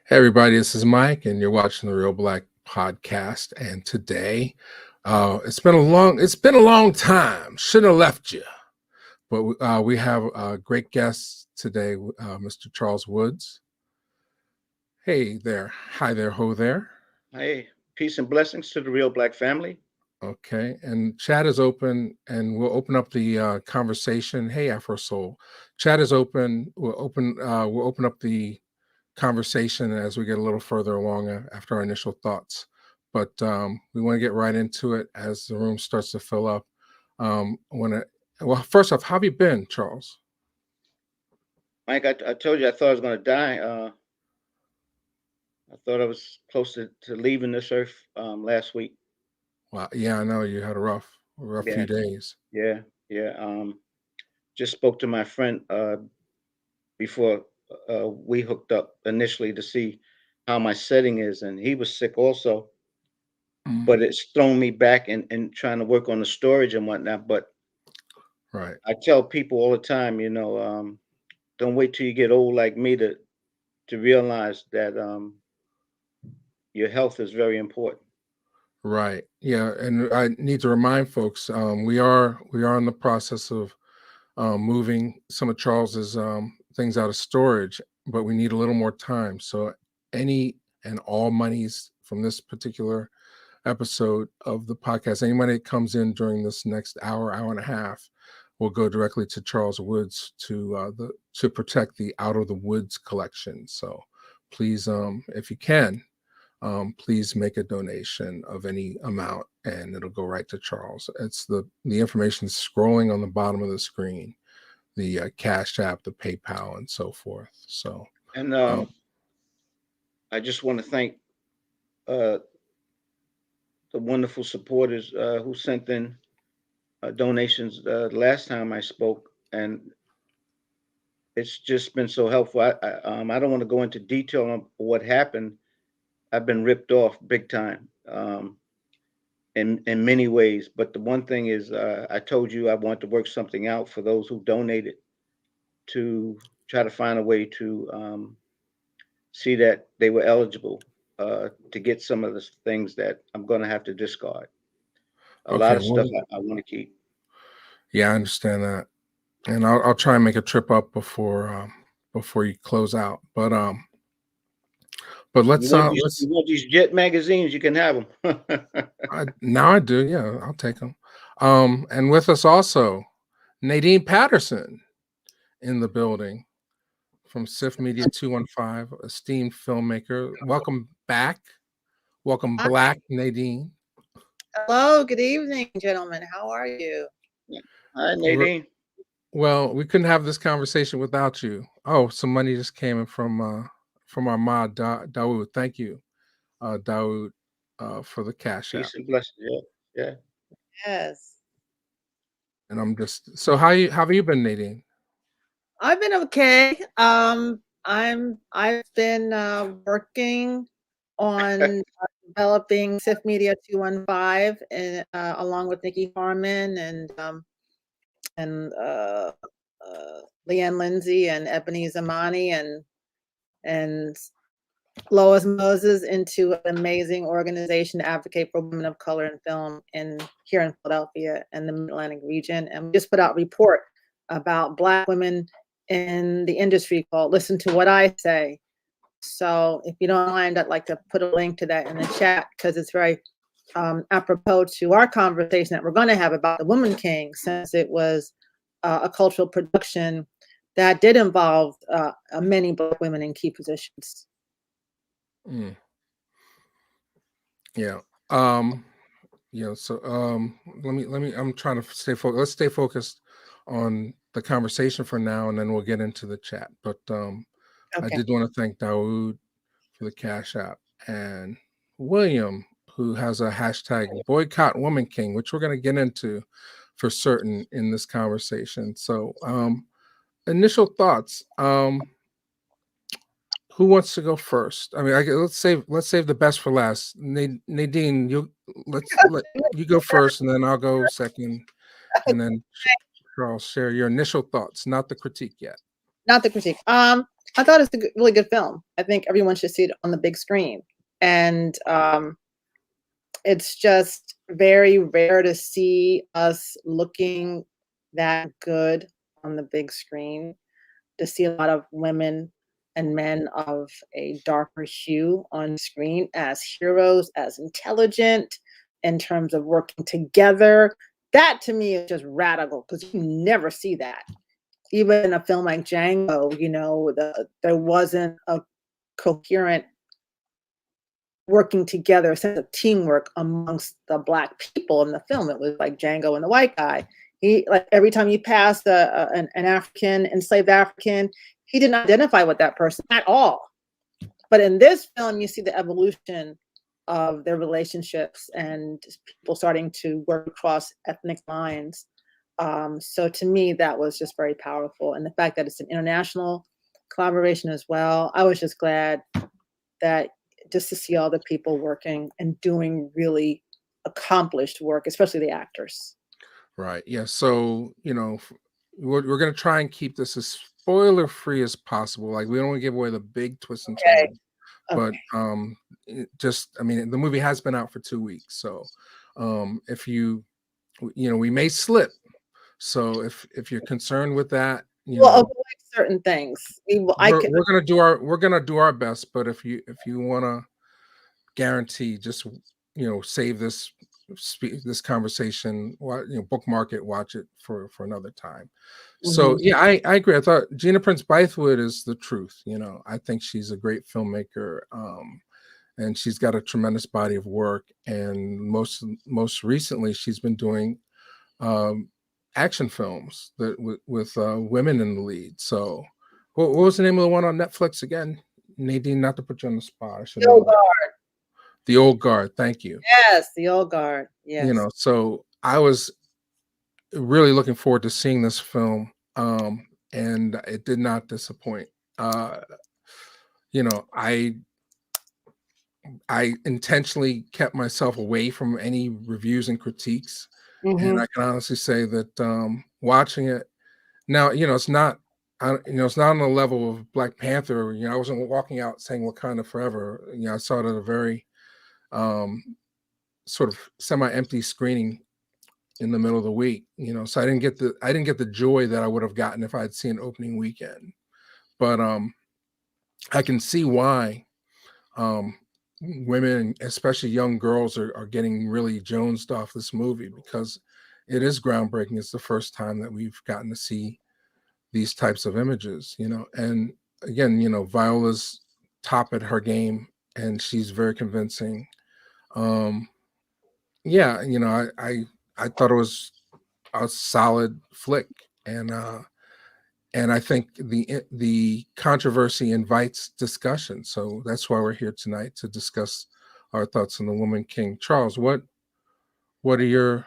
Hey everybody, this is Mike, and you're watching the Real Black Podcast. And today, it's been a long time. Shouldn't have left you, but we have a great guest today, Mr. Charles Woods. Hey there, hi there, ho there. Hey, peace and blessings to the real black family. Okay, and chat is open, and we'll open up the conversation. Hey, Afro Soul, chat is open. We'll open up the conversation as we get a little further along after our initial thoughts. But we want to get right into it as the room starts to fill up. Well, first off, how have you been, Charles? Mike, I told you I thought I was going to die. I thought I was close to leaving this earth last week. Well, yeah, I know you had a rough Yeah, few days. yeah, yeah. Just spoke to my friend before we hooked up initially to see how my setting is, and he was sick also. Mm, But it's thrown me back and trying to work on the storage and whatnot. But right, I tell people all the time, don't wait till you get old like me to realize that your health is very important. right, yeah, and I need to remind folks we are in the process of moving some of Charles's things out of storage, but we need a little more time. So any and all monies from this particular episode of the podcast, any money that comes in during this next hour and a half, will go directly to Charles Woods to protect the Out of the Woods collection. So please, if you can, please make a donation of any amount, and it'll go right to Charles. It's the information scrolling on the bottom of the screen, the Cash App, the PayPal, and so forth. So, And um, I just want to thank uh, the wonderful supporters who sent in donations the last time I spoke, and it's just been so helpful. I don't want to go into detail on what happened. I've been ripped off big time in many ways, but the one thing is, I told you I want to work something out for those who donated to try to find a way to see that they were eligible to get some of the things that I'm going to have to discard. A lot okay, of stuff well, I want to keep. yeah, I understand that, and I'll try and make a trip up before you close out. But let's You want these Jet magazines? You can have them. now I do, yeah, I'll take them. And with us also, Nadine Patterson in the building from SIF Media 215, esteemed filmmaker. Welcome back. Welcome, Hi. Black Nadine. Hello, good evening, gentlemen. How are you? Hi, We're, Nadine. well, we couldn't have this conversation without you. Oh, some money just came in from our mod Dawood. Thank you, Dawood, for the cash app. Peace and blessings. Yeah, yeah. Yes. And I'm just so how have you been, Nadine? I've been okay. I've been working on developing SIF Media 215 and along with Nikki Harmon and Leanne Lindsay and Ebony Zamani and Lois Moses into an amazing organization to advocate for women of color in film here in Philadelphia and the Mid-Atlantic region. And we just put out a report about Black women in the industry called Listen to What I Say. So if you don't mind, I'd like to put a link to that in the chat because it's very apropos to our conversation that we're going to have about the Woman King, since it was a cultural production that did involve many Black women in key positions. Mm, yeah. Um, so let me I'm trying to stay focused. Let's stay focused on the conversation for now, and then we'll get into the chat. But I Okay. did want to thank Dawood for the cash app, and William, who has a hashtag boycott Woman King, which we're going to get into for certain in this conversation. So initial thoughts. Who wants to go first? I mean, let's save the best for last. Nadine, let you go first, and then I'll go second, and then Charles, share your initial thoughts, not the critique yet. Not the critique. I thought it's a really good film. I think everyone should see it on the big screen. And it's just very rare to see us looking that good on the big screen, to see a lot of women and men of a darker hue on screen as heroes, as intelligent in terms of working together. That to me is just radical because you never see that. Even in a film like Django, there wasn't a coherent working together, a sense of teamwork amongst the black people in the film. It was like Django and the white guy. He, like, every time you passed an African, enslaved African, he didn't identify with that person at all. But in this film, you see the evolution of their relationships and people starting to work across ethnic lines. So to me, that was just very powerful. And the fact that it's an international collaboration as well, I was just glad that just to see all the people working and doing really accomplished work, especially the actors. Right. Yeah. So, we're going to try and keep this as spoiler free as possible. Like, we don't want to give away the big twists and Okay. turns, but I mean, the movie has been out for 2 weeks. So, if we may slip. So if you're concerned with that, We'll avoid certain things. we're gonna do our best. But if you want to guarantee, just save this conversation, bookmark it, watch it for another time. So yeah, I agree. I thought Gina Prince Bythewood is the truth. I think she's a great filmmaker, and she's got a tremendous body of work. And most recently, she's been doing um, action films with women in the lead. So what was the name of the one on Netflix again? Nadine, not to put you on the spot, I should The Old know. Guard. The Old Guard. Thank you. Yes, The Old Guard. Yes. So I was really looking forward to seeing this film, and it did not disappoint. Uh, I intentionally kept myself away from any reviews and critiques, and I can honestly say that watching it now, it's not. It's not on the level of Black Panther. I wasn't walking out saying Wakanda forever. I saw it at a very sort of semi-empty screening in the middle of the week. So I didn't get the joy that I would have gotten if I had seen opening weekend. But I can see why um, women, especially young girls, are getting really jonesed off this movie, because it is groundbreaking. It's the first time that we've gotten to see these types of images, and again, Viola's top at her game, and she's very convincing. um yeah, I thought it was a solid flick, and I think the controversy invites discussion, so that's why we're here tonight, to discuss our thoughts on The Woman King. Charles, what were your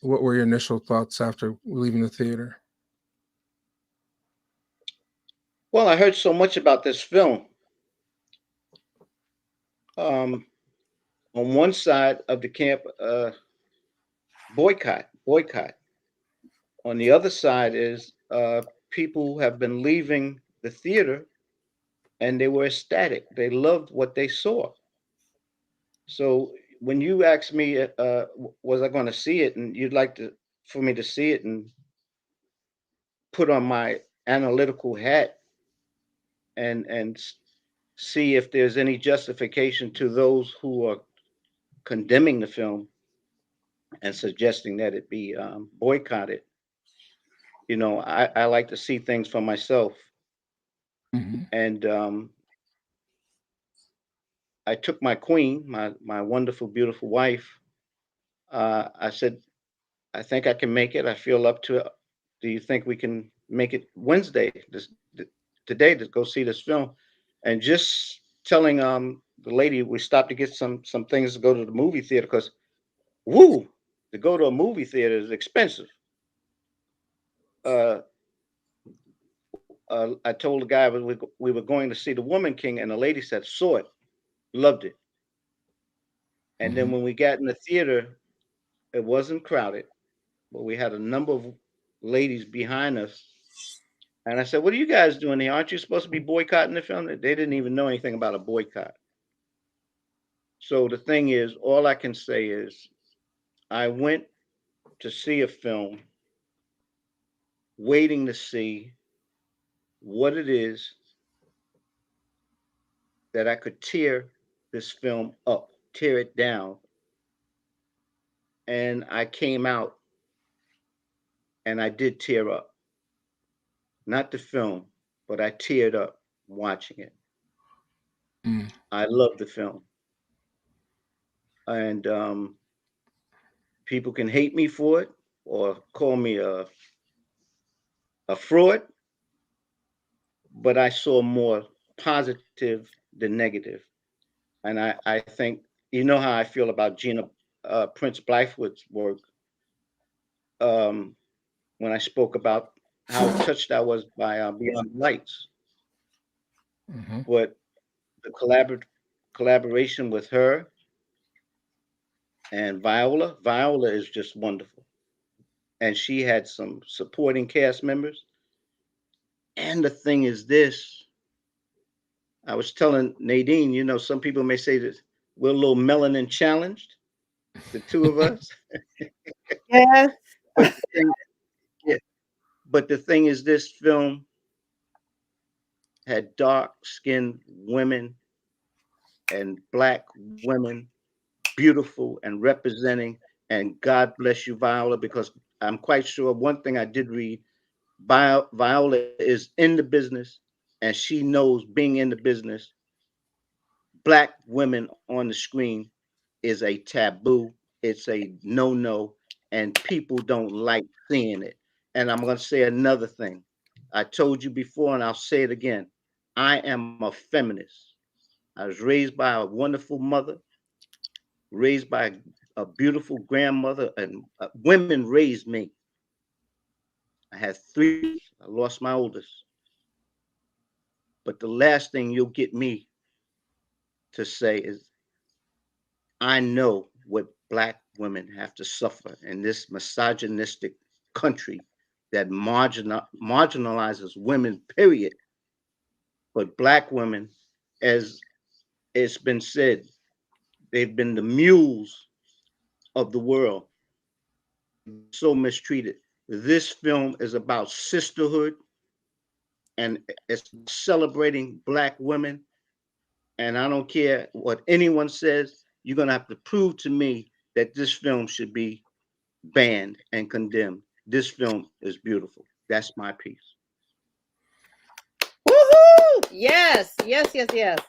initial thoughts after leaving the theater? Well, I heard so much about this film. On one side of the camp, boycott. On the other side is people have been leaving the theater and they were ecstatic. They loved what they saw. So when you asked me, was I going to see it, and you'd like to for me to see it and put on my analytical hat and see if there's any justification to those who are condemning the film and suggesting that it be boycotted. I like to see things for myself, Hmm. and I took my queen, my wonderful, beautiful wife. I said, I think I can make it. I feel up to it. Do you think we can make it Wednesday, today, to go see this film? And just telling the lady we stopped to get some things to go to the movie theater, because woo, to go to a movie theater is expensive. Uh, I told the guy we were going to see The Woman King, and the lady said saw it, loved it. And then Hmm. when we got in the theater, it wasn't crowded, but we had a number of ladies behind us And I said, "What are you guys doing here? Aren't you supposed to be boycotting the film?" They didn't even know anything about a boycott. So the thing is, all I can say is I went to see a film waiting to see what it is that I could tear this film up, tear it down. And I came out and I did tear up. Not the film, but I teared up watching it. Mm, I love the film. And people can hate me for it or call me a fraud, but I saw more positive than negative. And I think, you know how I feel about Gina Prince Blythewood's work, um, when I spoke about how touched I was by Beyond the Lights. mhm. But the collaboration with her and Viola is just wonderful. And she had some supporting cast members. And the thing is this, I was telling Nadine, you know, some people may say that we're a little melanin challenged, the two of us. Yes. But the thing, yeah, but the thing is, this film had dark skinned women and black women, beautiful and representing. And God bless you, Viola, because I'm quite sure one thing I did read, Viola is in the business and she knows being in the business, black women on the screen is a taboo. It's a no no, and people don't like seeing it. And I'm going to say another thing. I told you before, and I'll say it again. I am a feminist. I was raised by a wonderful mother, raised by a beautiful grandmother, and women raised me. I had three brothers. I lost my oldest. But the last thing you'll get me to say is I know what black women have to suffer in this misogynistic country that marginalizes women, period. But black women, as it's been said, they've been the mules of the world, so mistreated. This film is about sisterhood and it's celebrating black women. And I don't care what anyone says, you're going to have to prove to me that this film should be banned and condemned. This film is beautiful. That's my piece. Woohoo! Yes, yes, yes, yes,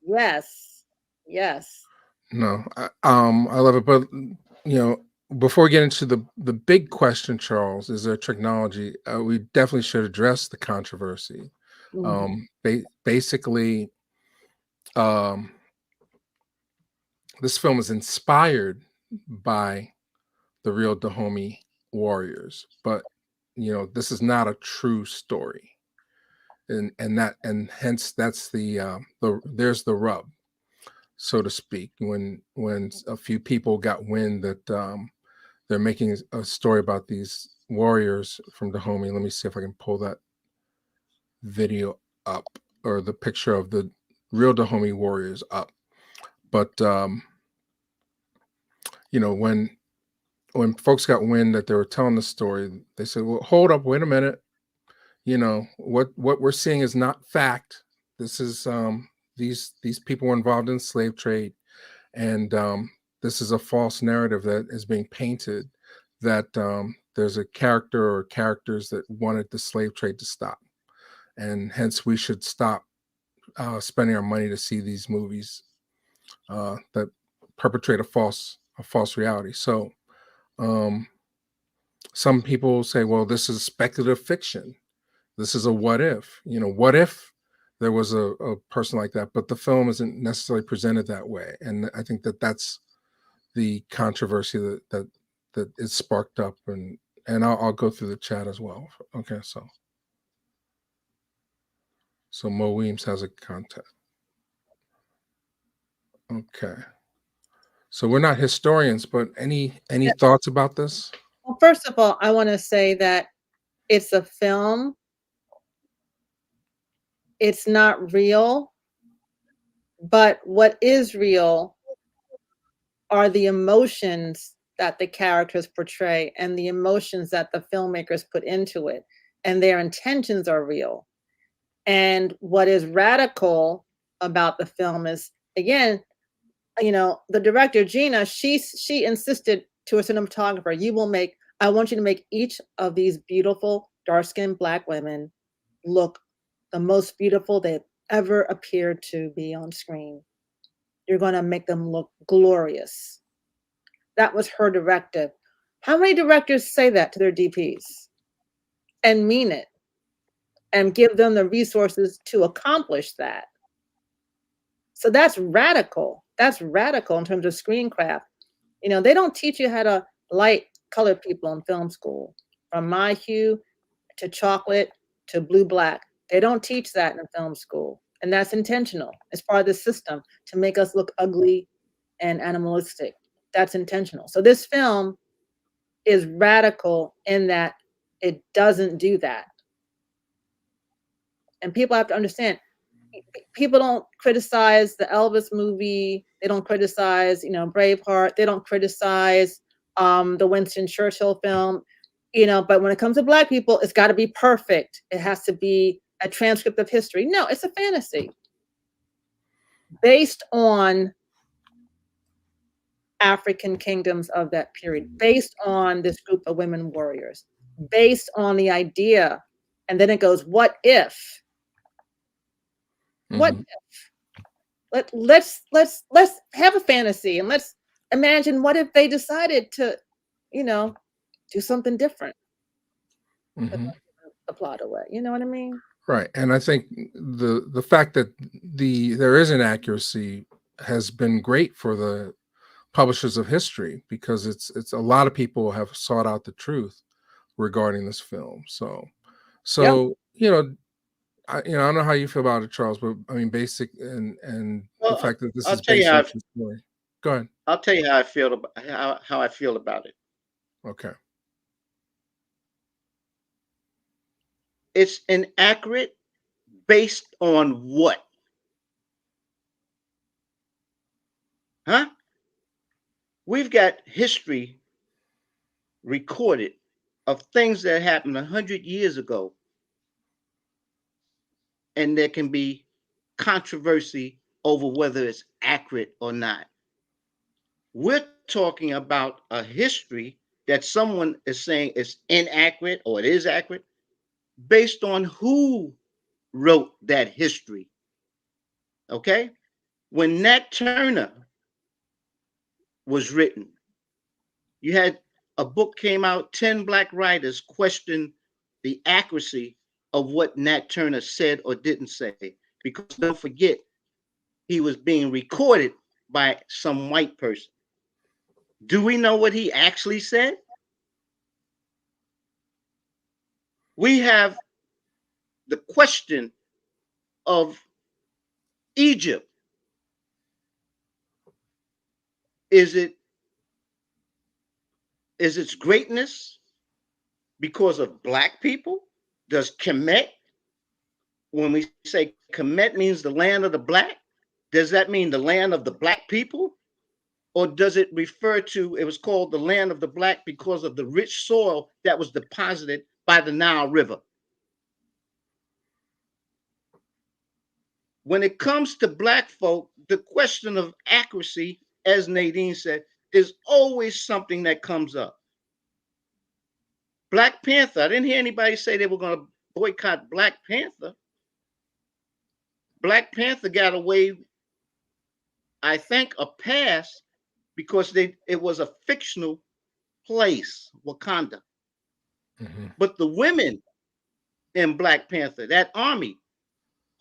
yes, yes. No, I love it, but you know, before we get into the big question, Charles, is there technology? We definitely should address the controversy. Mhm. Basically, um, this film is inspired by the real Dahomey warriors, but this is not a true story, and hence that's the there's the rub, so to speak. When a few people got wind that they're making a story about these warriors from Dahomey. Let me see if I can pull that video up, or the picture of the real Dahomey warriors up. But you know, when folks got wind that they were telling the story, they said, "Well, hold up, wait a minute. What we're seeing is not fact. This is these people were involved in slave trade, and this is a false narrative that is being painted, that there's a character or characters that wanted the slave trade to stop, and hence we should stop spending our money to see these movies that perpetrate a false reality." So um, some people say, well, this is speculative fiction. This is a what if. What if there was a person like that? But the film isn't necessarily presented that way, and I think that that's the controversy that is sparked up, and I'll go through the chat as well. Okay, so Mo Weems has a contact. Okay, so we're not historians, but any Yeah. thoughts about this? Well, first of all, I want to say that it's a film it's not real, but what is real are the emotions that the characters portray and the emotions that the filmmakers put into it, and their intentions are real. And what is radical about the film is, again, the director Gina, she insisted to a cinematographer, I want you to make each of these beautiful dark-skinned Black women look the most beautiful they've ever appeared to be on screen. You're going to make them look glorious. That was her directive. How many directors say that to their DPs and mean it and give them the resources to accomplish that? So that's radical. That's radical in terms of screencraft. They don't teach you how to light color people in film school, from my hue to chocolate to blue black. They don't teach that in film school. And that's intentional. It's part of the system to make us look ugly and animalistic. That's intentional. So this film is radical in that it doesn't do that. And people have to understand, people don't criticize the Elvis movie. They don't criticize, Braveheart. They don't criticize the Winston Churchill film, but when it comes to Black people, it's got to be perfect. It has to be a transcript of history. No, it's a fantasy based on African kingdoms of that period, based on this group of women warriors, based on the idea. And then it goes, what if? What Mhm. if? Let's have a fantasy, and let's imagine what if they decided to, do something different. But Mhm. don't give the plot away. You know what I mean? Right, and I think the fact that there is an accuracy has been great for the publishers of history, because it's a lot of people have sought out the truth regarding this film. So Yep. so I don't know how you feel about it, Charles, but I mean, basic and the Well, fact that this I'll is tell you based on how a true story. Go ahead. I'll tell you how I feel about how I feel about it. Okay. It's inaccurate based on what? Huh? We've got history recorded of things that happened 100 years ago, and there can be controversy over whether it's accurate or not. We're talking about a history that someone is saying is inaccurate or it is accurate based on who wrote that history. Okay? When Nat Turner was written, you had a book came out, 10 Black writers questioned the accuracy of what Nat Turner said or didn't say. Because don't forget, he was being recorded by some white person. Do we know what he actually said? We have the question of Egypt. Is it is its greatness because of Black people? Does Kemet, when we say Kemet means the land of the Black, does that mean the land of the Black people? Or does it refer to, it was called the land of the Black because of the rich soil that was deposited by the Nile River? When it comes to Black folk, the question of accuracy, as Nadine said, is always something that comes up. Black Panther, I didn't hear anybody say they were going to boycott Black Panther. Black Panther got away, I think, a pass because it was a fictional place, Wakanda. Mhm. But the women in Black Panther, that army,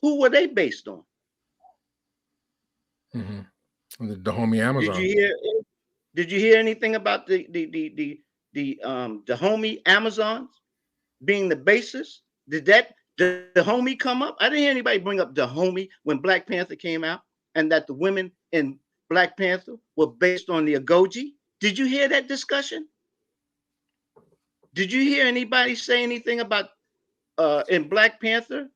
who were they based on? Mhm. The Dahomey Did you Amazon. hear? Did you hear anything about the Dahomey Amazons being the basis? Did that Dahomey come up? I didn't hear anybody bring up Dahomey when Black Panther came out, and that the women in Black Panther were based on the Agoge. Did you hear that discussion? Did you hear anybody say anything about in Black Panther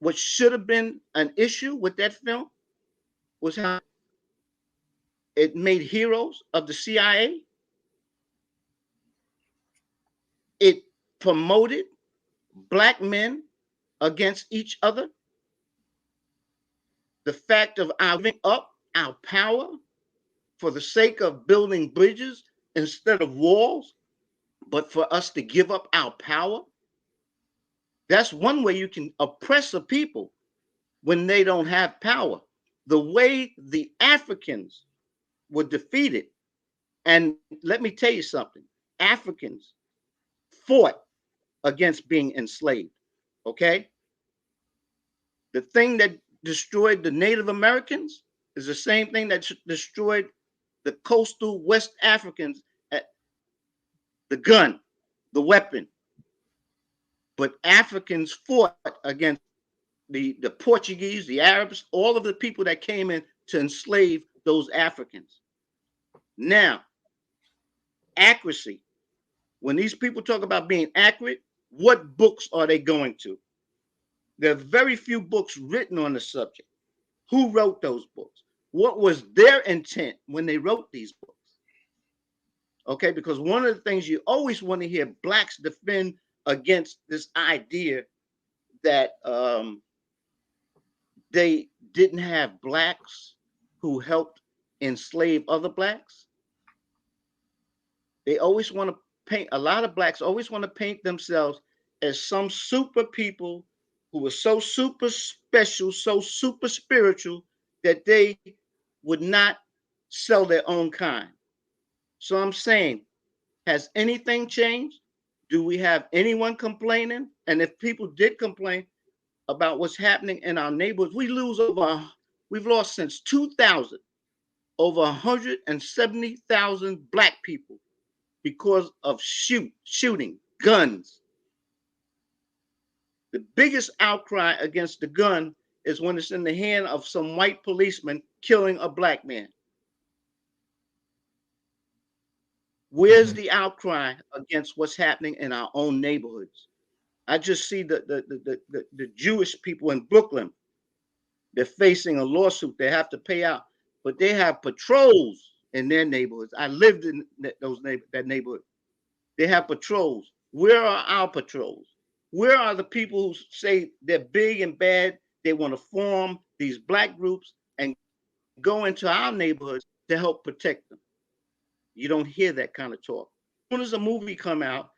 what should have been an issue with that film was how it made heroes of the CIA. It promoted black men against each other. The fact of our giving up our power for the sake of building bridges instead of walls, but for us to give up our power. That's one way you can oppress a people when they don't have power. The way the Africans were defeated, and let me tell you something, Africans fought against being enslaved, okay? The thing that destroyed the Native Americans is the same thing that destroyed the coastal West Africans at the gun, the weapon. But Africans fought against the Portuguese, the Arabs, all of the people that came in to enslave those Africans. Now, accuracy. When these people talk about being accurate, what books are they going to? There are very few books written on the subject. Who wrote those books? What was their intent when they wrote these books? Okay, because one of the things you always want to hear blacks defend against this idea that they didn't have blacks who helped enslave other blacks. They always want to paint, a lot of blacks always want to paint themselves as some super people who were so super special, so super spiritual that they would not sell their own kind. So I'm saying, has anything changed? Do we have anyone complaining? And if people did complain about what's happening in our neighborhoods, we've lost since 2000 over 170,000 black people because of shooting, guns. The biggest outcry against the gun is when it's in the hand of some white policeman killing a black man. Where's the outcry against what's happening in our own neighborhoods? I just see the Jewish people in Brooklyn. They're facing a lawsuit. They have to pay out, but they have patrols in their neighborhoods. I lived in that neighborhood. They have patrols. Where are our patrols? Where are the people who say they're big and bad? They want to form these black groups and go into our neighborhoods to help protect them. You don't hear that kind of talk. As soon as a movie come out,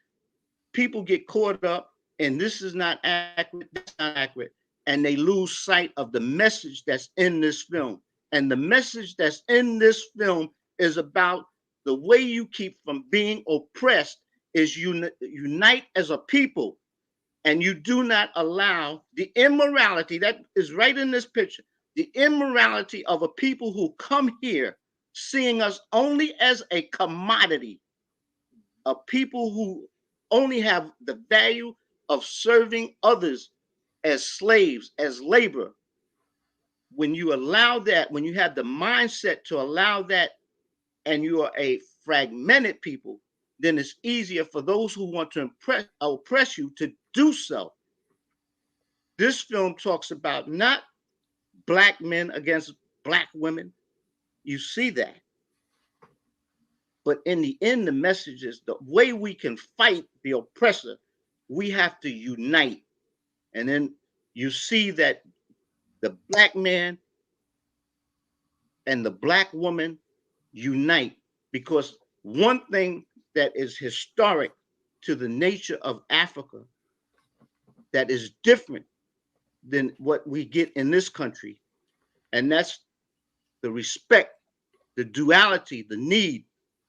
people get caught up, and this is not accurate, that's not accurate, and they lose sight of the message that's in this film. And the message that's in this film is about the way you keep from being oppressed is unite as a people, and you do not allow the immorality that is right in this picture, the immorality of a people who come here seeing us only as a commodity, a people who only have the value of serving others as slaves, as labor. When you allow that, when you have the mindset to allow that, and you are a fragmented people, then it's easier for those who want to oppress you to do so. This film talks about not black men against black women. You see that. But in the end, the message is the way we can fight the oppressor, we have to unite. And then you see that the black man and the black woman unite, because one thing that is historic to the nature of Africa that is different than what we get in this country, and that's the respect, the duality, the need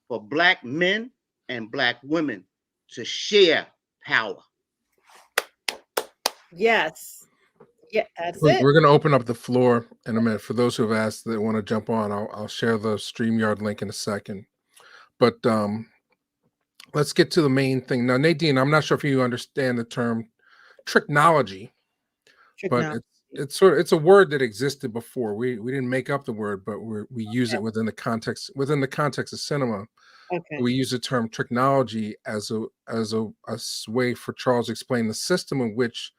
for black men and black women to share power. Yes. Yeah, that's We're, it. we're going to open up the floor in a minute for those who have asked that want to jump on. I'll share the StreamYard link in a second. But let's get to the main thing. Now, Nadine, I'm not sure if you understand the term Tricknology, but it's a word that existed before. We didn't make up the word, but we use it within the context of cinema. Okay. We use the term Tricknology as a way for Charles to explain the system in which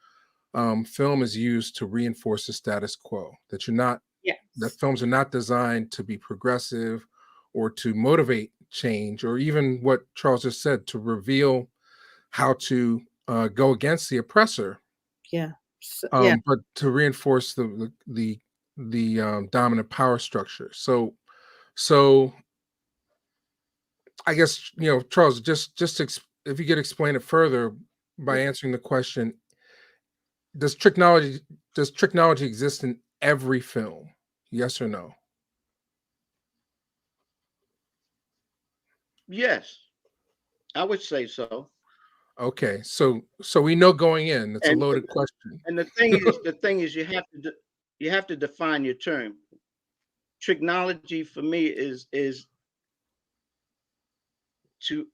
film is used to reinforce the status quo. That you're not Yes. that films are not designed to be progressive or to motivate change, or even what Charles just said, to reveal how to go against the oppressor, Yeah. Yeah. but to reinforce the dominant power structure. So I guess, Charles, if you could explain it further by answering the question: Does technology exist in every film? Yes or no? Yes, I would say so. Okay, so we know going in, it's a And loaded question. and the thing is, you have to define your term. Technology for me is to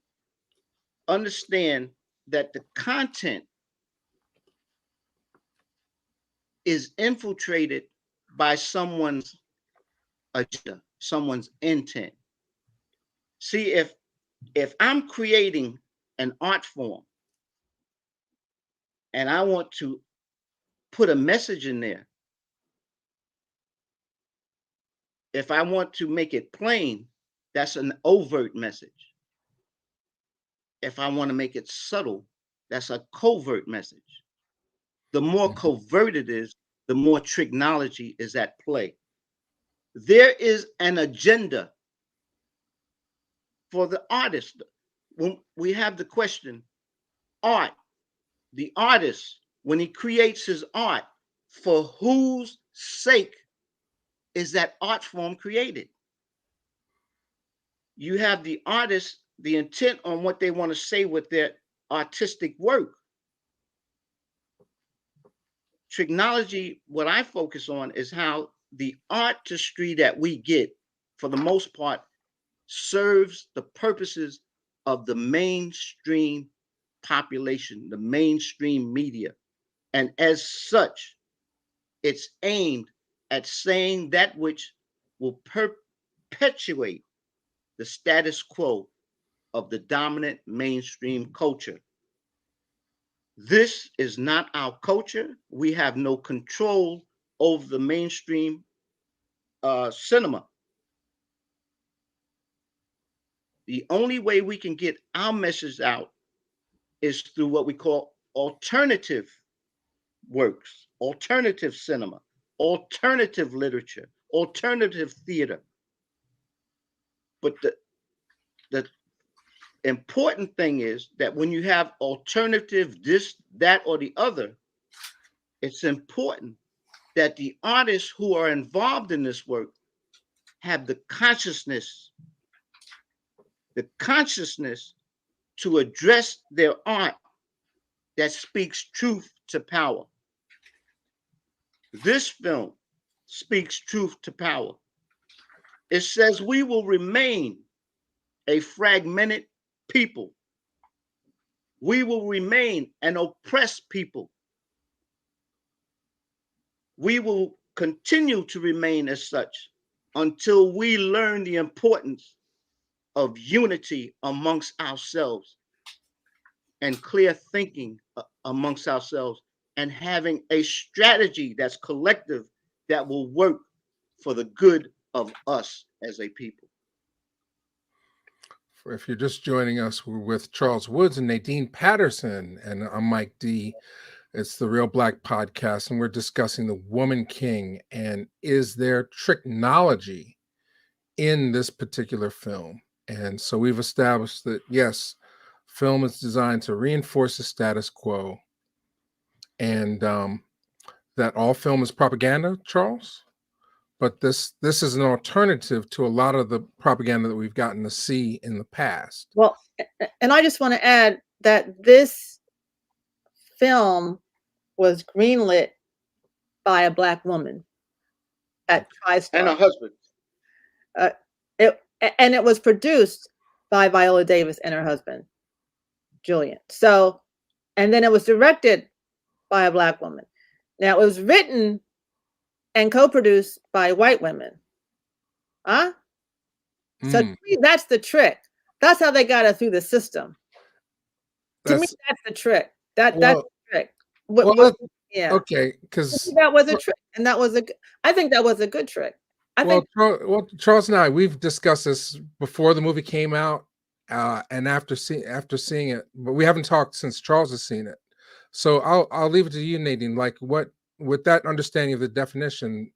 understand that the content is infiltrated by someone's agenda, someone's intent. See, if I'm creating an art form and I want to put a message in there, if I want to make it plain, that's an overt message. If I want to make it subtle, that's a covert message. The more Mhm. covert it is, the more technology is at play. There is an agenda for the artist. When we have the question, art, the artist, when he creates his art, for whose sake is that art form created? You have the artist, the intent on what they want to say with their artistic work. Technology, what I focus on is how the artistry that we get, for the most part, serves the purposes of the mainstream population, the mainstream media. And as such, it's aimed at saying that which will perpetuate the status quo of the dominant mainstream culture. This is not our culture. We have no control over the mainstream cinema. The only way we can get our message out is through what we call alternative works, alternative cinema, alternative literature, alternative theater. But the important thing is that when you have alternative this, that, or the other, it's important that the artists who are involved in this work have the consciousness to address their art that speaks truth to power. This film speaks truth to power. It says we will remain a fragmented people. We will remain an oppressed people. We will continue to remain as such until we learn the importance of unity amongst ourselves and clear thinking amongst ourselves, and having a strategy that's collective that will work for the good of us as a people. If you're just joining us, we're with Charles Woods and Nadine Patterson, and I'm Mike D. It's the Real Black Podcast, and we're discussing The Woman King and is there technology in this particular film. And so we've established that, yes, film is designed to reinforce the status quo, and that all film is propaganda, Charles. But this is an alternative to a lot of the propaganda that we've gotten to see in the past. Well, and I just want to add that this film was greenlit by a Black woman at TriStar. And a husband. It was produced by Viola Davis and her husband, Julian. So, and then it was directed by a Black woman. Now, it was written and co-produced by white women. Huh? So to me, that's the trick. That's how they got it through the system. To me, that's the trick. That's the trick. Yeah. Okay, because That was a trick, and that was I think that was a good trick. I think Charles and I, we've discussed this before the movie came out, and after seeing it, but we haven't talked since Charles has seen it. So I'll leave it to you, Nadine. Like, what, with that understanding of the definition,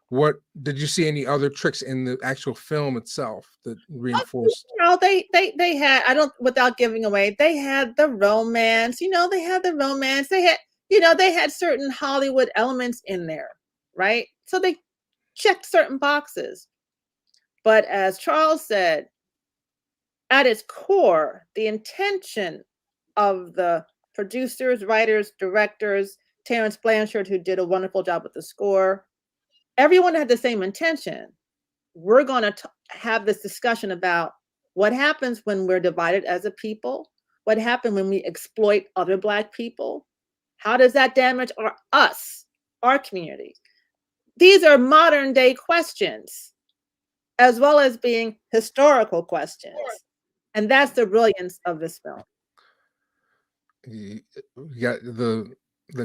what did you see any other tricks in the actual film itself that reinforced? they had, I don't, without giving away, they had the romance, they had the romance, they had, they had certain Hollywood elements in there, right? So they checked certain boxes. But as Charles said, at its core, the intention of the producers, writers, directors, Terrence Blanchard, who did a wonderful job with the score, everyone had the same intention. We're going to have this discussion about what happens when we're divided as a people, what happens when we exploit other Black people, how does that damage our community? These are modern day questions, as well as being historical questions. And that's the brilliance of this film. Yeah, the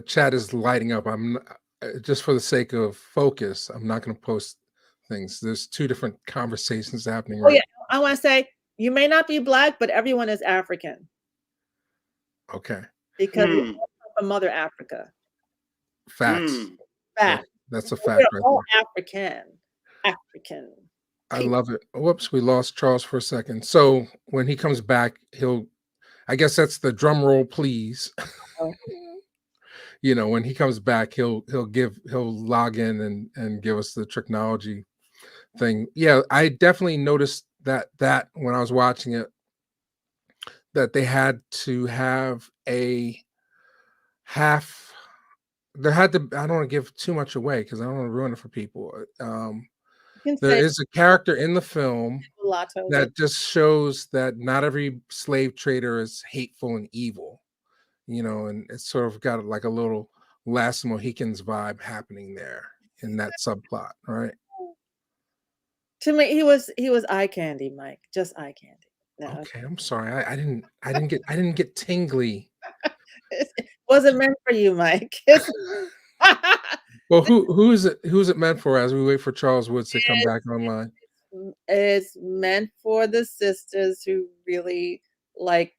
chat is lighting up. I'm not, just for the sake of focus, I'm not going to post things. There's two different conversations happening right. Yeah, I want to say you may not be Black, but everyone is African. Okay. Because we come from Mother Africa. Facts. Fact. That's a fact. We're all African. I love it. Whoops, we lost Charles for a second. So when he comes back, I guess that's the drum roll, please. When he comes back, he'll log in and give us the Tricknology thing. Yeah, I definitely noticed that when I was watching it, that they had to have there had to, I don't want to give too much away because I don't want to ruin it for people. There is a character in the film that just shows that not every slave trader is hateful and evil, and it's sort of got like a little Last Mohicans vibe happening there in that subplot, right? To me, he was eye candy, Mike. Just eye candy. No. Okay, I'm sorry. I didn't get tingly. It wasn't meant for you, Mike. Well, who's it meant for as we wait for Charles Woods to come back online? It's meant for the sisters who really like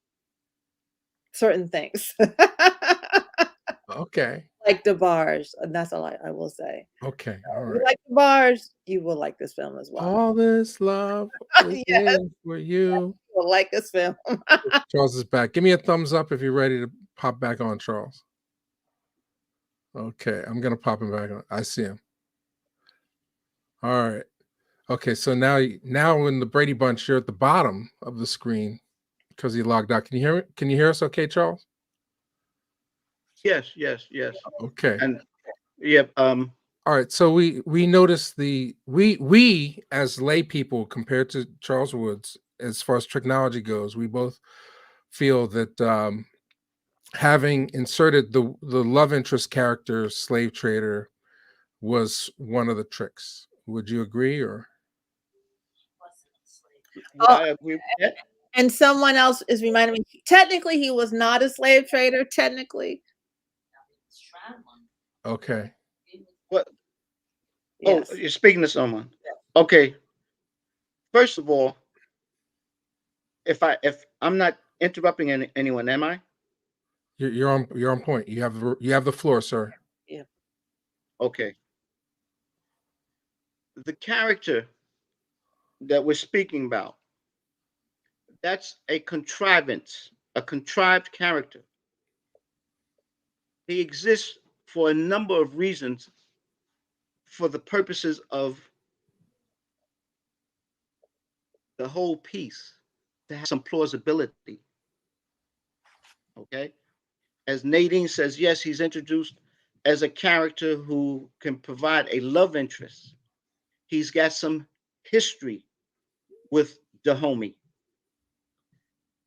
certain things. Okay. Like DeBarge, and that's all I will say. Okay, all right. If you like DeBarge, you will like this film as well. All this love yes, for you. You will like this film. Charles is back. Give me a thumbs up if you're ready to pop back on, Charles. Okay, I'm gonna pop him back on. I see him. All right. Okay, so now in the Brady Bunch, you're at the bottom of the screen because he logged out. Can you hear me? Can you hear us? Okay, Charles. Yes. Okay. And yeah. All right. So we noticed we as lay people compared to Charles Woods, as far as Tricknology goes, we both feel that having inserted the love interest character slave trader was one of the tricks. Would you agree or? I agree with that. And someone else is reminding me, technically he was not a slave trader, technically. Okay. What? Yes. Oh, you're speaking to someone. Okay. First of all, if I'm not interrupting anyone, am I? You're on point. You have the floor, sir. Yeah. Okay. The character that we're speaking about, that's a contrivance, a contrived character. He exists for a number of reasons for the purposes of the whole piece to have some plausibility. Okay. As Nadine says, yes, he's introduced as a character who can provide a love interest. He's got some history with Dahomey.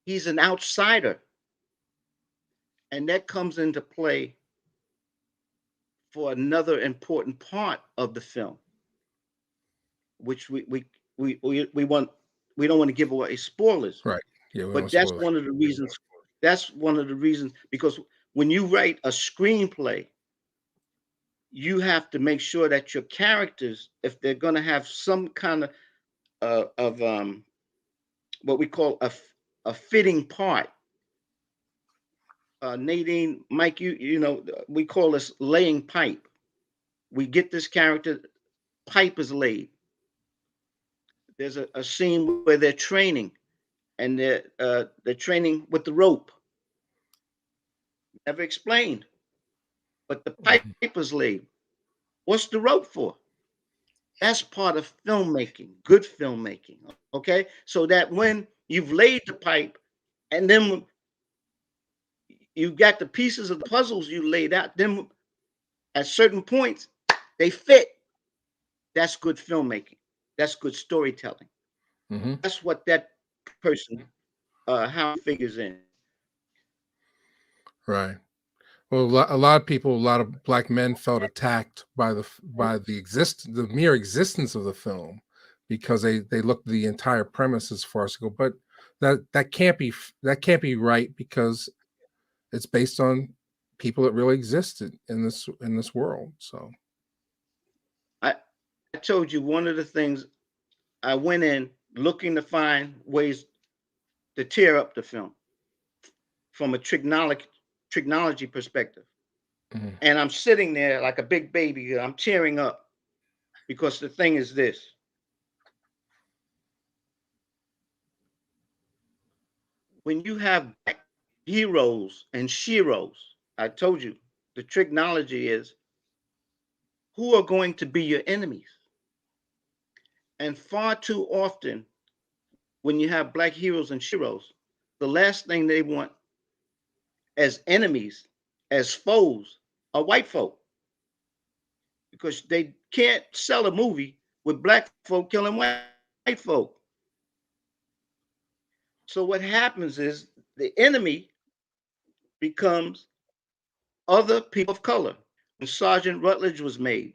He's an outsider. And that comes into play for another important part of the film, which we don't want to give away spoilers. Right. Yeah. But that's one of the reasons. That's one of the reasons, because when you write a screenplay, you have to make sure that your characters, if they're going to have some kind of what we call a fitting part. Nadine, Mike, you know, we call this laying pipe. We get this character, pipe is laid. There's a scene where they're training, and they're training with the rope. Never explained, but the pipe Mhm. is laid. What's the rope for? That's part of filmmaking, good filmmaking. Okay, so that when you've laid the pipe, and then you've got the pieces of the puzzles you laid out, then at certain points they fit. That's good filmmaking. That's good storytelling. Mhm. That's what that person, how he figures in. Right. Well, a lot of people, a lot of black men felt attacked by the mere existence of the film because they looked at the entire premise as farcical. But that can't be that can't be right because it's based on people that really existed in this world. So I, I told you one of the things I went in looking to find ways to tear up the film from a tricknology perspective. mhm. And I'm sitting there like a big baby. I'm tearing up because the thing is this: when you have heroes and sheroes, I told you the tricknology is who are going to be your enemies. And far too often, when you have black heroes and sheroes, the last thing they want as enemies, as foes, are white folk because they can't sell a movie with black folk killing white folk. So what happens is the enemy becomes other people of color. When Sergeant Rutledge was made,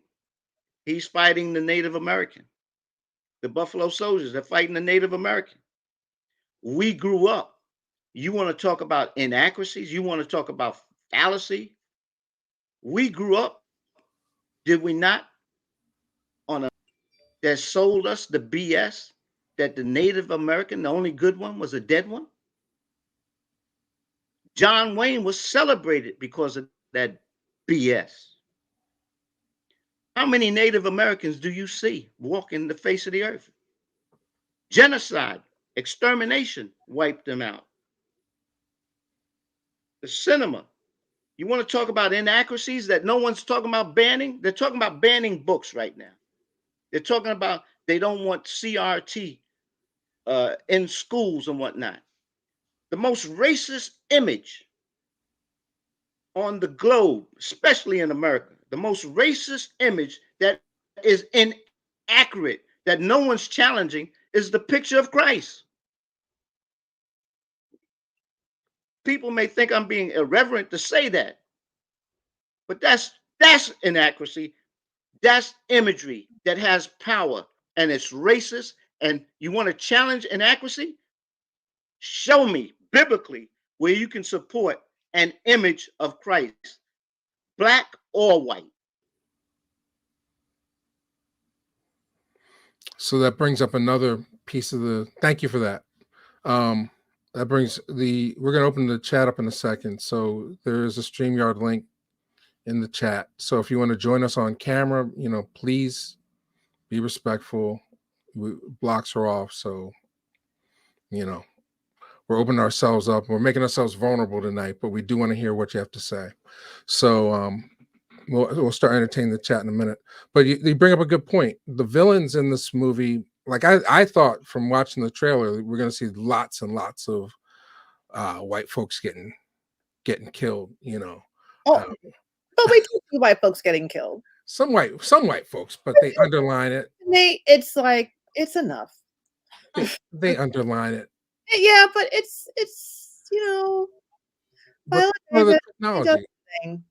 he's fighting the Native American. The Buffalo Soldiers, they're fighting the Native American. We grew up. You want to talk about inaccuracies? You want to talk about fallacy? We grew up, did we not, on a that sold us the BS that the Native American, the only good one, was a dead one? John Wayne was celebrated because of that BS. How many Native Americans do you see walking the face of the earth? Genocide, extermination wiped them out. The cinema. You want to talk about inaccuracies that no one's talking about banning? They're talking about banning books right now. They're talking about they don't want CRT in schools and whatnot. The most racist image on the globe, especially in America, the most racist image that is inaccurate, that no one's challenging, is the picture of Christ. People may think I'm being irreverent to say that, but that's inaccuracy. That's imagery that has power and it's racist. And you want to challenge inaccuracy? Show me biblically where you can support an image of Christ, black or white. So that brings up another piece of the. Thank you for that. Um, that brings the. We're going to open the chat up in a second. So there is a StreamYard link in the chat. So if you want to join us on camera, please be respectful. Blocks are off, so you know we're opening ourselves up. We're making ourselves vulnerable tonight, but we do want to hear what you have to say. So we'll start entertaining the chat in a minute. But you bring up a good point. The villains in this movie, like I thought from watching the trailer, we're going to see lots and lots of white folks getting killed. Oh, Uh, but we can see white folks getting killed. some white folks, but they underline it. It's like it's enough. They underline it. Yeah, but it's But violent part of the it does technology. thing.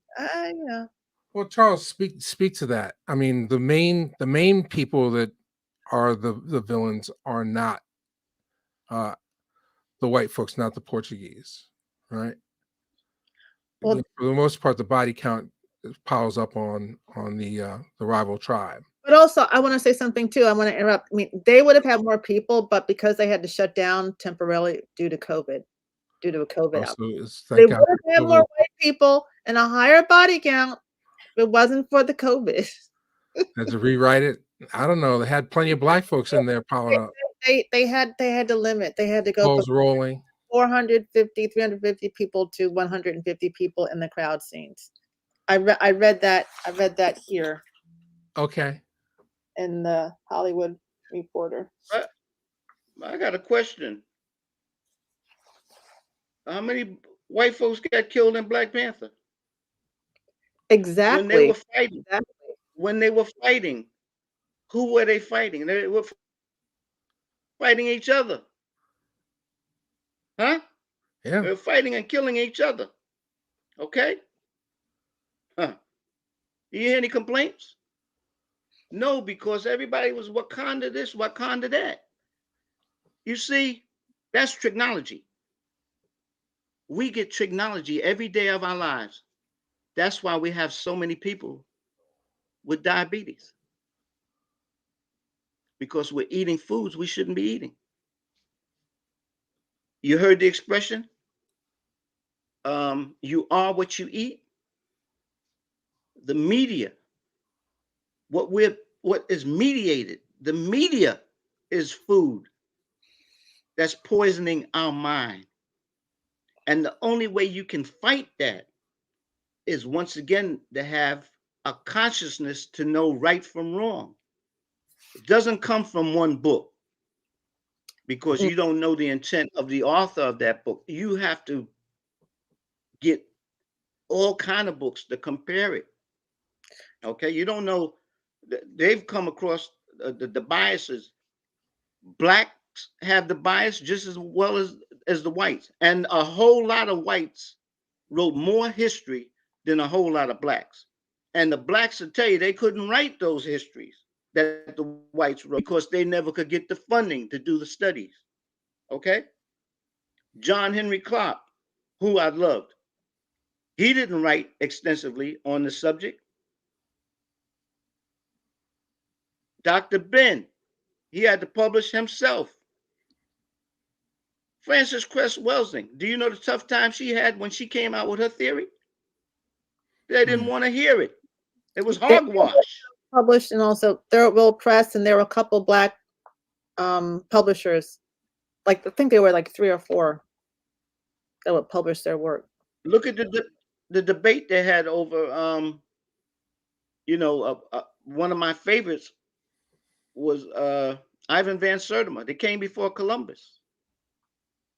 Well, Charles, speak to that. I mean, the main people that are the villains are not uh, the white folks, not the Portuguese, right? Well, For the most part, the body count. piles up on the rival tribe. But also, I want to say something too. I want to interrupt. I mean, they would have had more people, but because they had to shut down temporarily due to COVID, due to a COVID Also, outbreak, it's they thank would God have for had more COVID. white people and a higher body count if it wasn't for the COVID. Had to rewrite it. I don't know. They had plenty of black folks in there piling up, They had to limit. They had to go from balls rolling. 450, 350 people to 150 people in the crowd scenes. I read that. I read that here Okay. in the Hollywood Reporter. I got a question. How many white folks got killed in Black Panther when they were Exactly. fighting? Exactly. When they were fighting, who were they fighting? They were fighting each other, huh? Yeah. They were fighting and killing each other. Okay, huh? Do you hear any complaints? No, because everybody was Wakanda this, Wakanda that. You see, that's technology. We get technology every day of our lives. That's why we have so many people with diabetes, because we're eating foods we shouldn't be eating. You heard the expression, you are what you eat. The media, what is mediated, the media is food that's poisoning our mind. And the only way you can fight that is, once again, to have a consciousness to know right from wrong. It doesn't come from one book, because Mm. you don't know the intent of the author of that book. You have to get all kind of books to compare it. Okay, you don't know. They've come across the biases. Blacks have the bias just as well as the whites, and a whole lot of whites wrote more history than a whole lot of blacks. And the blacks will tell you they couldn't write those histories that the whites wrote because they never could get the funding to do the studies. Okay, John Henry Clark, who I loved, he didn't write extensively on the subject. Dr. Ben, he had to publish himself. Frances Cress Welsing, do you know the tough time she had when she came out with her theory? They didn't Mm. want to hear it. It was They hogwash. published, and also Third World Press, and there were a couple black publishers. Like I think there were like 3 or 4 that would publish their work. Look at the debate they had over. One of my favorites was Ivan Van Sertima. They came before Columbus.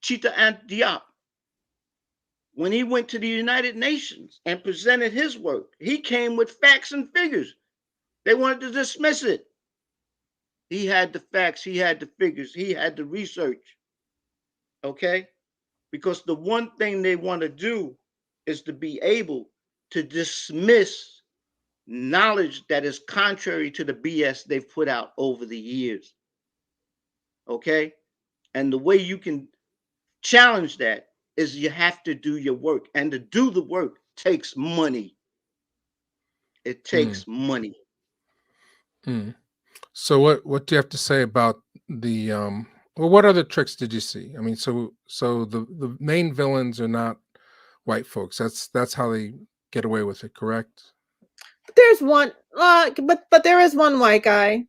Chita Ant Diop, when he went to the United Nations and presented his work, he came with facts and figures. They wanted to dismiss it. He had the facts, he had the figures, he had the research. Okay? Because the one thing they want to do is to be able to dismiss knowledge that is contrary to the BS they've put out over the years. Okay? And the way you can challenge that is you have to do your work. And to do the work takes money. It Mm. takes money. Mm. So what do you have to say about the well, what other tricks did you see? I mean, so the main villains are not white folks. That's how they get away with it, correct? There's one, but there is one white guy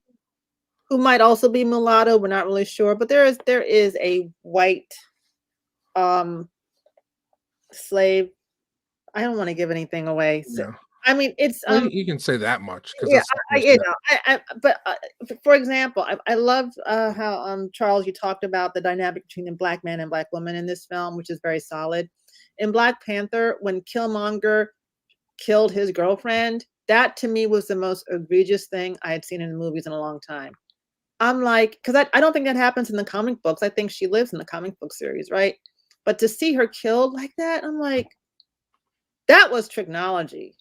who might also be mulatto. We're not really sure, but there is a white slave. I don't want to give anything away. So, Yeah. I mean, it's Well, you can say that much because yeah, that's the I first you step. know, but for example, I love how Charles, you talked about the dynamic between the black man and black woman in this film, which is very solid. In Black Panther, when Killmonger killed his girlfriend, that to me was the most egregious thing I had seen in the movies in a long time. I'm like, because I don't think that happens in the comic books. I think she lives in the comic book series, right? But to see her killed like that, I'm like, that was Tricknology.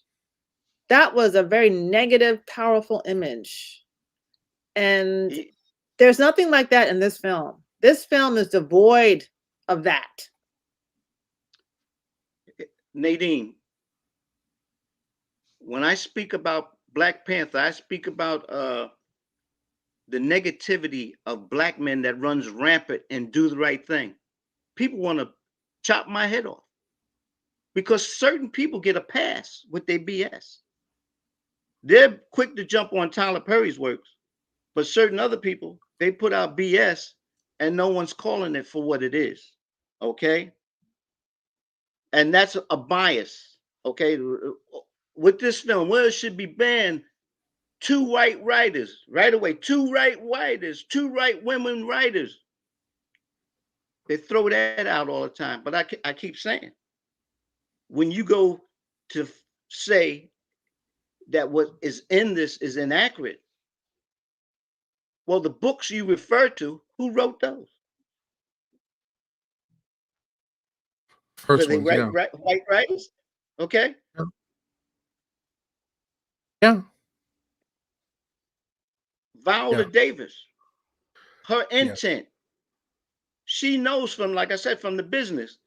That was a very negative, powerful image. And He- there's nothing like that in this film. This film is devoid of that. Nadine, when I speak about Black Panther, I speak about the negativity of black men that runs rampant and do the right thing. People want to chop my head off because certain people get a pass with their BS. They're quick to jump on Tyler Perry's works, but certain other people, they put out BS and no one's calling it for what it is. Okay. And that's a bias. Okay. With this film, well, it should be banned. Two white writers, right away. Two right writers, two right women writers. They throw that out all the time. But I keep saying, when you go to say that what is in this is inaccurate, well, the books you refer to, who wrote those? Were First they ones, yeah. white writers? Okay. Yeah. Yeah. Viola Yeah. Davis, her Yeah. intent, she knows from, like I said, from the business.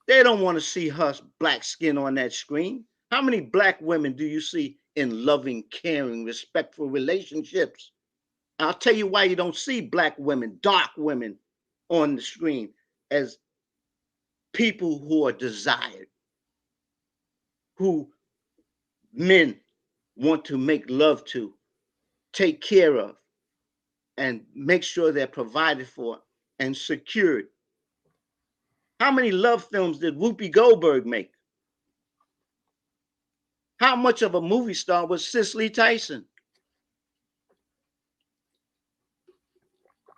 They don't want to see her black skin on that screen. How many black women do you see in loving, caring, respectful relationships? I'll tell you why you don't see black women, dark women on the screen as people who are desired, who men want to make love to, take care of, and make sure they're provided for and secured. How many love films did Whoopi Goldberg make? How much of a movie star was Cicely Tyson?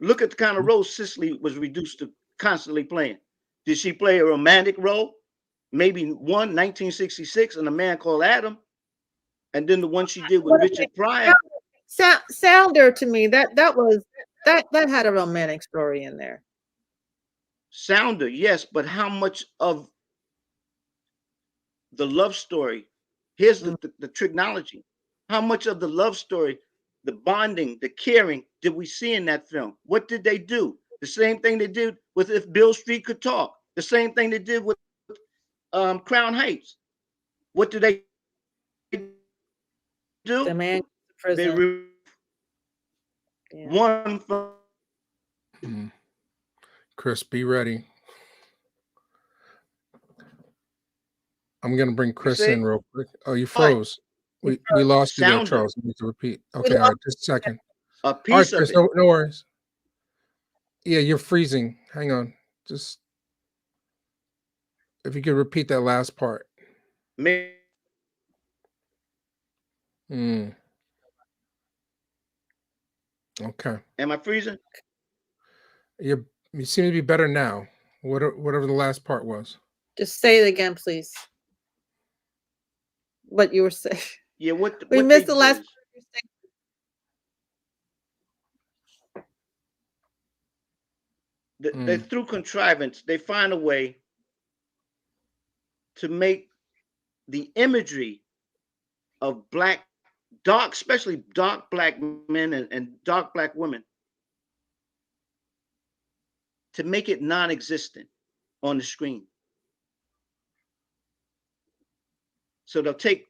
Look at the kind of role Cicely was reduced to constantly playing. Did she play a romantic role? Maybe one, 1966, and A Man Called Adam, and then the one she did with Richard Pryor. Sounder to me, that had a romantic story in there. Sounder, yes, but how much of the love story? Here's the Tricknology. How much of the love story, the bonding, the caring, did we see in that film? What did they do? The same thing they did with If Bill Street Could Talk. The same thing they did with Crown Heights. What do they do? The man They prison. Yeah. one from Chris, be ready. I'm going to bring Chris in real quick. Oh, you froze. We lost you there, Charles. You need to repeat. Okay, all right, just a second. A All right, piece of Chris, it. no worries. Yeah, you're freezing. Hang on. Just if you could repeat that last part. Mm. Okay. Am I freezing? You seem to be better now. Whatever the last part was. Just say it again, please. What you were saying. Yeah, what we what missed the last part. They through contrivance, they find a way to make the imagery of black, dark, especially dark black men and dark black women, to make it non-existent on the screen. So they'll take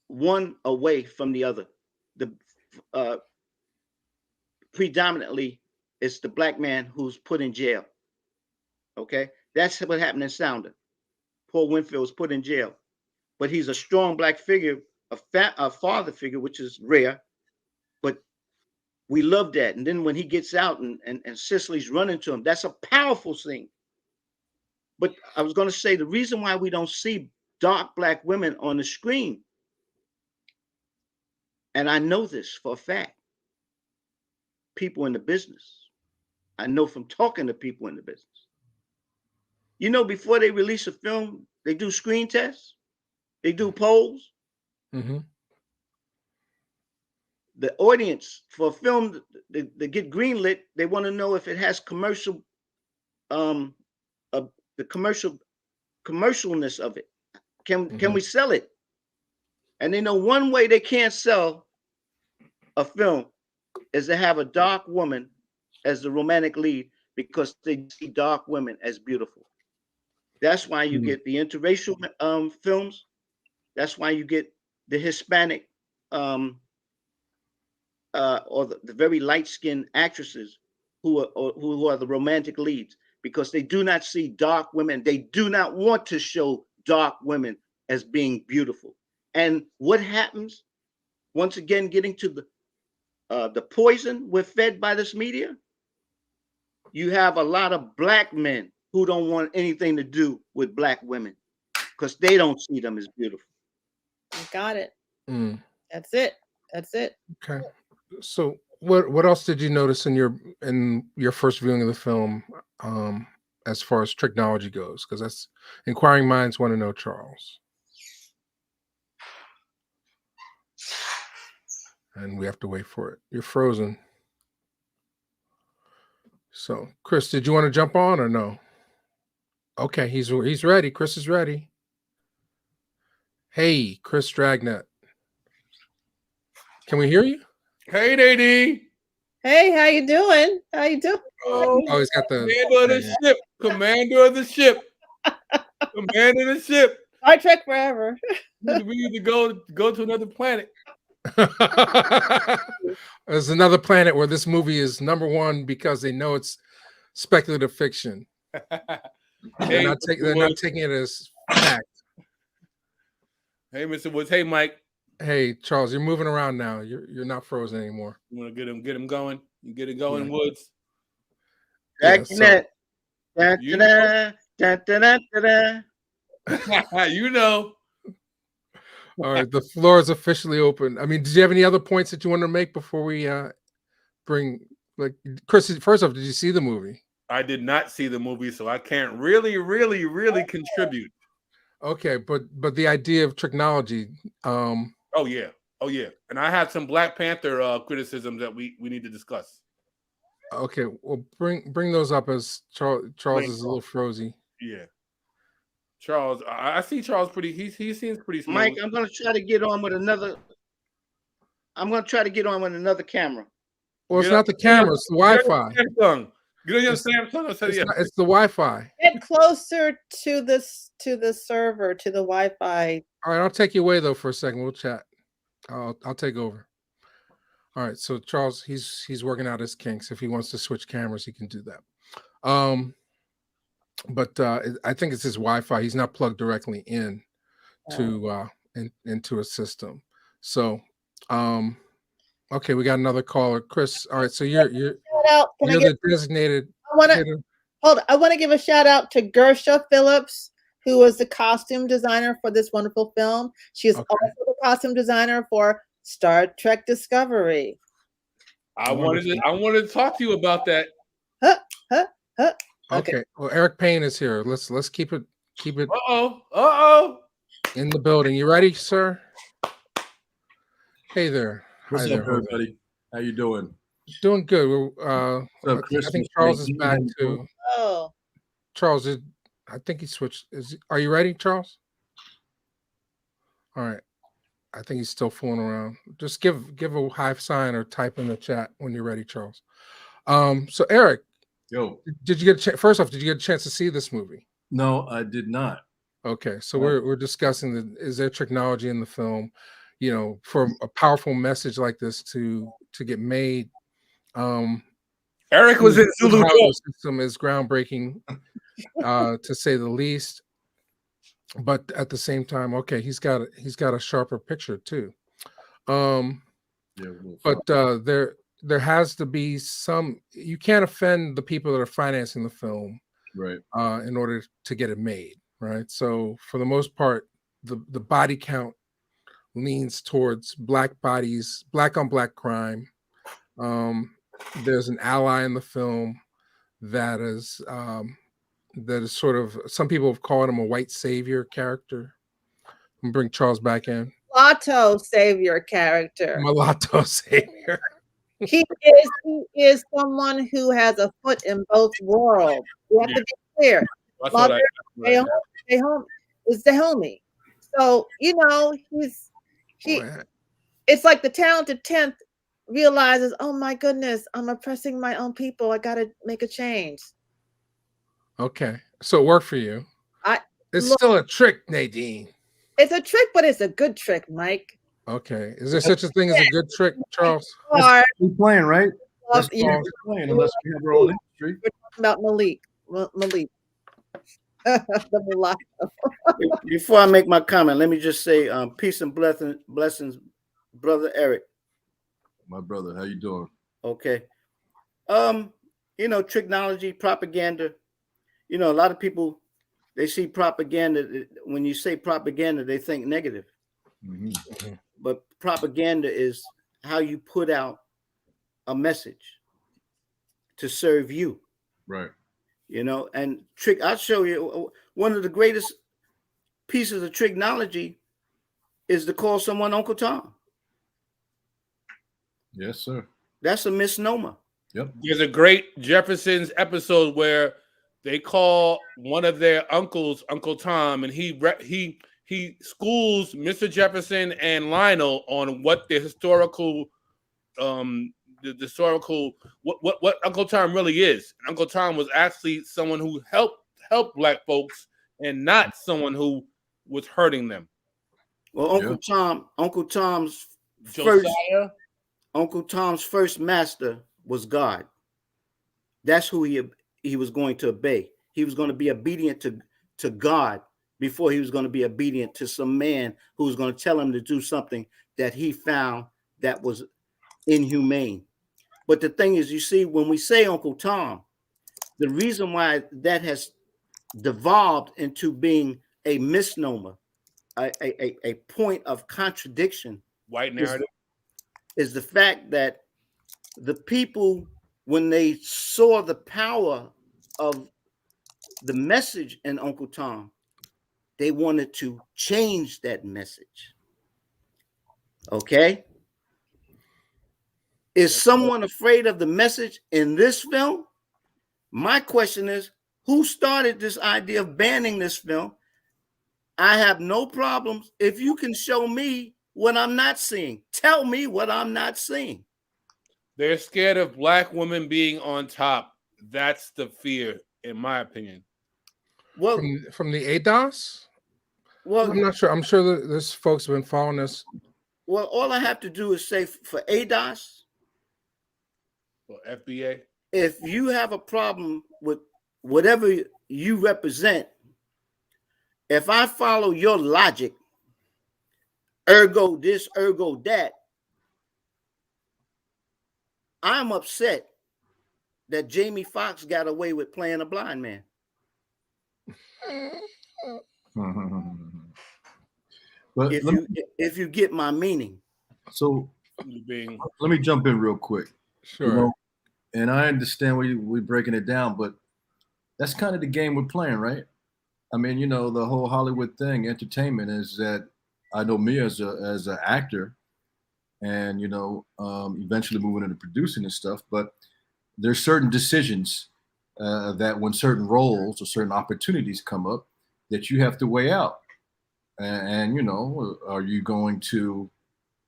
one away from the other. The predominantly it's the black man who's put in jail. Okay, that's what happened in Sounder. Paul Winfield was put in jail, but he's a strong black figure, a father figure, which is rare. But we love that. And then when he gets out and Cicely's running to him, that's a powerful scene. But I was going to say the reason why we don't see dark black women on the screen, and I know this for a fact, people in the business. I know from talking to people in the business. You know, before they release a film, they do screen tests, they do polls. Mm-hmm. The audience for a film to get greenlit, they want to know if it has commercial, the commercialness of it. Can we sell it? And they know one way they can't sell a film is to have a dark woman as the romantic lead, because they see dark women as beautiful. That's why you get the interracial films. That's why you get the Hispanic or the very light-skinned actresses who are the romantic leads, because they do not see dark women. They do not want to show dark women as being beautiful. And what happens? Once again, getting to the poison we're fed by this media, you have a lot of black men who don't want anything to do with black women because they don't see them as beautiful. You got it. Mm. That's it. That's it. Okay. So what else did you notice in your first viewing of the film, as far as technology goes? Because that's inquiring minds want to know, Charles. And we have to wait for it. You're frozen. So, Chris, did you want to jump on or no? Okay, he's ready. Chris is ready. Hey, Chris Dragnet. Can we hear you? Hey, Nadine. Hey, how you doing? How you doing? Oh, he's got the Commander of the ship. Commander of the ship. Commander of the ship. Star Trek forever. We need to go to another planet. There's another planet where this movie is #1 because they know it's speculative fiction. They're not taking it as fact. Hey, Mr. Woods. Hey, Mike. Hey, Charles, you're moving around now. You're not frozen anymore. You want to get him going? You get it going, Woods. Yeah, You know. All right, the floor is officially open. I mean, did you have any other points that you want to make before we bring, like, Chris? First off, did you see the movie? I did not see the movie, so I can't really contribute. Okay, but the idea of technology. Oh yeah, and I have some Black Panther criticisms that we need to discuss. Okay, well, bring those up as Charles is a little frozy. Yeah, Charles, I see Charles pretty. He seems pretty smooth. Mike, I'm going to try to get on with another. I'm going to try to get on with another camera. Well, it's not the camera; it's the Wi-Fi. Samsung. Get on your Samsung. It's the Wi-Fi. Get closer to the server, to the Wi-Fi. All right, I'll take you away though for a second. We'll chat. I'll take over. All right, so Charles, he's working out his kinks. If he wants to switch cameras, he can do that. But I think it's his Wi-Fi. He's not plugged directly in to into a system. So, okay, we got another caller, Chris. All right, so you're the designated. I want to give a shout out to Gersha Phillips, who was the costume designer for this wonderful film. She is also the costume designer for Star Trek Discovery. I wanted to talk to you about that. Okay. Well, Eric Payne is here. Let's keep it. In the building. You ready, sir? Hey there. What's up, everybody? How you doing? Doing good. I think Charles is back too. Oh, Charles, I think he switched. Are you ready, Charles? All right. I think he's still fooling around. Just give a high sign or type in the chat when you're ready, Charles. So Eric, did you get first off? Did you get a chance to see this movie? No, I did not. Okay, so we're discussing is there technology in the film, for a powerful message like this to get made. Eric was in Zulu. The system is groundbreaking, to say the least. But at the same time, okay, he's got a sharper picture too. But there has to be some. You can't offend the people that are financing the film, right? In order to get it made, right? So for the most part, the body count leans towards black bodies, black on black crime. There's an ally in the film that is sort of, some people have called him a white savior character. I'm bring Charles back in. Mulatto savior character. Mulatto savior. He is someone who has a foot in both worlds. You have to be clear. Mother, stay home is the homie. So it's like the talented 10th realizes, oh my goodness, I'm oppressing my own people. I gotta make a change. Okay, so it worked for you. It's still a trick, Nadine. It's a trick, but it's a good trick, Mike. Okay. Is there such a thing as a good trick, Charles? Or, We're playing, right? That's you all know, we're playing, unless we have our own industry. we're talking about Malik. Malik. The mulatto. Before I make my comment, let me just say peace and blessings, brother Eric. My brother, how you doing? Okay. Tricknology, propaganda. A lot of people, they see propaganda. When you say propaganda, they think negative. Mm-hmm. But propaganda is how you put out a message to serve you. Right. And I'll show you one of the greatest pieces of Tricknology is to call someone Uncle Tom. Yes, sir. That's a misnomer. Yep. There's a great Jefferson's episode where they call one of their uncles Uncle Tom, and he schools Mr. Jefferson and Lionel on what the historical what Uncle Tom really is. And Uncle Tom was actually someone who helped black folks and not someone who was hurting them. Well, Uncle Tom's Josiah. Uncle Tom's first master was God. That's who he was going to obey. He was going to be obedient to God before he was going to be obedient to some man who was going to tell him to do something that he found that was inhumane. But the thing is, you see, when we say Uncle Tom, the reason why that has devolved into being a misnomer, a point of contradiction, White narrative, is the fact that the people, when they saw the power of the message in Uncle Tom, they wanted to change that message. Okay? Is someone afraid of the message in this film? My question is, who started this idea of banning this film? I have no problems if you can show me what I'm not seeing. Tell me what I'm not seeing. They're scared of black women being on top. That's the fear, in my opinion. Well, From the ADOS? well, I'm not sure. I'm sure that this folks have been following this. well, all I have to do is say for ADOS, Or FBA. if you have a problem with whatever you represent, if I follow your logic, ergo this, ergo that, I'm upset that Jamie Foxx got away with playing a blind man. But if you get my meaning. So Being let me jump in real quick. Sure. And I understand we're breaking it down, but that's kind of the game we're playing, right? I mean, the whole Hollywood thing, entertainment, is that I know me as an actor, and eventually moving into producing and stuff. But there's certain decisions that when certain roles or certain opportunities come up, that you have to weigh out. And are you going to,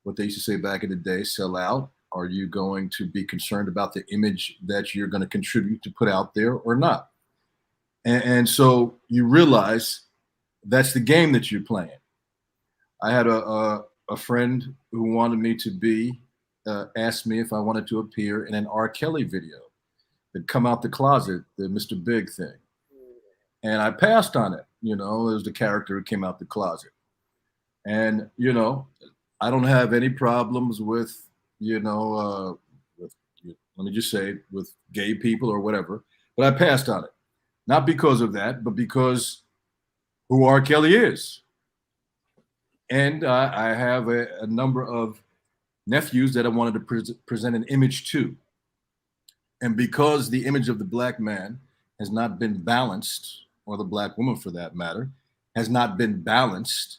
what they used to say back in the day, sell out? Are you going to be concerned about the image that you're going to contribute to put out there or not? And so you realize that's the game that you're playing. I had a friend who wanted me to be, asked me if I wanted to appear in an R. Kelly video that come out the closet, the Mr. Big thing. And I passed on it. It was the character who came out the closet. And, I don't have any problems with, let me just say, with gay people or whatever, but I passed on it. Not because of that, but because who R. Kelly is. And I have a number of nephews that I wanted to present an image to. And because the image of the black man has not been balanced, or the black woman for that matter, has not been balanced,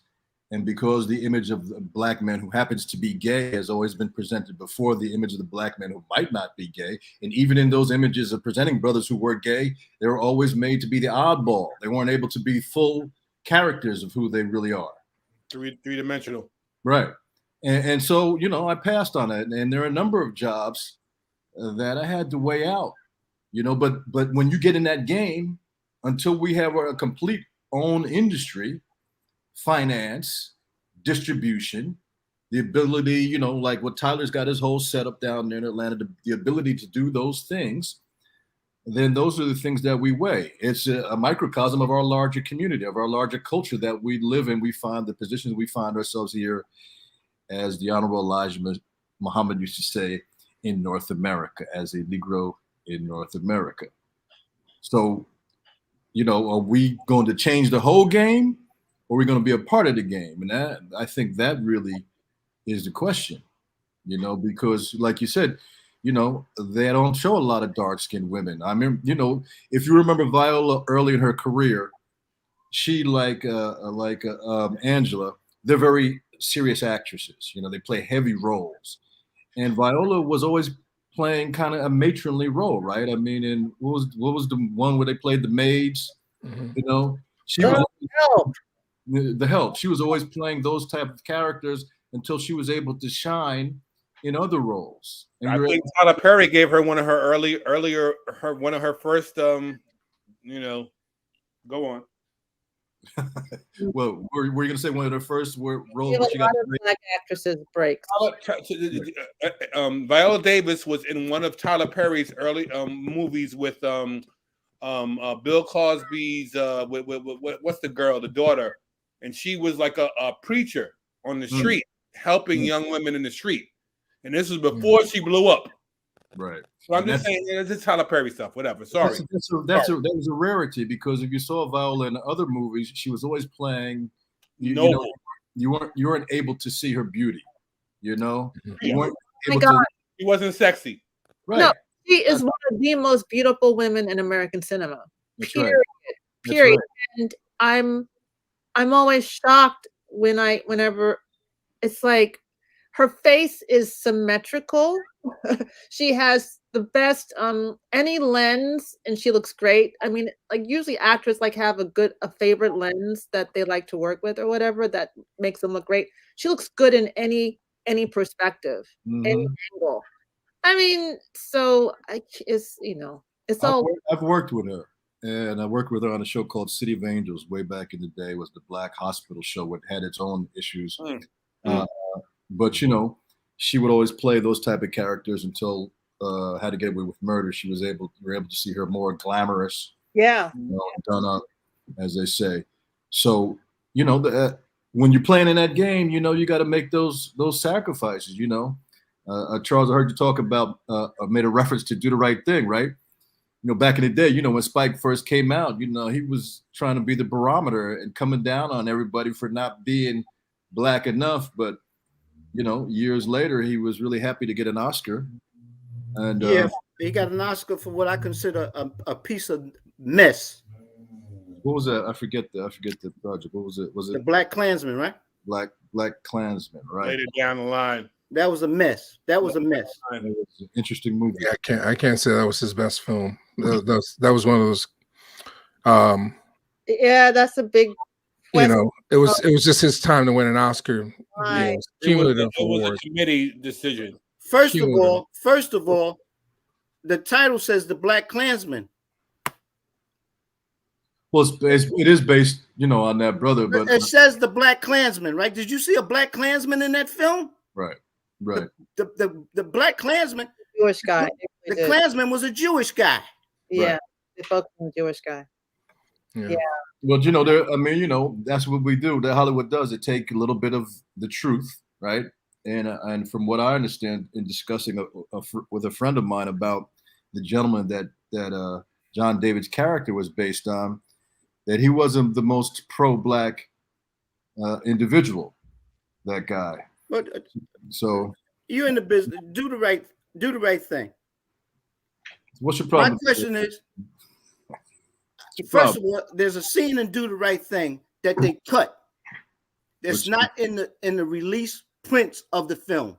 and because the image of the black man who happens to be gay has always been presented before the image of the black man who might not be gay, and even in those images of presenting brothers who were gay, they were always made to be the oddball. They weren't able to be full characters of who they really are. Three-dimensional. Right. And so, I passed on it. And there are a number of jobs that I had to weigh out, but when you get in that game, until we have a complete own industry, finance, distribution, the ability, you know, like what Tyler's got his whole setup down there in Atlanta, the ability to do those things, then those are the things that we weigh. It's a microcosm of our larger community, of our larger culture that we live in. We find the positions we find ourselves here, as the Honorable Elijah Muhammad used to say, in North America, as a Negro in North America. So, you know, are we going to change the whole game, or are we going to be a part of the game? And that, I think that really is the question, you know, because like you said, you know, they don't show a lot of dark-skinned women. I mean, you know, if you remember Viola early in her career, she Angela, they're very serious actresses. You know, they play heavy roles, and Viola was always playing kind of a matronly role, right? I mean, and what was the one where they played the maids? Mhm. You know, she The was Help. the help. She was always playing those type of characters until she was able to shine in other roles. And I think Tyler Perry gave her one of her one of her first, you know, go on. well, were you going to say one of the first roles Give a where she got lot of black actresses breaks. Viola Davis was in one of Tyler Perry's early movies with Bill Cosby's what's the girl, the daughter, and she was like a preacher on the street, helping young women in the street, and this was before she blew up. Right. So I'm just saying, it's just Tyler Perry stuff, whatever. Sorry. That was a rarity, because if you saw Viola in other movies, she was always playing. You know, you weren't able to see her beauty. You know, you weren't able to. She wasn't sexy. Right. No, she is one of the most beautiful women in American cinema. That's Period. right. Period. That's right. And I'm always shocked whenever it's like her face is symmetrical. She has the best any lens, and she looks great. I mean, like usually actors like have a favorite lens that they like to work with or whatever that makes them look great. She looks good in any perspective, any angle. I mean, so it's, you know, it's all. I've worked with her, and I worked with her on a show called City of Angels way back in the day. It was the Black Hospital show. It had its own issues. But you know, she would always play those type of characters until How to Get Away with Murder. We were able to see her more glamorous, Yeah, you know, done up, as they say. So you know, when you're playing in that game, you know, you got to make those sacrifices. You know, Charles, I heard you talk about made a reference to Do the Right Thing, right? You know, back in the day, you know, when Spike first came out, you know, he was trying to be the barometer and coming down on everybody for not being black enough, but you know, years later, he was really happy to get an Oscar. And yeah, he got an Oscar for what I consider a piece of mess. What was that? I forget the project. What was it? Was it The Black Klansman, right? Black Klansman, right? Later down the line. That was a mess. That was a mess. It was an interesting movie. Yeah, I can't say that was his best film. That was one of those. yeah, that's a big. You know, it was just his time to win an Oscar. Right. You know, cumulative It was award. a committee decision. First of all, the title says The Black Klansman. Well, it is based, you know, on that brother, but it says The Black Klansman, right? Did you see a Black Klansman in that film? right. The Black Klansman, Jewish guy. the Klansman was a Jewish guy. Yeah, Right. they focused on the Jewish guy. Yeah. Well, you know, I mean, you know, that's what we do. That Hollywood does. It take a little bit of the truth, right? And from what I understand in discussing with a friend of mine about the gentleman that John David's character was based on, that he wasn't the most pro-black individual, that guy. But So you're in the business. Do the right thing. what's your problem? My question is, your first problem? of all, there's a scene in Do the Right Thing that they cut. That's not in the release prints of the film.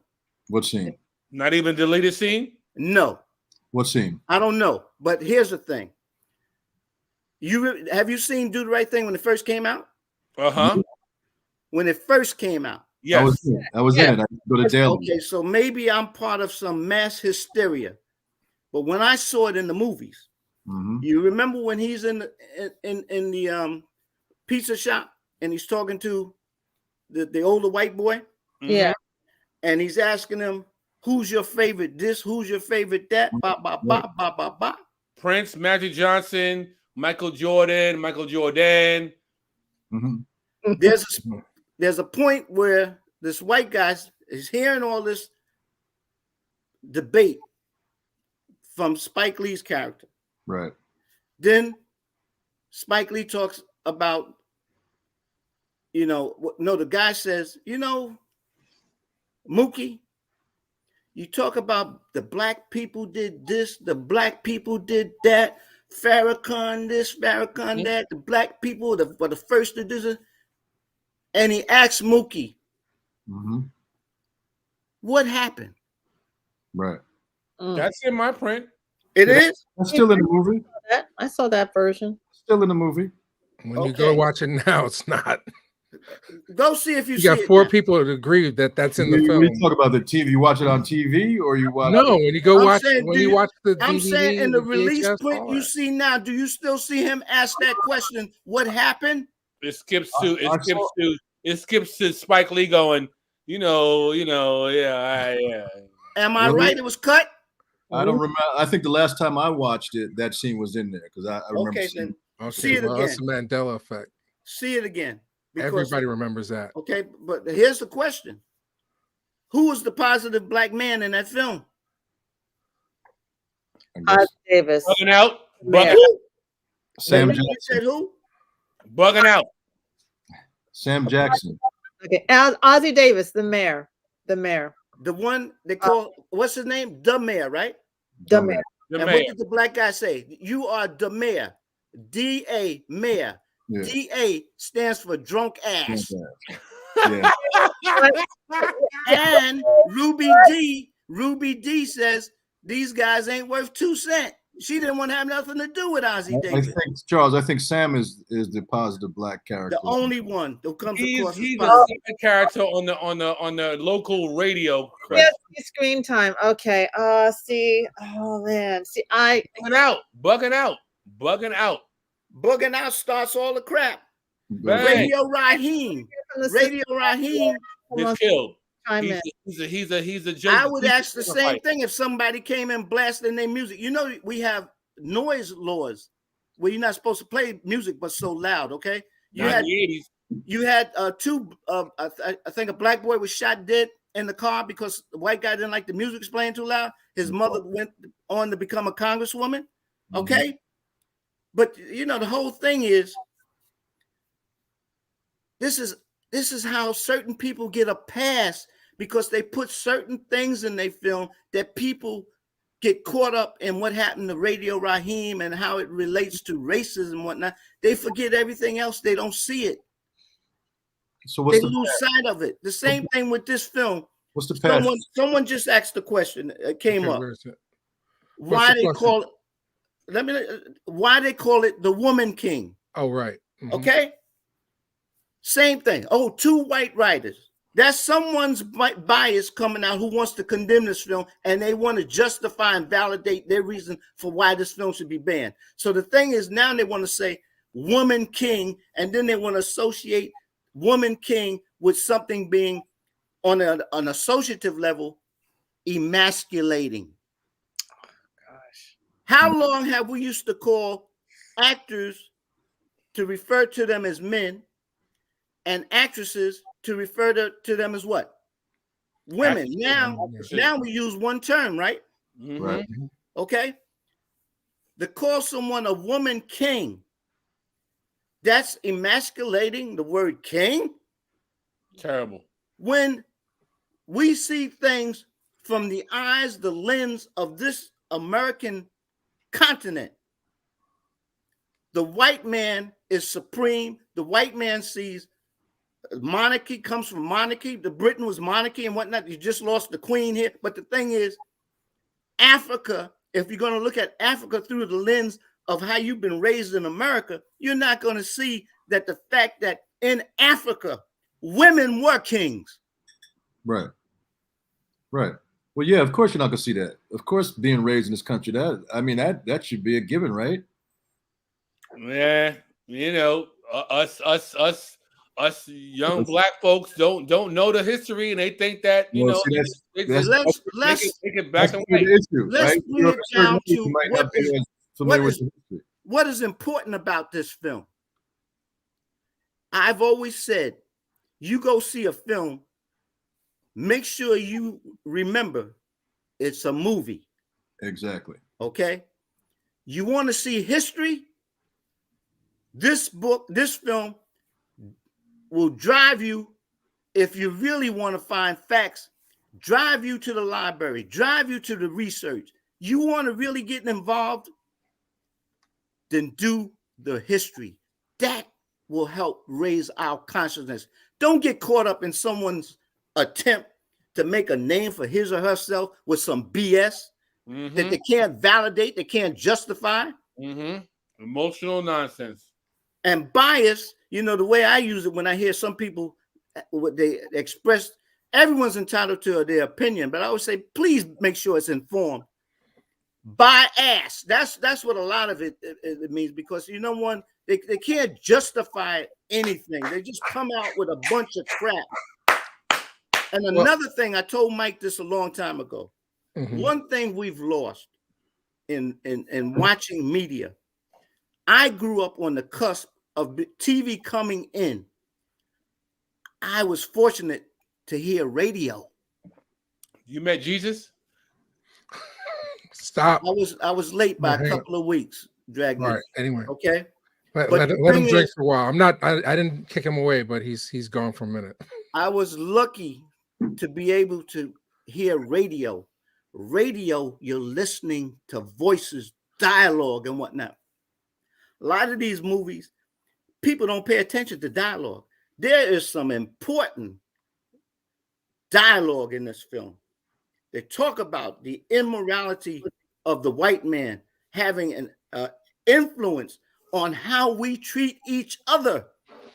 What scene? Not even deleted scene? No. What scene? I don't know. But here's the thing. Have you seen Do the Right Thing when it first came out? Uh-huh. When it first came out. Yes. I was in it. I go to daily. Okay, so maybe I'm part of some mass hysteria. But when I saw it in the movies, you remember when he's in the pizza shop and he's talking to the older white boy? Yeah. and he's asking him, "Who's your favorite this? Who's your favorite that?" Ba ba ba ba ba ba. Prince, Magic Johnson, Michael Jordan. Mm-hmm. There's a point where this white guy is hearing all this debate from Spike Lee's character. Right. Then Spike Lee talks about, the guy says, Mookie, you talk about the black people did this, the black people did that, Farrakhan this, Farrakhan that, the black people were the first to do this. And he asks Mookie, what happened? Right. That's in my print. It is? That's still in the movie. I saw that version. Still in the movie. When you go watch it now, it's not. Go see if you see got it 4 now. people that agree that that's in the film. You talk about the TV. You watch it on TV, or you watch? No, when you go I'm watch saying, when you watch the I'm DVD, saying in the VHS, release print all you that. see now, do you still see him ask that question? What happened? It skips to Spike Lee going, yeah. Am I Really? right? It was cut. I don't remember. I think the last time I watched it, that scene was in there because I remember. Okay, seeing then Okay, see it well, that's again. the Mandela effect. See it again. Because, Everybody remembers that. okay, but here's the question: who was the positive black man in that film? I guess. Davis. Bugging out. Mayor. Who? Sam You Jackson. said who? Bugging out. Sam Jackson. Okay, Ozzie Davis, the mayor. The one they call what's his name? The mayor, right? The mayor. The And man. what did the black guy say? You are the mayor. D.A. mayor. Yeah. D.A. stands for drunk ass. Yeah. And Ruby D says these guys ain't worth 2 cents. She didn't want to have nothing to do with Ozzie I Davis. think Charles. I think Sam is the positive black character. The only one that comes across as He's positive. the second character on the local radio. Yes, screen time. Okay. See. Oh man. See, Bugging out. Bugging out starts all the crap. Bang. Radio Raheem. Radio Raheem. Gets killed. Chime in. He's a joke. I would ask the same thing if somebody came and blasting their music. We have noise laws where you're not supposed to play music but so loud. Okay, you had 2. I think a black boy was shot dead in the car because the white guy didn't like the music playing too loud. His mother went on to become a congresswoman. Okay, but the whole thing is this is how certain people get a pass, because they put certain things in their film that people get caught up in what happened to Radio Raheem and how it relates to racism and whatnot. They forget everything else. They don't see it. So what's They lose sight of it. The same thing with this film. What's the path? Someone just asked the question. It came Okay, up. where is it? Why the they question? call it? Why they call it the Woman King? Oh, right. Mhm. Okay. Same thing. Oh, 2 white writers. That's someone's bias coming out who wants to condemn this film, and they want to justify and validate their reason for why this film should be banned. So the thing is, now they want to say Woman King, and then they want to associate Woman King with something being on an associative level, emasculating. Gosh. How long have we used to call actors to refer to them as men and actresses to refer to them as what? Women. Now we use one term, right? Right. Okay. To call someone a woman king, that's emasculating the word king. Terrible. When we see things from the eyes, the lens of this American continent, the white man is supreme. The white man sees monarchy comes from monarchy. The Britain was monarchy and whatnot. You just lost the queen here. But the thing is, Africa, if you're going to look at Africa through the lens of how you've been raised in America, you're not going to see that the fact that in Africa, women were kings. Right. Well, yeah, of course you're not gonna see that. Of course, being raised in this country, that should be a given, right? Yeah, us us young black folks don't know the history, and they think that Well, see, they can black and the white. issue, Let's right? bring it down to you might not be as what familiar is with the history. what is important about this film. I've always said, you go see a film, make sure you remember it's a movie. Exactly. Okay. You want to see history? This film will drive you, if you really want to find facts, drive you to the library, drive you to the research. You want to really get involved? Then do the history. That will help raise our consciousness. Don't get caught up in someone's attempt to make a name for his or herself with some BS that they can't validate, they can't justify. Emotional nonsense. And bias, you know, the way I use it when I hear some people, what they express, everyone's entitled to their opinion, but I would say, please make sure it's informed. Bias. That's what a lot of it means, because you know what, they can't justify anything. They just come out with a bunch of crap. And another thing, I told Mike this a long time ago. One thing we've lost in watching media. I grew up on the cusp of TV coming in. I was fortunate to hear radio. You met Jesus? Stop. I was late by a couple of weeks, Dragnet. All right. Anyway. Okay. Let him drink for a while. I didn't kick him away, but he's gone for a minute. I was lucky to be able to hear radio. Radio, you're listening to voices, dialogue, and whatnot. A lot of these movies, people don't pay attention to dialogue. There is some important dialogue in this film. They talk about the immorality of the white man having an influence on how we treat each other,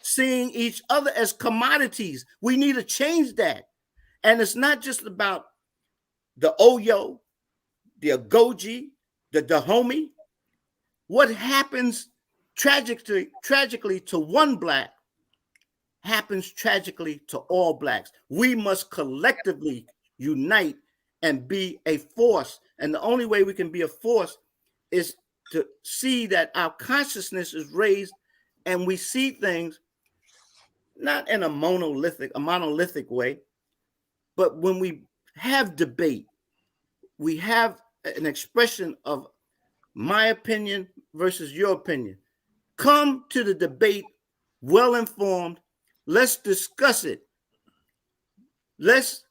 seeing each other as commodities. We need to change that. And it's not just about the Oyo, the Agoji, the Dahomey. What happens tragically to one black happens tragically to all blacks. We must collectively unite and be a force. And the only way we can be a force is to see that our consciousness is raised and we see things not in a monolithic way, but when we have debate, we have an expression of my opinion versus your opinion. Come to the debate well informed. Let's discuss it. Let's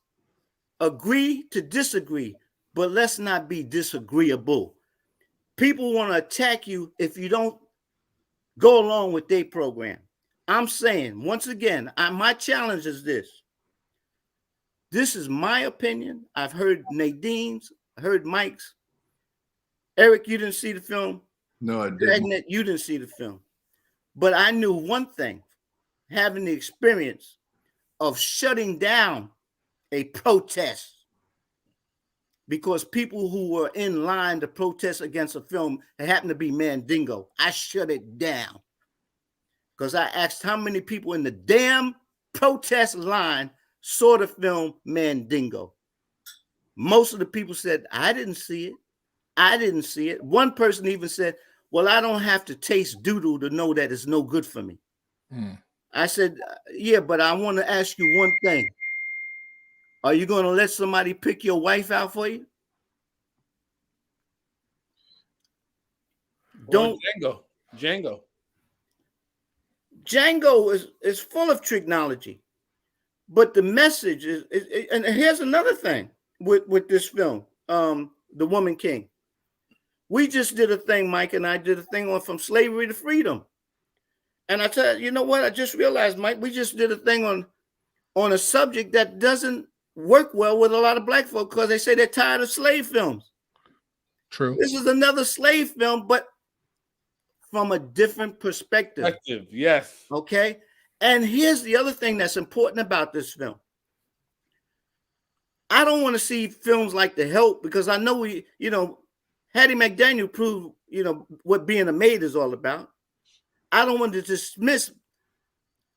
agree to disagree, but let's not be disagreeable. People want to attack you if you don't go along with their program. I'm saying, once again, my challenge is this. This is my opinion. I've heard Nadine's, I heard Mike's. Eric, you didn't see the film. No, I didn't. Dragnet, you didn't see the film. But I knew one thing, having the experience of shutting down a protest because people who were in line to protest against a film, it happened to be Mandingo. I shut it down because I asked how many people in the damn protest line saw the film Mandingo. Most of the people said, I didn't see it. I didn't see it. One person even said, well, I don't have to taste doodle to know that it's no good for me. I said, yeah, but I want to ask you one thing. Are you going to let somebody pick your wife out for you? Don't. Django. Django is full of Tricknology. But the message is and here's another thing with this film, The Woman King. We just did a thing, Mike and I did a thing on From Slavery to Freedom. And I said, you know what? I just realized, Mike, we just did a thing on a subject that doesn't work well with a lot of black folk because they say they're tired of slave films. True. This is another slave film, but from a different perspective. Yes. Okay. And here's the other thing that's important about this film. I don't want to see films like The Help because I know Hattie McDaniel proved, what being a maid is all about. I don't want to dismiss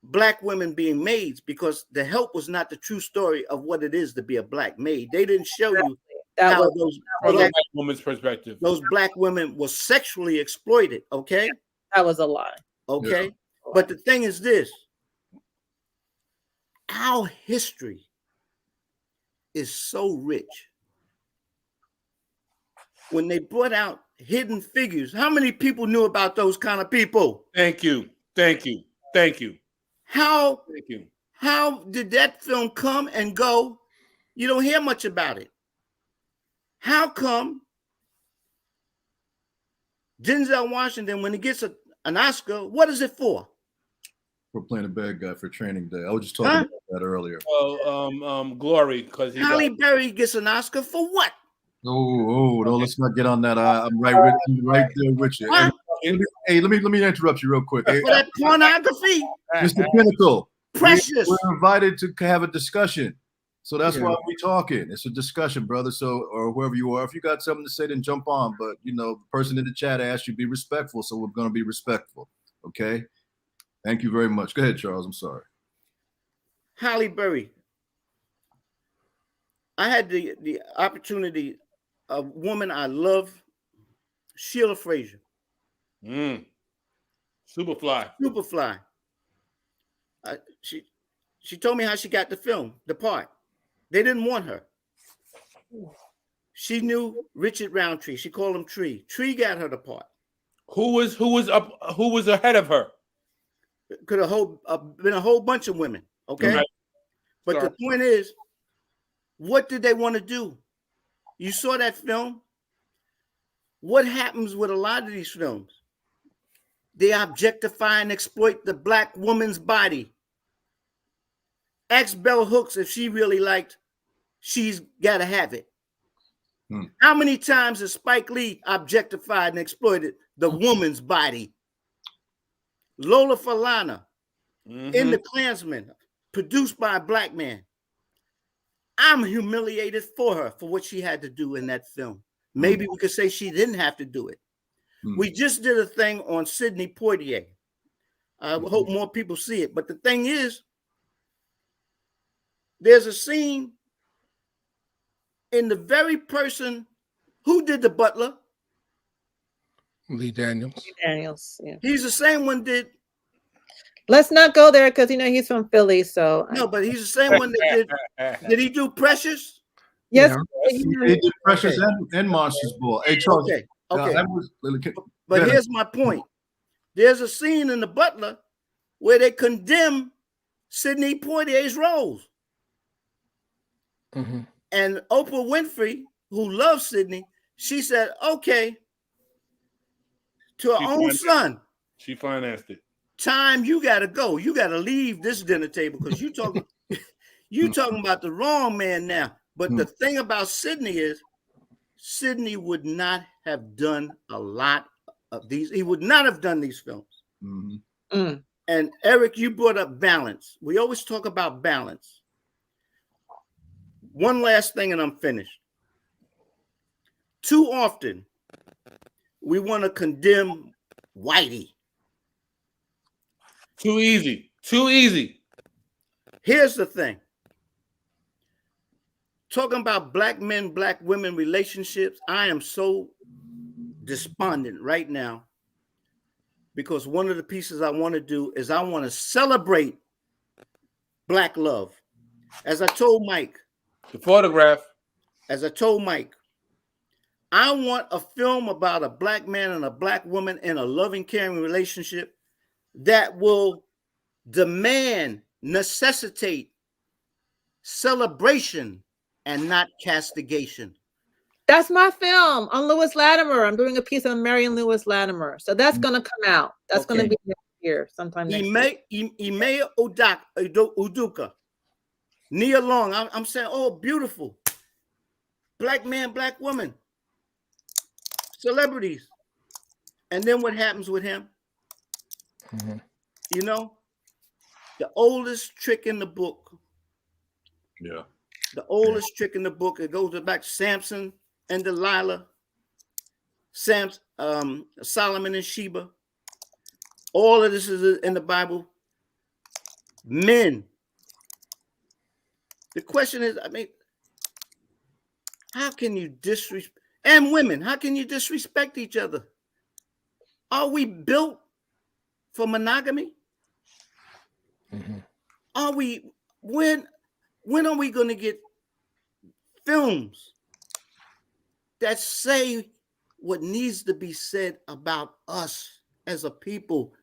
black women being maids because The Help was not the true story of what it is to be a black maid. They didn't show you That how was From the black, white woman's perspective. those black women were sexually exploited. Okay. that was a lie. Okay. Yeah. But the thing is this, our history is so rich. When they brought out Hidden Figures, how many people knew about those kind of people? Thank you. Thank you. Thank you. How Thank you. did that film come and go? You don't hear much about it. How come Denzel Washington, when he gets an Oscar, what is it for? For playing a bad guy for Training Day. I was just talking about that earlier. Glory, because he Halle Berry gets an Oscar for what? No, let's not get on that. I'm right there with you. What? And let me interrupt you real quick. Hey, For that pornography? Mr. Pinnacle, Precious. we're invited to have a discussion. So that's Yeah. why we're talking. It's a discussion, brother. So, or whoever you are, if you got something to say, then jump on. But, you know, the person in the chat asked you to be respectful. So we're going to be respectful. Okay. Thank you very much. Go ahead, Charles. I'm sorry. Halle Berry. I had the opportunity, a woman I love, Sheila Frazier. Superfly. Superfly. She told me how she got the part. They didn't want her. She knew Richard Roundtree. She called him Tree. Tree got her the part. Who was ahead of her? Could have been a whole bunch of women. Okay. Right. But the point is, what did they want to do? You saw that film. What happens with a lot of these films? They objectify and exploit the black woman's body. Ask Bell Hooks if she really liked She's Gotta Have It. How many times has Spike Lee objectified and exploited the woman's body? Lola Falana in The Klansman, produced by a black man. I'm humiliated for her for what she had to do in that film. Maybe we could say she didn't have to do it. We just did a thing on Sidney Poitier. I hope more people see it. But the thing is, there's a scene in the very person who did the butler. Lee Daniels. Daniels. Yeah. He's the same one did. Let's not go there because he's from Philly. So no, but he's the same one that did. Did he do Precious? Yes, Yeah. He did Precious and Monsters Ball. Hey, Charles. Okay. But here's my point. There's a scene in The Butler where they condemn Sidney Poitier's roles. And Oprah Winfrey, who loves Sidney, she said, okay, to her own son. She financed it. Time, you got to go. You got to leave this dinner table because you talking about the wrong man now. But the thing about Sidney is, Sidney would not have done a lot of these. He would not have done these films. And Eric, you brought up balance. We always talk about balance. One last thing and I'm finished. Too often, we want to condemn Whitey. Too easy. Too easy. Here's the thing. Talking about black men, black women relationships, I am so despondent right now because one of the pieces I want to do is I want to celebrate black love. As I told Mike, the photograph. As I told Mike, I want a film about a black man and a black woman in a loving, caring relationship that will demand, necessitate celebration and not castigation. That's my film on Lewis Latimer. I'm doing a piece on Marion Lewis Latimer. So that's going to come out. That's going to be next year, sometime next year. Ime Udoka, Nia Long. I'm saying, oh, beautiful. Black man, black woman. Celebrities. And then what happens with him? You know, the oldest trick in the book. Yeah. The oldest trick in the book. It goes back to Samson and Delilah, Solomon and Sheba. All of this is in the Bible. men. The question is, I mean, how can you disrespect, and women, how can you disrespect each other? Are we built for monogamy? Are we, when are we going to get films that say what needs to be said about us as a people,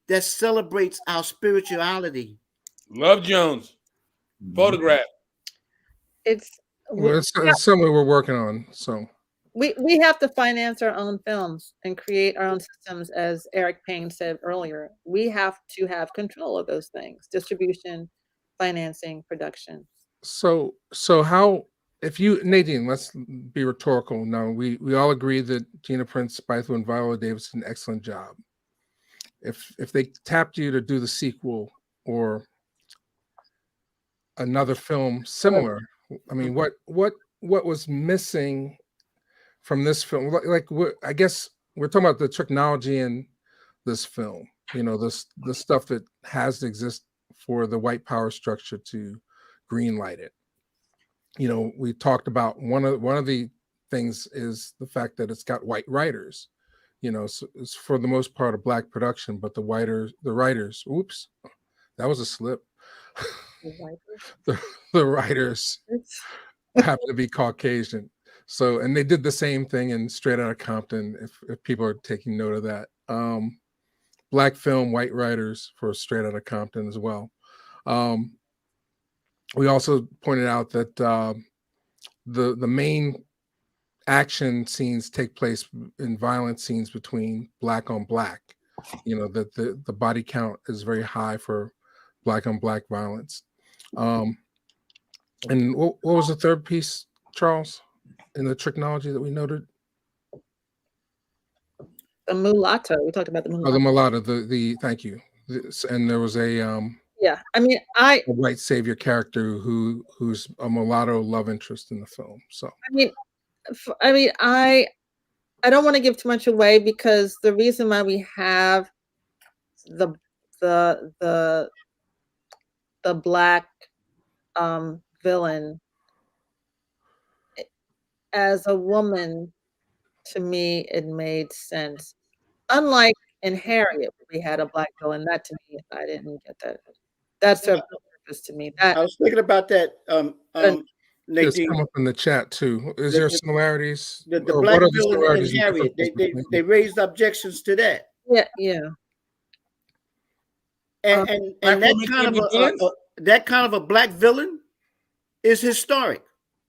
that celebrates our spirituality? Love Jones. Photograph. It's Well, it's something we're working on. So we have to finance our own films and create our own systems, as Eric Payne said earlier. We have to have control of those things: distribution, financing, production. so how, if you, Nadine, let's be rhetorical now. We all agree that Gina Prince, Bythewood, and Viola Davis did an excellent job. If they tapped you to do the sequel or another film similar, I mean, what was missing from this film? I guess we're talking about the technology in this film. You know, the stuff that has to exist for the white power structure to greenlight it. You know, we talked about one of the things is the fact that it's got white writers. You know, so it's for the most part a black production, but the writers, oops, that was a slip. the writers happen to be Caucasian. So, and they did the same thing in Straight Outta Compton, if people are taking note of that. Black film, white writers for Straight Outta Compton as well. We also pointed out that the main action scenes take place in violent scenes between black on black. You know, that the body count is very high for black on black violence. And what was the third piece, Charles, in the Tricknology that we noted? The mulatto. We talked about the mulatto. Oh, the mulatto. The thank you. And there was a yeah. I mean, a white savior character who's a mulatto love interest in the film. So I don't want to give too much away, because the reason why we have the black villain, as a woman, to me it made sense. Unlike in Harriet, we had a black villain. That, to me, I didn't get that. That served no purpose to me. I was thinking about that, it's Nadine. come up in the chat too. Is there similarities? The Or black what are the villain similarities and and Harriet, differences they raised objections to that. Yeah. And that kind of a black villain is historic.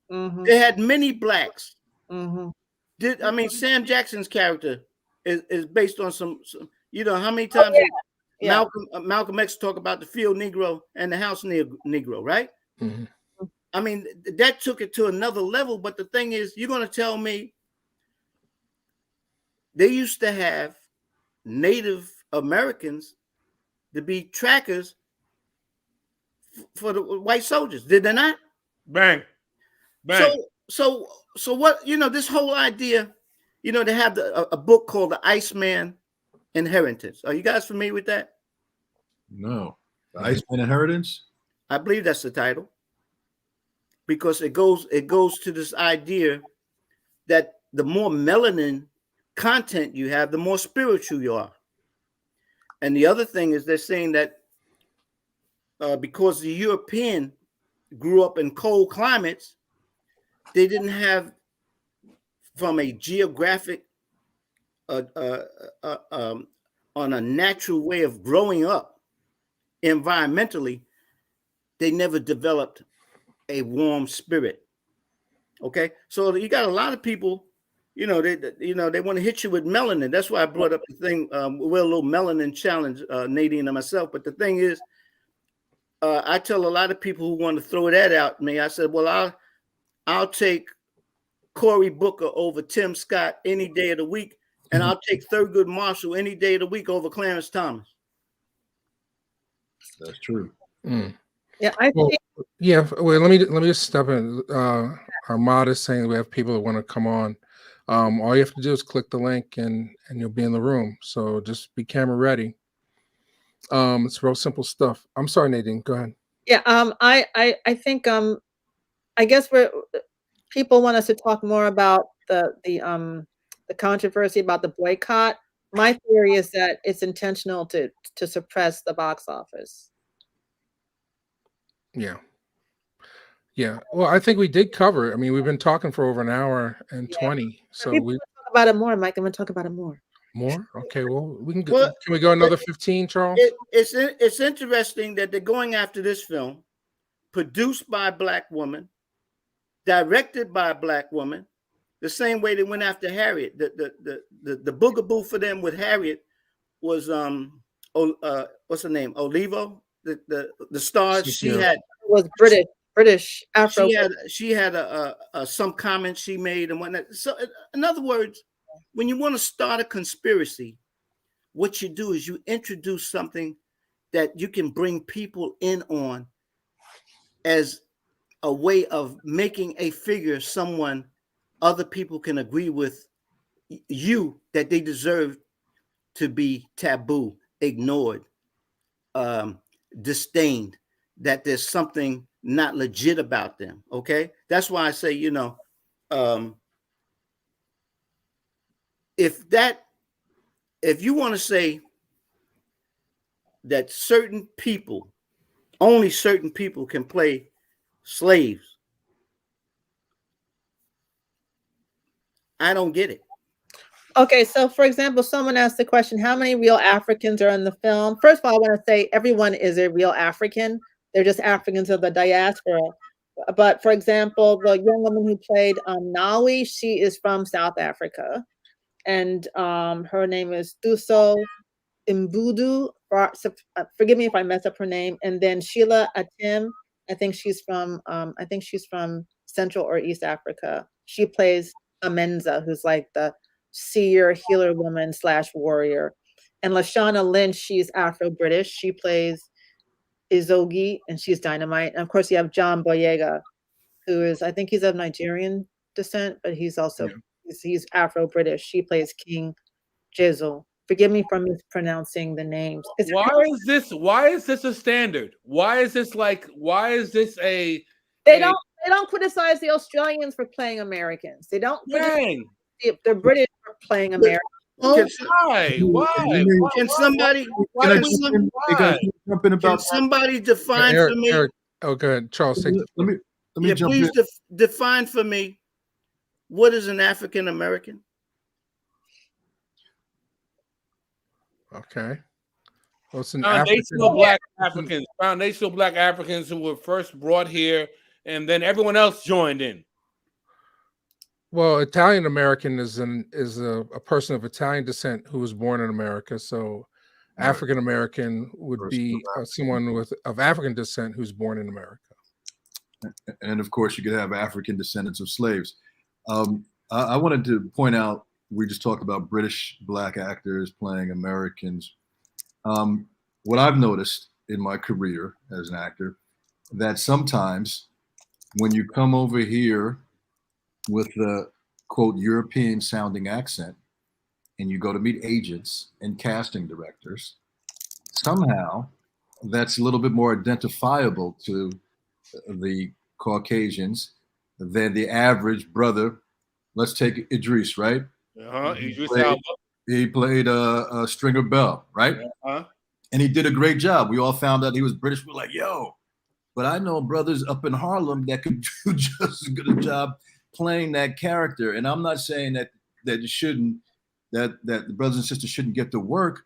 They had many blacks. I mean, Sam Jackson's character is based on some, you know, how many times Malcolm X talk about the field Negro and the house Negro, right? I mean, that took it to another level. But the thing is, you're going to tell me they used to have Native Americans to be trackers for the white soldiers, did they not? Bang. Bang. So what, you know, this whole idea, you know, they have a book called The Iceman Inheritance. Are you guys familiar with that? No. The Iceman Inheritance? I believe that's the title. Because it goes to this idea that the more melanin content you have, the more spiritual you are. And the other thing is they're saying that because the European grew up in cold climates, they didn't have, from a geographic, on a natural way of growing up environmentally, they never developed a warm spirit. Okay, so you got a lot of people, you know, they want to hit you with melanin. That's why I brought up the thing. We're a little melanin challenge, Nadine and myself. But the thing is, I tell a lot of people who want to throw that out me, I said, well, I'll take Cory Booker over Tim Scott any day of the week, and I'll take Thurgood Marshall any day of the week over Clarence Thomas. That's true. Yeah, I think. Well, let me just step in. Armad is saying we have people that want to come on. All you have to do is click the link and you'll be in the room. So just be camera ready. It's real simple stuff. I'm sorry, Nadine. Go ahead. Yeah, I think I guess people want us to talk more about the controversy about the boycott. My theory is that it's intentional to suppress the box office. Yeah. Yeah. Well, I think we did cover it. I mean, we've been talking for over an hour and Yeah. 20. So People we wanna talk about it more, Mike. I'm gonna talk about it more. more. Okay. Well, we can go. Well, Can we go another 15, Charles? it's interesting that they're going after this film, produced by a black woman, directed by a black woman, the same way they went after Harriet. The boogaboo for them with Harriet was what's her name? Olivo, the star. She Yeah. had It was British Afro. she had a some comments she made and whatnot. So in other words, when you want to start a conspiracy, what you do is you introduce something that you can bring people in on as a way of making a figure someone other people can agree with you that they deserve to be taboo, ignored, disdained, that there's something not legit about them. Okay, that's why I say, if you want to say that only certain people can play slaves, I don't get it. Okay, so for example, someone asked the question, how many real Africans are in the film? First of all, I want to say everyone is a real African. They're just Africans of the diaspora. But for example, the young woman who played Nawi, she is from South Africa. And her name is Thuso Imbudu. Forgive me if I mess up her name. And then Sheila Atim, I think she's from Central or East Africa. She plays Amenza, who's like the seer healer woman / warrior. And Lashana Lynch, she's Afro-British. She plays Izogi, and she's Dynamite. And of course, you have John Boyega, who is, I think he's of Nigerian descent, but he's also he's Afro-British. She plays King Jizzle. Forgive me for mispronouncing the names. Why is this a standard? Why is this a they don't criticize the Australians for playing Americans. They don't criticize the British for playing Americans. Why? Can somebody define for me? Eric, oh, go ahead, Charles. Let me jump please in. define for me what is an African American. Okay. Well, it's an foundational black Africans who were first brought here, and then everyone else joined in. Well, Italian American is a person of Italian descent who was born in America. So African American would be someone of African descent who's born in America. And of course, you could have African descendants of slaves. I wanted to point out, we just talked about British black actors playing Americans. What I've noticed in my career as an actor, that sometimes when you come over here with the quote European sounding accent and you go to meet agents and casting directors, somehow that's a little bit more identifiable to the Caucasians than the average brother. Let's take Idris, right? He played Stringer Bell, right? And he did a great job. We all found out he was British. We're like, yo, but I know brothers up in Harlem that could do just as good a job playing that character. And I'm not saying that the brothers and sisters shouldn't get to work,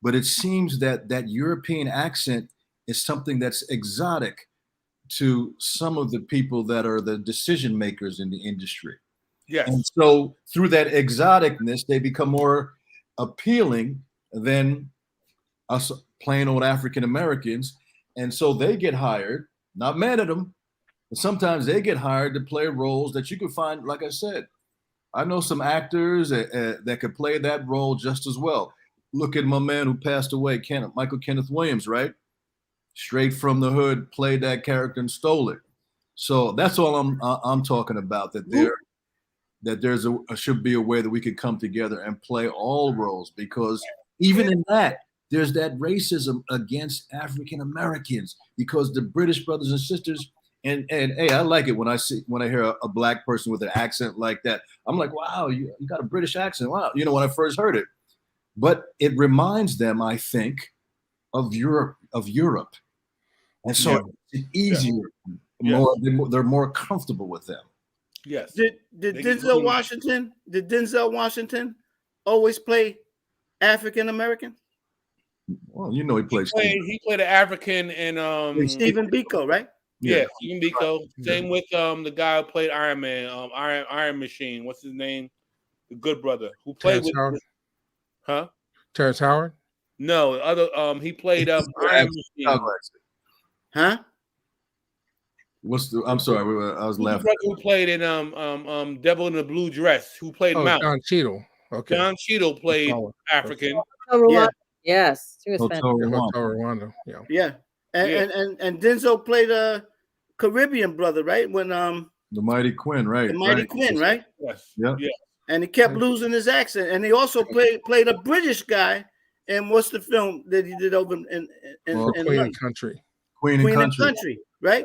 but it seems that that European accent is something that's exotic to some of the people that are the decision makers in the industry. Yes. And so through that exoticness, they become more appealing than us plain old African Americans. And so they get hired, not mad at them, but sometimes they get hired to play roles that you can find, like I said, I know some actors that could play that role just as well. Look at my man who passed away, Michael Kenneth Williams, right? Straight from the hood, played that character and stole it. So that's all I'm talking about, that there's should be a way that we could come together and play all roles, because even in that, there's that racism against African Americans because the British brothers and sisters. And hey, I like it when I hear a black person with an accent like that. I'm like, wow, you got a British accent. Wow, when I first heard it. But it reminds them, I think, of Europe, and so it's easier. They're more comfortable with them. Yes. Did Denzel Washington always play African American? Well, he plays. He played an African in Stephen Biko, right? Yeah, Stephen Biko. Same with the guy who played Iron Man, Iron Machine. What's his name? The good brother who played Terrence Howard? Huh? Terrence Howard? No, other he played Iron Machine. Huh? I'm sorry, I was laughing. The brother who played in Devil in the Blue Dress, who played Mouse. Don Cheadle. Okay. Don Cheadle played African. Yeah. Yes, he was Hotel Rwanda. Yeah. Yeah. And Denzel played a Caribbean brother, right? When the Mighty Quinn, right? The Mighty Quinn, right? Yes. Yeah. And he kept losing his accent. And he also played a British guy. And what's the film that he did over in Queen and Country? Queen and Country, right?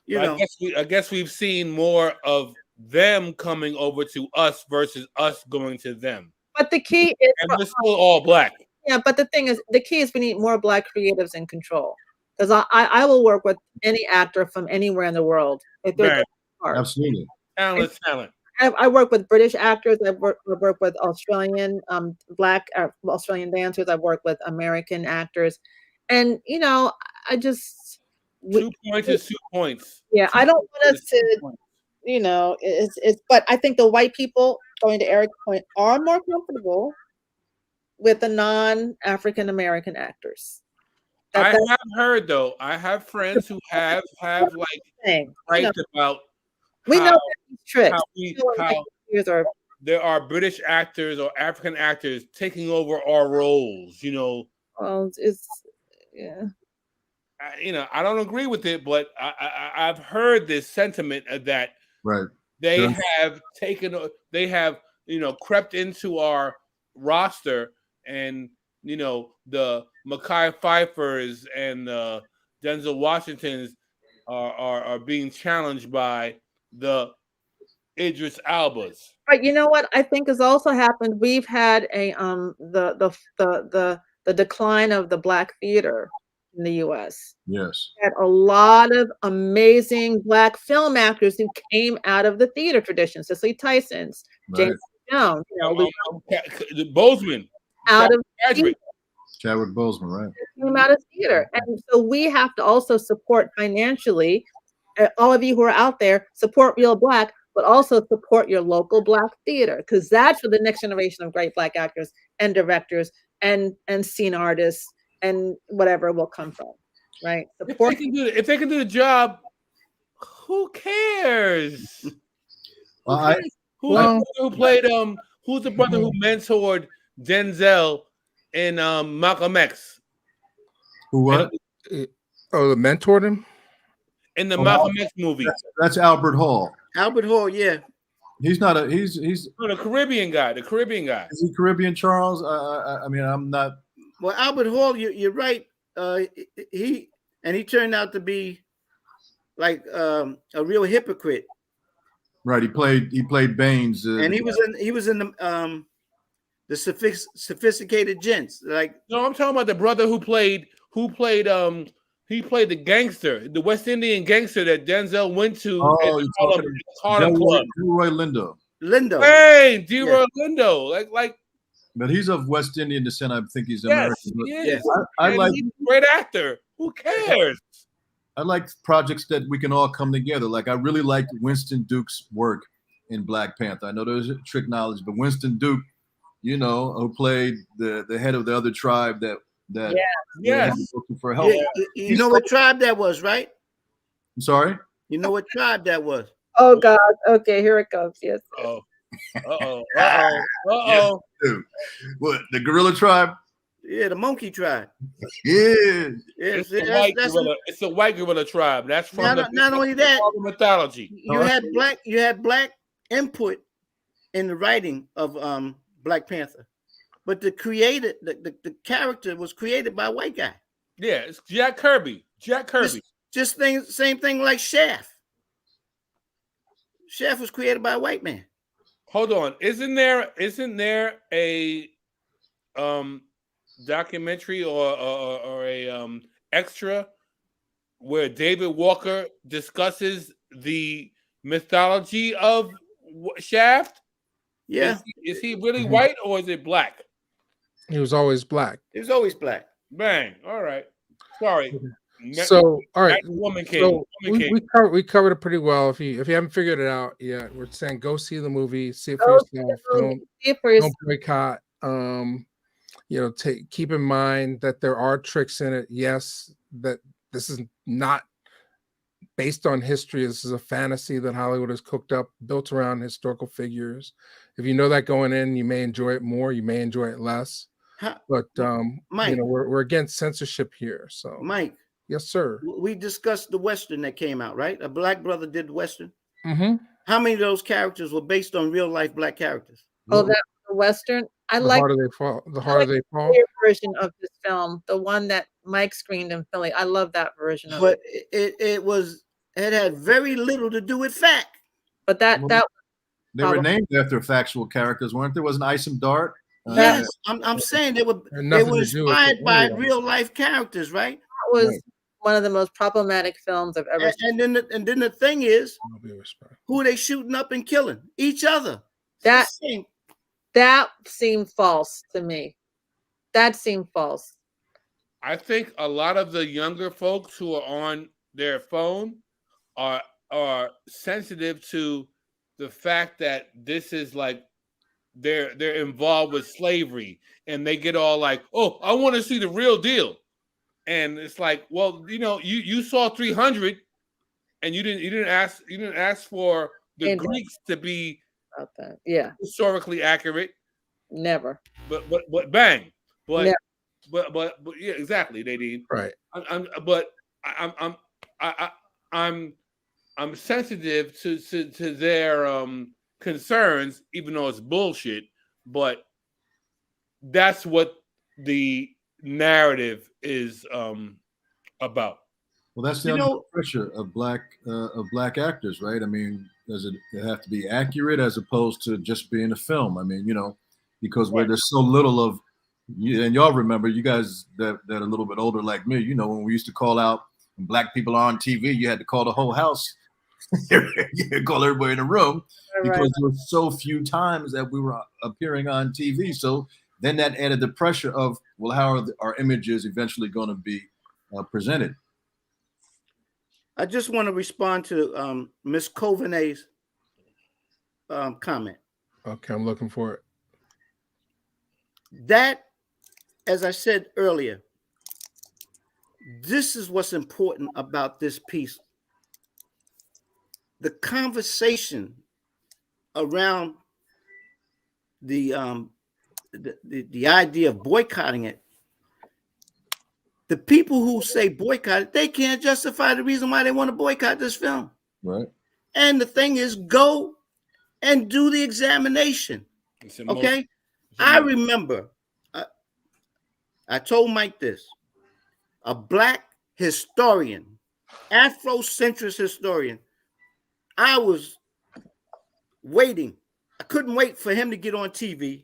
I guess we've seen more of them coming over to us versus us going to them. But the key is, and we're still all black. Yeah, but the thing is, the key is we need more black creatives in control. Because I will work with any actor from anywhere in the world if they're absolutely talent. I work with British actors. I work with Australian Australian dancers. I work with American actors, and I just 2 points is 2 points. Yeah, I don't want us to, it's. But I think the white people, going to Eric's point, are more comfortable with the non-African American actors. I have heard though. I have friends who have like write about. We know tricks. How there are British actors or African actors taking over our roles. Well, it's I don't agree with it, but I've heard this sentiment that they have crept into our roster, and the Mekhi Phifer's and Denzel Washington's are being challenged by the Idris Elba's. But you know what I think has also happened? We've had a the decline of the black theater in the U.S. Yes, we had a lot of amazing black film actors who came out of the theater tradition. Cicely Tyson's, James Jones, Boseman, out of Chadwick Boseman, right? Came out of theater, and so we have to also support financially. All of you who are out there, support Real Black, but also support your local black theater, because that's for the next generation of great black actors and directors and scene artists and whatever will come from, right? Support. If they can do the job, who cares? Who played who's the brother who mentored Denzel in Malcolm X? Who what? The mentored him? In the Malcolm X movie. That's Albert Hall. Albert Hall, yeah. He's not he's the Caribbean guy. The Caribbean guy. Is he Caribbean, Charles? I mean, I'm not. Well, Albert Hall, you're right. He turned out to be like a real hypocrite. Right. He played Baines, and he was in the sophisticated gents. Like, no, I'm talking about the brother who played he played the gangster, the West Indian gangster that Denzel went to at the Harlem Club. Delroy Lindo. Hey, Delroy Lindo. Like. But he's of West Indian descent. I think he's American. Yes, I like. He's a great actor. Who cares? I like projects that we can all come together. Like I really liked Winston Duke's work in Black Panther. I know there's Tricknology, but Winston Duke, who played the head of the other tribe that looking for help. Yeah, you know what tribe that was, right? I'm sorry. You know what tribe that was? Oh God. Okay, here it comes. Yes. Oh. Uh-oh. What, the gorilla tribe? Yeah, the monkey tribe. Yeah. It's the white gorilla tribe. That's from not only that mythology. You had black input in the writing of Black Panther. but the character was created by a white guy. Yeah, it's Jack Kirby. Jack Kirby. Same thing like Shaft. Shaft was created by a white man. Hold on. Isn't there a documentary or a extra where David Walker discusses the mythology of Shaft? Yeah, Is he really white or is it black? He was always black. he was always black. Bang. All right. Sorry. So, all right. Woman King. So Woman King. we covered it pretty well. If you haven't figured it out yet, we're saying go see the movie, see it for Go see the yourself. movie, see it for yourself. Don't boycott. You know, keep in mind that there are tricks in it. Yes, that this is not based on history. This is a fantasy that Hollywood has cooked up, built around historical figures. If you know that going in, you may enjoy it more. You may enjoy it less. But Mike, you know, we're against censorship here. So, Mike, yes, sir. we discussed the Western that came out, right? A black brother did the Western. Mm-hmm. How many of those characters were based on real life black characters? Oh, that was the Western. I The like harder they fall. The harder they fall. the version of this film, the one that Mike screened in Philly. I love that version of But it. it had very little to do with fact. But that They were named after factual characters, weren't there? Wasn't Ice and Dart? Yes, I'm saying they were nothing to do with inspired by any of them. real life characters, right? was Right. one of the most problematic films I've ever seen. And then the thing is, I'll be respectful. who are they shooting up and killing? Each other. That Same. that seemed false to me. That seemed false. I think a lot of the younger folks who are on their phone are sensitive to the fact that this is like they're involved with slavery, and they get all like, "Oh, I want to see the real deal," and it's like, well, you know, you saw 300, and you didn't ask for the And- Greeks to be About that. Yeah, historically accurate, never. but bang, but Yeah. but yeah, exactly, Nadine. Right. I'm sensitive to their concerns, even though it's bullshit. But that's what the narrative is about. Well, that's the under pressure of black actors, right? I mean, does it have to be accurate as opposed to just being a film? I mean, you know, because where there's so little of, and y'all remember, you guys that are a little bit older like me, you know, when we used to call out when black people are on TV, you had to call the whole house. You had to call everybody in the room because there were so few times that we were appearing on TV. So then that added the pressure of, well, how are our images eventually going to be presented? I just want to respond to Miss Coveney's comment. Okay, I'm looking for it. That, as I said earlier, this is what's important about this piece. The conversation around the idea of boycotting it. The people who say boycott it, they can't justify the reason why they want to boycott this film. Right. And the thing is, go and do the examination. Okay. I remember, I told Mike this, a black historian, Afrocentrist historian. I was waiting. I couldn't wait for him to get on TV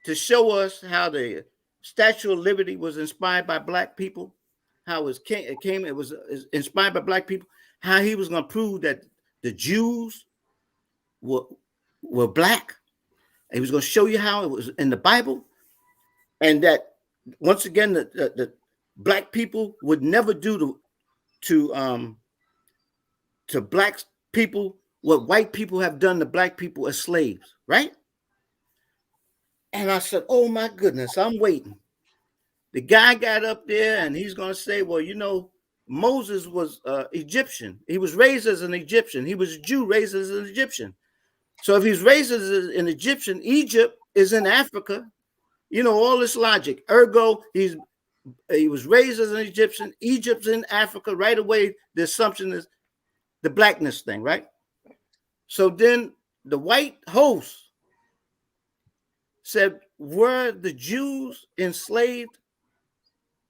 to show us how the Statue of Liberty was inspired by black people, how it was inspired by black people, how he was going to prove that the Jews were black. He was going to show you how it was in the Bible, and that once again the black people would never do to black people what white people have done to black people as slaves, right? And I said, oh my goodness, I'm waiting. The guy got up there and he's going to say, well, you know, Moses was Egyptian. He was raised as an Egyptian. He was a Jew raised as an Egyptian. So if he's raised as an Egyptian, Egypt is in Africa. You know, all this logic. Ergo, he was raised as an Egyptian. Egypt's in Africa. Right away, the assumption is the blackness thing, right? So then the white host said, were the Jews enslaved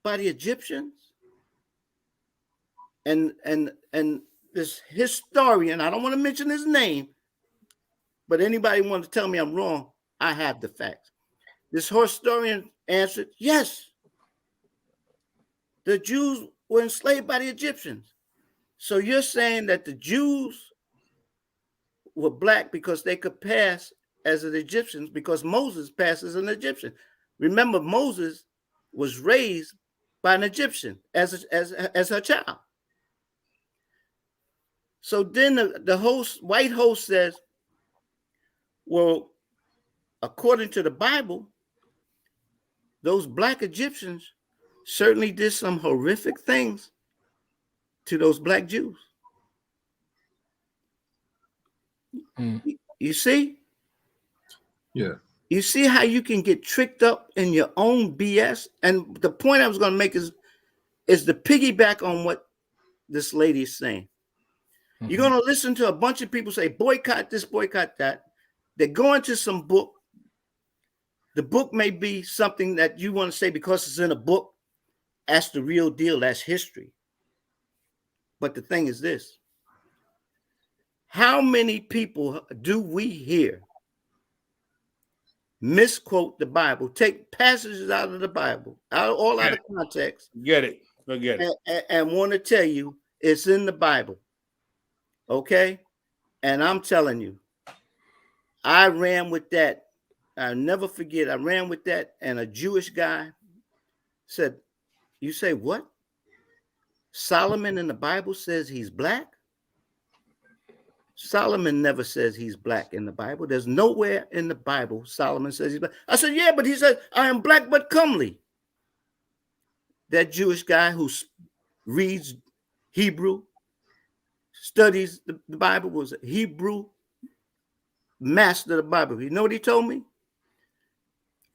by the Egyptians? And this historian, I don't want to mention his name, but anybody want to tell me I'm wrong, I have the facts. This historian answered, yes, the Jews were enslaved by the Egyptians. So you're saying that the Jews were black because they could pass as an Egyptian because Moses passed as an Egyptian. Remember, Moses was raised by an Egyptian as her child. So then the host, white host, says, well, according to the Bible, those black Egyptians certainly did some horrific things to those black Jews. You see? Yeah. You see how you can get tricked up in your own BS? And the point I was going to make is the piggyback on what this lady is saying. You're going to listen to a bunch of people say, boycott this, boycott that. They go into some book. The book may be something that you want to say because it's in a book. That's the real deal. That's history. But the thing is this. How many people do we hear misquote the Bible, take passages out of the Bible, all out of context? Get it. Forget it. And want to tell you it's in the Bible. Okay? And I'm telling you, I ran with that. I'll never forget. I ran with that, and a Jewish guy said, you say what? Solomon in the Bible says he's black? Solomon never says he's black in the Bible. There's nowhere in the Bible Solomon says he's black. I said, yeah, but he said, I am black but comely. That Jewish guy who reads Hebrew, studies the Bible, was a Hebrew master of the Bible. You know what he told me?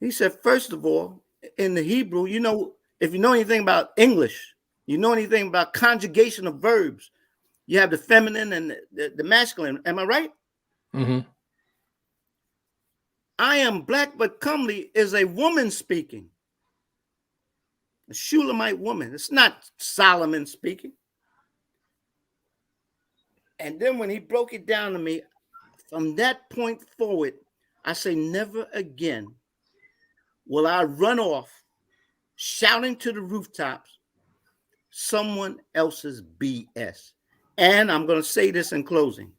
He said, first of all, in the Hebrew, you know, if you know anything about English, you know anything about conjugation of verbs, you have the feminine and the masculine. Am I right? Mm-hmm. I am black but comely is a woman speaking. A Shulamite woman. It's not Solomon speaking. And then when he broke it down to me, from that point forward, I say, never again will I run off shouting to the rooftops someone else's BS. And I'm going to say this in closing.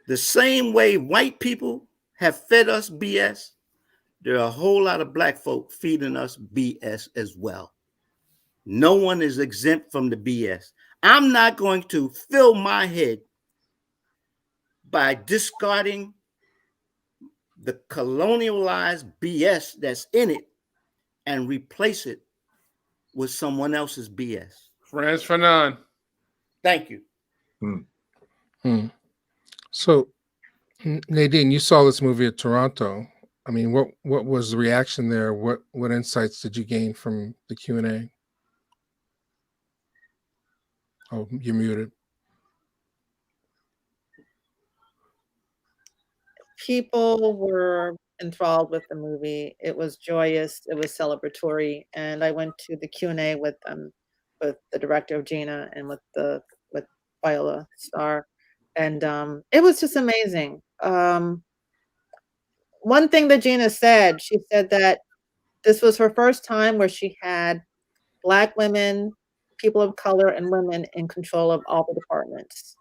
The same way white people have fed us BS, there are a whole lot of black folk feeding us BS as well. No one is exempt from the BS. I'm not going to fill my head by discarding the colonialized BS that's in it and replace it with someone else's BS. France Fanon. Thank you. So, Nadine, you saw this movie at Toronto. I mean, what was the reaction there? What insights did you gain from the Q&A? Oh, you're muted. People were enthralled with the movie. It was joyous. It was celebratory. And I went to the Q&A with the director of Gina and with Viola Starr. And it was just amazing. One thing that Gina said, she said that this was her first time where she had Black women, people of color, and women in control of all the departments.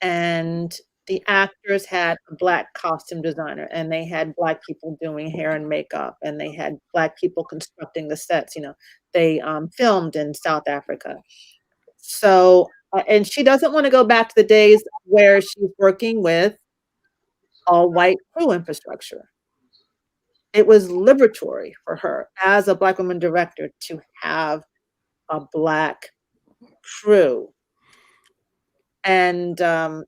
And the actors had a Black costume designer, and they had Black people doing hair and makeup, and they had Black people constructing the sets. You know, they filmed in South Africa. So, and she doesn't want to go back to the days where she's working with all white crew infrastructure. It was liberatory for her as a Black woman director to have a Black crew and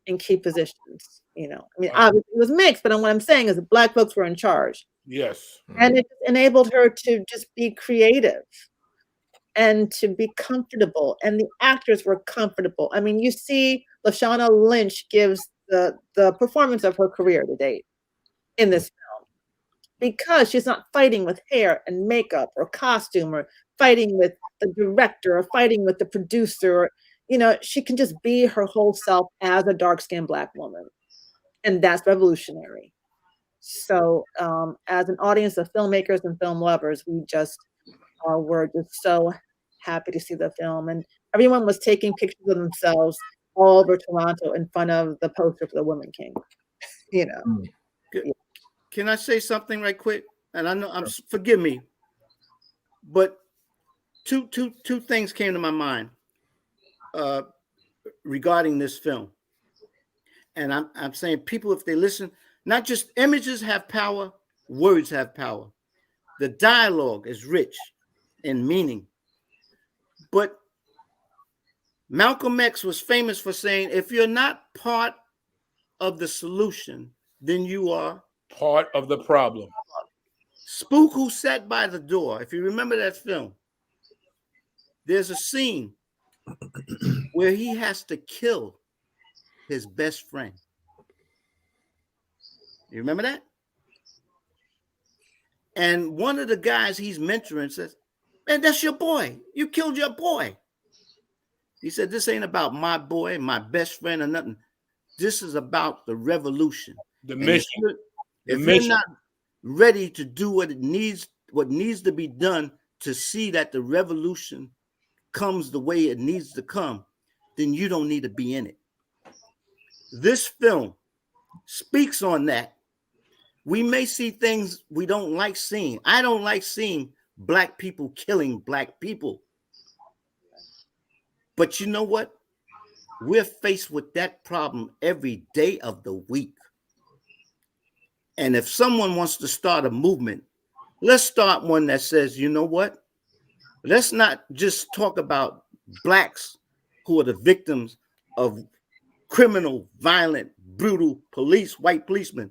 in key positions. You know, I mean, obviously it was mixed, but what I'm saying is that Black folks were in charge. Yes. And it enabled her to just be creative and to be comfortable. And the actors were comfortable. I mean, you see Lashana Lynch gives the performance of her career to date. in this film, because she's not fighting with hair and makeup or costume or fighting with the director or fighting with the producer. Or, you know, she can just be her whole self as a dark-skinned Black woman. And that's revolutionary. So as an audience of filmmakers and film lovers, we just were just so happy to see the film. And everyone was taking pictures of themselves all over Toronto in front of the poster for the Woman King. You know. Can I say something right quick? And I know forgive me, but two things came to my mind regarding this film. And I'm saying, people, if they listen, not just images have power, words have power. The dialogue is rich in meaning. But Malcolm X was famous for saying, if you're not part of the solution, then you are part of the problem. Spook Who Sat by the Door. If you remember that film, there's a scene where he has to kill his best friend. You remember that? And one of the guys he's mentoring says, man, that's your boy. You killed your boy. He said, this ain't about my boy, my best friend or nothing. This is about the revolution. The mission. If you're not ready to do what needs to be done to see that the revolution comes the way it needs to come, then you don't need to be in it. This film speaks on that. We may see things we don't like seeing. I don't like seeing Black people killing Black people. But you know what? We're faced with that problem every day of the week. And if someone wants to start a movement, let's start one that says, you know what? Let's not just talk about Blacks who are the victims of criminal, violent, brutal police, white policemen.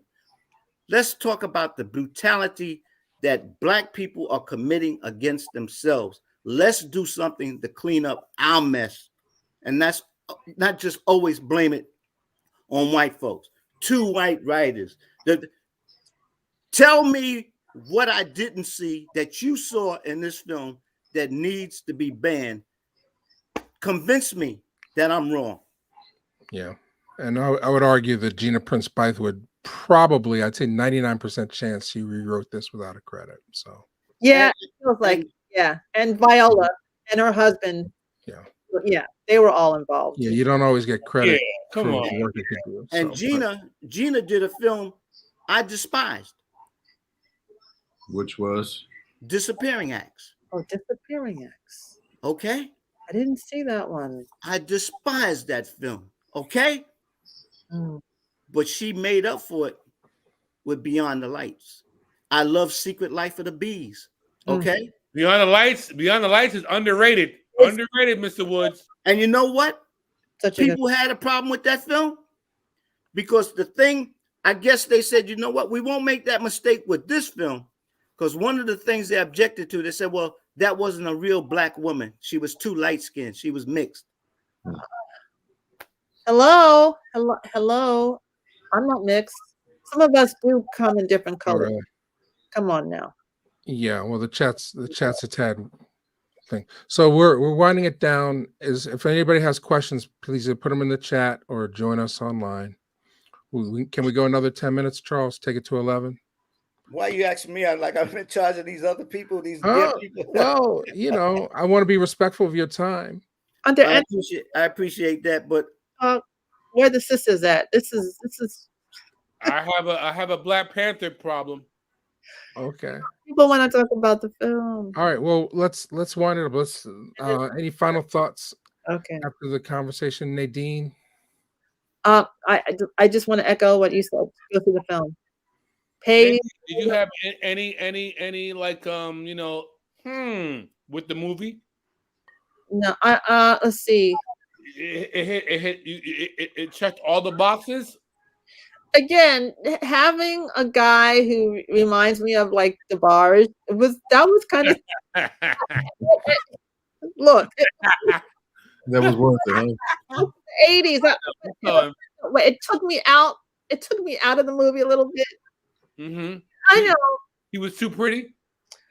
Let's talk about the brutality that Black people are committing against themselves. Let's do something to clean up our mess. And that's not just always blame it on white folks. 2 white writers. Tell me what I didn't see that you saw in this film that needs to be banned. Convince me that I'm wrong. Yeah. And I would argue that Gina Prince Bythe would probably, I'd say 99% chance she rewrote this without a credit. So Yeah, it feels like, and Viola and her husband. Yeah, they were all involved. Yeah, you don't always get credit for the work that you do. And Gina did a film I despised. Which was? Disappearing Acts. Oh, Disappearing Acts. Okay. I didn't see that one. I despised that film. Okay. But she made up for it with Beyond the Lights. I love Secret Life of the Bees. Okay. Beyond the Lights is underrated. Underrated, Mr. Woods. And you know what? People had a problem with that film because the thing, I guess they said, you know what? We won't make that mistake with this film, because one of the things they objected to, they said, well, that wasn't a real Black woman. She was too light-skinned. She was mixed. Hello. I'm not mixed. Some of us do come in different colors. Really? Come on now. Yeah, well, the chat's a tad thing. So we're winding it down. If anybody has questions, please put them in the chat or join us online. Can we go another 10 minutes, Charles? Take it to 11. Why are you asking me? I'm in charge of these other people, these dear people. Well, I want to be respectful of your time. I appreciate that, but where the sisters at? This is. I have a Black Panther problem. Okay. People want to talk about the film. All right. Well, let's wind it up. Let's. Any final thoughts? Okay. After the conversation, Nadine. I just want to echo what you said. Go through the film. Did you have any like with the movie? No. Let's see. It checked all the boxes. Again, having a guy who reminds me of like DeBarge was kind of look. That was worth it. Huh? 80s. It took me out. It took me out of the movie a little bit. Mm-hmm. I know. He was too pretty.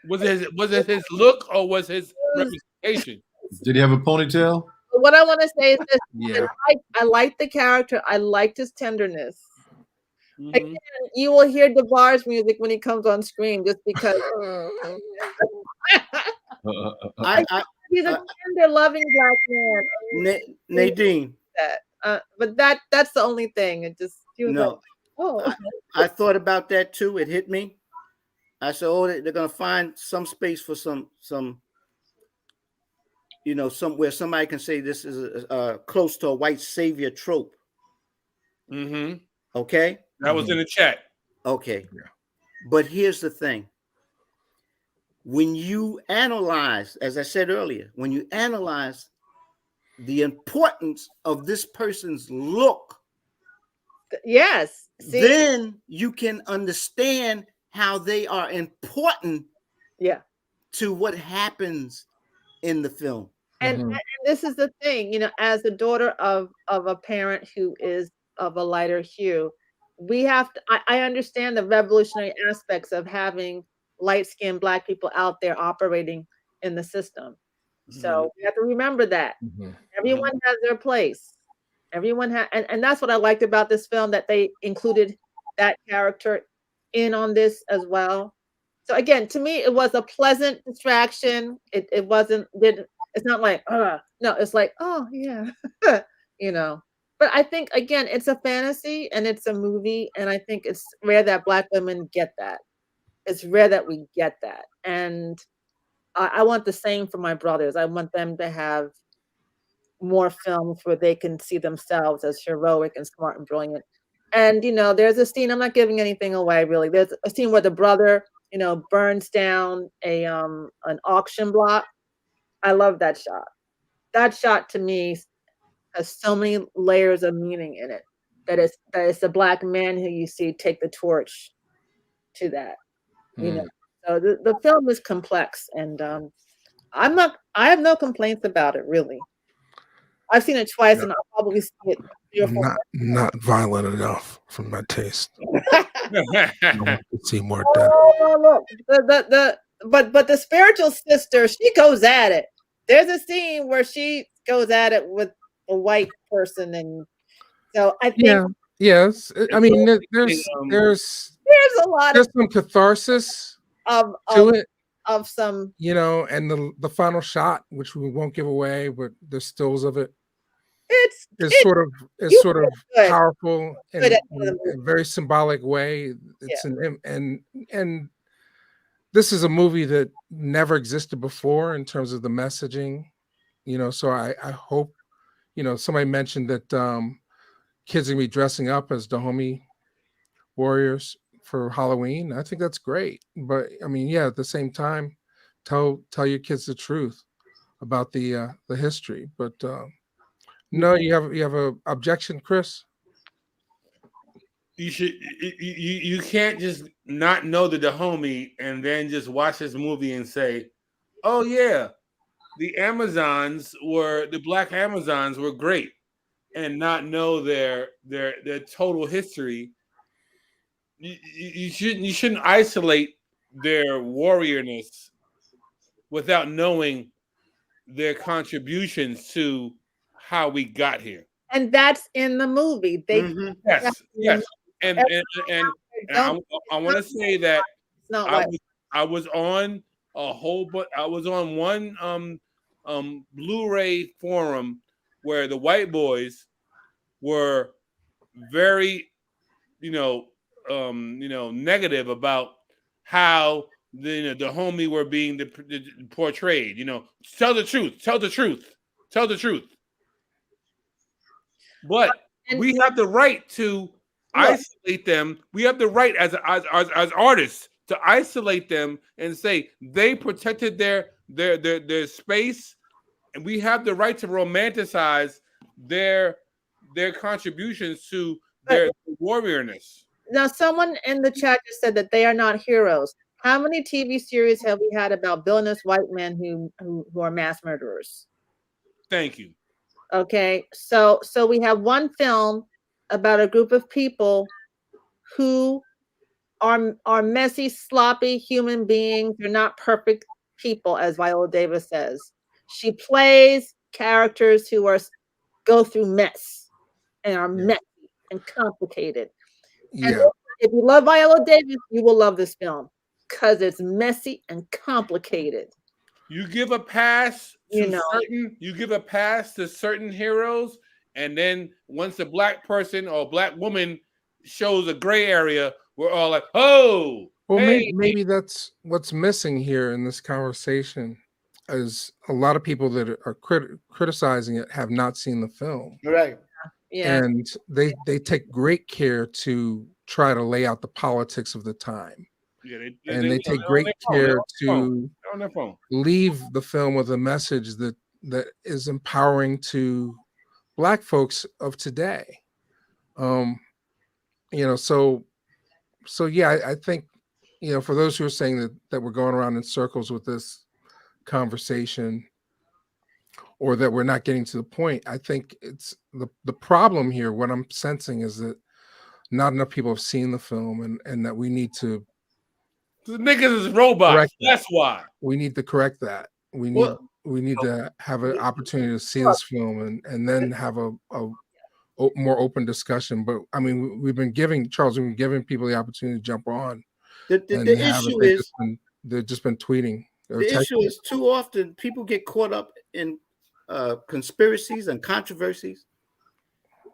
Was it his look or was his representation? Did he have a ponytail? But what I want to say is this: Yeah. I like the character. I liked his tenderness. Mhm. Again, you will hear DeBar's music when he comes on screen, just because I, I, he's a I tender, loving black man. Nadine, But that's the only thing. It just he was like, no, oh, I thought about that too. It hit me. I said, oh, they're gonna find some space for some, somewhere somebody can say this is close to a white savior trope. Mm-hmm. Okay. That was in the chat. Okay. Yeah. But here's the thing. When you analyze, as I said earlier, when you analyze the importance of this person's look, yes. See, then you can understand how they are important yeah. to what happens in the film. And, Mhm. and this is the thing, as the daughter of a parent who is of a lighter hue, we have to. I understand the revolutionary aspects of having light-skinned black people out there operating in the system. So we have to remember that Mhm. everyone has their place. Everyone has, and that's what I liked about this film, that they included that character in on this as well. So again, to me, it was a pleasant distraction. It wasn't did it's not like no, it's like, oh yeah, you know. But I think again, it's a fantasy and it's a movie, and I think it's rare that black women get that. It's rare that we get that, and I want the same for my brothers. I want them to have more films where they can see themselves as heroic and smart and brilliant. And there's a scene, I'm not giving anything away really. There's a scene where the brother, burns down an auction block. I love that shot. That shot to me has so many layers of meaning in it. That it's the black man who you see take the torch to that. You know. Mm. So the film is complex, and I have no complaints about it really. I've seen it twice, Yeah. and I'll probably see it 3 or 4 Not violent enough for my taste. times. I want to see more death. Oh, look, but the spiritual sister, she goes at it. There's a scene where she goes at it with a white person, and so I think Yeah. Yes. I mean, there's there's a lot there's some catharsis of to of it, of some. and the final shot, which we won't give away, but there's stills of it, It's is it, you sort of good powerful good in at the end of the a movie. very symbolic way. It's Yeah. and this is a movie that never existed before in terms of the messaging. So I hope, somebody mentioned that kids are gonna be dressing up as Dahomey warriors for Halloween. I think that's great. But I mean, yeah, at the same time, tell your kids the truth about the history. But no, you have a objection, Chris? You should you can't just not know the Dahomey and then just watch this movie and say, "Oh yeah, the Black Amazons were great," and not know their total history. You shouldn't isolate their warriorness without knowing their contributions to how we got here. And that's in the movie. Mhm. Yes, yes, and and and, and I, Don't. I want to say that It's not I white. was I was on a whole but I was on one Blu-ray forum where the white boys were very negative about how the homie were being portrayed. Tell the truth, tell the truth, tell the truth. But And we have the right to isolate them. We have the right as artists to isolate them and say they protected their space, and we have the right to romanticize their contributions to their warriorness. now, someone in the chat just said that they are not heroes. How many TV series have we had about villainous white men who are mass murderers? Thank you. Okay, so we have one film about a group of people who are messy, sloppy human beings. They're not perfect people, as Viola Davis says. She plays characters who go through mess and are Yeah. messy and complicated. And Yeah. if you love Viola Davis, you will love this film because it's messy and complicated. You give a pass You to know. certain heroes, and then once a black person or a black woman shows a gray area, we're all like, oh, Well, hey. maybe that's what's missing here in this conversation, is a lot of people that are criticizing it have not seen the film, Right. Yeah. and they take great care to try to lay out the politics of the time, Yeah, and they take they're on great their phone. care to They're on their phone. leave the film with a message that is empowering to Black folks of today. You know, so yeah, I think, you know, for those who are saying that we're going around in circles with this conversation, or that we're not getting to the point, I think it's the problem here. What I'm sensing is that not enough people have seen the film, and that we need to The niggas is robots. correct that. That's why. We need to correct that. We need Well, to have an opportunity to see this film, and then have a more open discussion. But I mean, we've been giving people the opportunity to jump on the and have it. issue is They've just been tweeting. Or the issue texting. is too often people get caught up in conspiracies and controversies,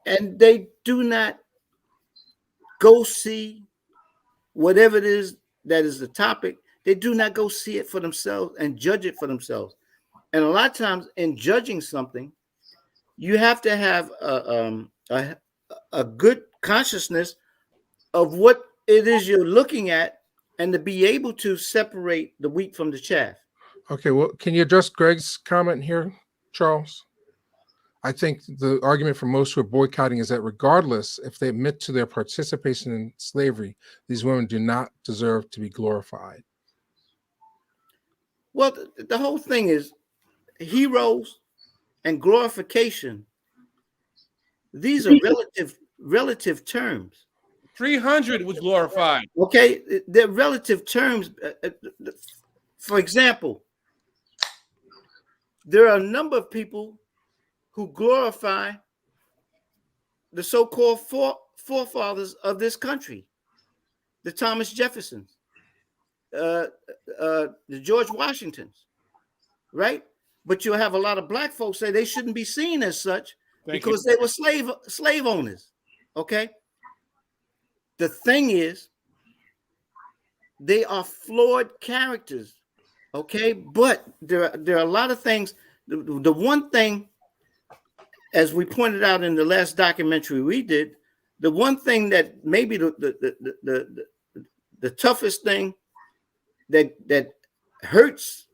and they do not go see whatever it is that is the topic. They do not go see it for themselves and judge it for themselves. And a lot of times, in judging something, you have to have a good consciousness of what it is you're looking at, and to be able to separate the wheat from the chaff. Okay, well, can you address Greg's comment here, Charles? I think the argument for most who are boycotting is that regardless if they admit to their participation in slavery, these women do not deserve to be glorified. Well, the whole thing is heroes and glorification. These are relative terms. 300 was glorified. Okay, they're relative terms. For example, there are a number of people who glorify the so-called forefathers of this country, the Thomas Jeffersons, the George Washingtons, right? But you'll have a lot of black folks say they shouldn't be seen as such because they were slave owners. Okay. The thing is, they are flawed characters. Okay, but there are a lot of things. The one thing, as we pointed out in the last documentary we did, the one thing that maybe the toughest thing that hurts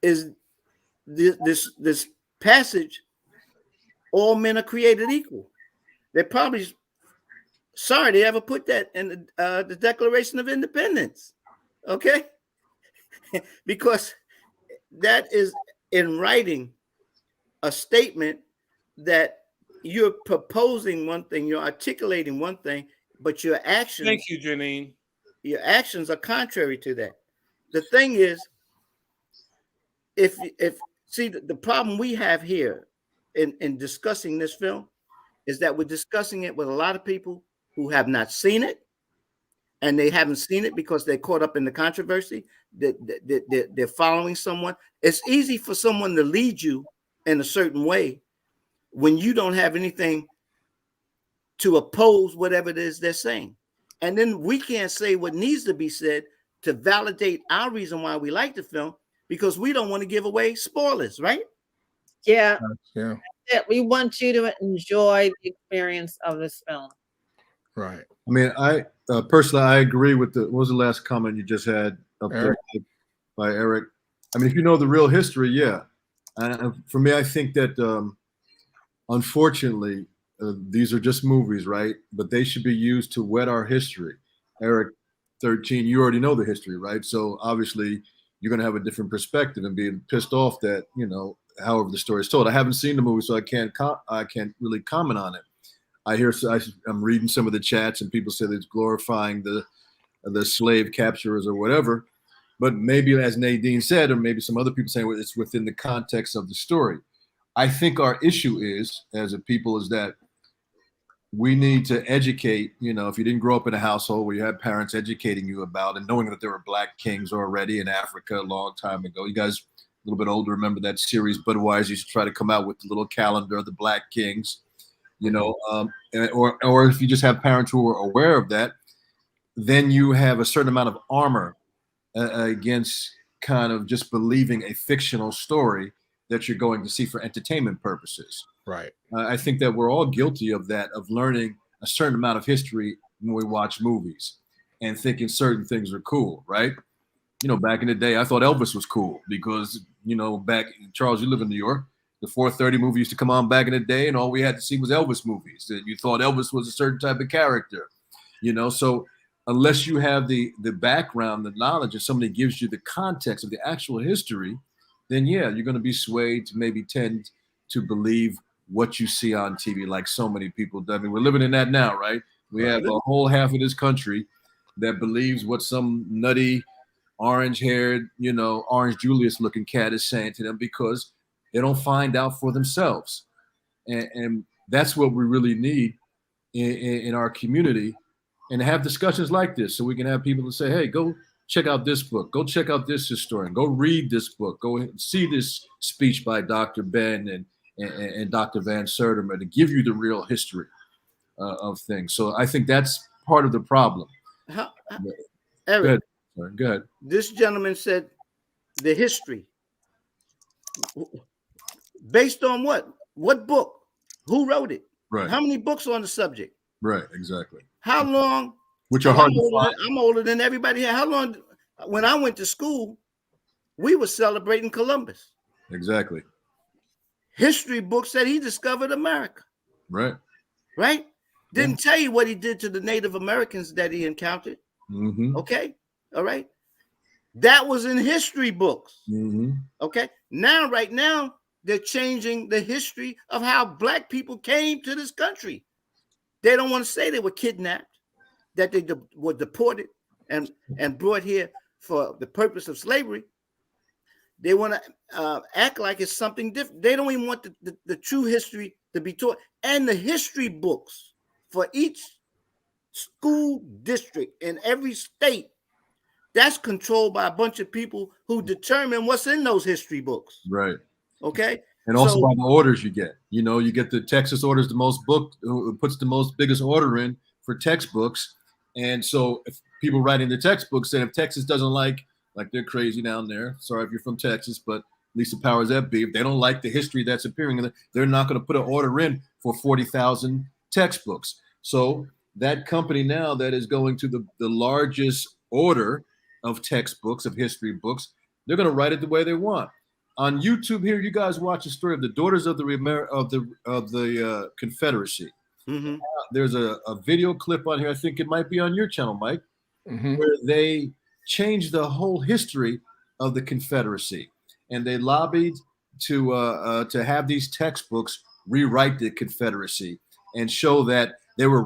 is this passage, all men are created equal. They're probably sorry they ever put that in the Declaration of Independence, okay? Because that is in writing a statement that you're proposing one thing, you're articulating one thing, but your actions. Thank you, Janine. Your actions are contrary to that. The thing is, if see the problem we have here in discussing this film is that we're discussing it with a lot of people who have not seen it, and they haven't seen it because they're caught up in the controversy. They're following someone. It's easy for someone to lead you in a certain way when you don't have anything to oppose whatever it is they're saying. And then we can't say what needs to be said to validate our reason why we like the film, because we don't want to give away spoilers, right? Yeah. Yeah. We want you to enjoy the experience of this film. Right. I mean, I personally, I agree with what was the last comment you just had up Eric. there by Eric? I mean, if you know the real history, yeah. And for me, I think that unfortunately, these are just movies, right? But they should be used to whet our history. Eric, 13, you already know the history, right? So obviously, you're going to have a different perspective and be pissed off that, you know, however the story is told. I haven't seen the movie, so I can't really comment on it. I'm reading some of the chats, and people say that it's glorifying the the slave capturers or whatever. But maybe, as Nadine said, or maybe some other people saying, well, it's within the context of the story. I think our issue is, as a people, is that we need to educate. If you didn't grow up in a household where you had parents educating you about and knowing that there were black kings already in Africa a long time ago. You guys a little bit older remember that series Budweiser used to try to come out with the little calendar of the black kings, or if you just have parents who are aware of that, then you have a certain amount of armor against kind of just believing a fictional story that you're going to see for entertainment purposes. Right. I think that we're all guilty of that, of learning a certain amount of history when we watch movies and thinking certain things are cool, right? Back in the day, I thought Elvis was cool because, back, Charles, you live in New York, the 4:30 movie used to come on back in the day, and all we had to see was Elvis movies. You thought Elvis was a certain type of character, so unless you have the background, the knowledge, and somebody gives you the context of the actual history, then yeah, you're going to be swayed to maybe tend to believe what you see on TV, like so many people do. I mean, we're living in that now, right? We have a whole half of this country that believes what some nutty, orange-haired, Orange Julius-looking cat is saying to them because they don't find out for themselves. And that's what we really need in our community, and have discussions like this so we can have people to say, hey, go check out this book, go check out this historian, go read this book, go see this speech by Dr. Ben and Dr. Van Sertimer to give you the real history of things. So I think that's part of the problem. Eric, go ahead. This gentleman said the history. Based on what? What book? Who wrote it? Right. How many books on the subject? Right, exactly. How long? Which are hard to find. I'm older than everybody here. How long? When I went to school, we were celebrating Columbus. Exactly. History books said he discovered America. Right. Right? Didn't tell you what he did to the Native Americans that he encountered. Mm-hmm. Okay. All right. That was in history books. Mm-hmm. Okay. Right now, they're changing the history of how black people came to this country. They don't want to say they were kidnapped, that they were deported and brought here for the purpose of slavery. They want to act like it's something different. They don't even want the true history to be taught. And the history books for each school district in every state, that's controlled by a bunch of people who determine what's in those history books. Right. Okay. And also by the orders you get. You get the Texas orders, the most book, puts the biggest order in for textbooks. And so if people writing the textbooks say if Texas doesn't like they're crazy down there. Sorry if you're from Texas, but at least the powers that be, if they don't like the history that's appearing in it, they're not going to put an order in for 40,000 textbooks. So that company now that is going to the largest order of textbooks, of history books, they're going to write it the way they want. On YouTube here, you guys watch the story of the Daughters of the Confederacy. Mm-hmm. There's a video clip on here. I think it might be on your channel, Mike, where they changed the whole history of the Confederacy, and they lobbied to have these textbooks rewrite the Confederacy and show that they were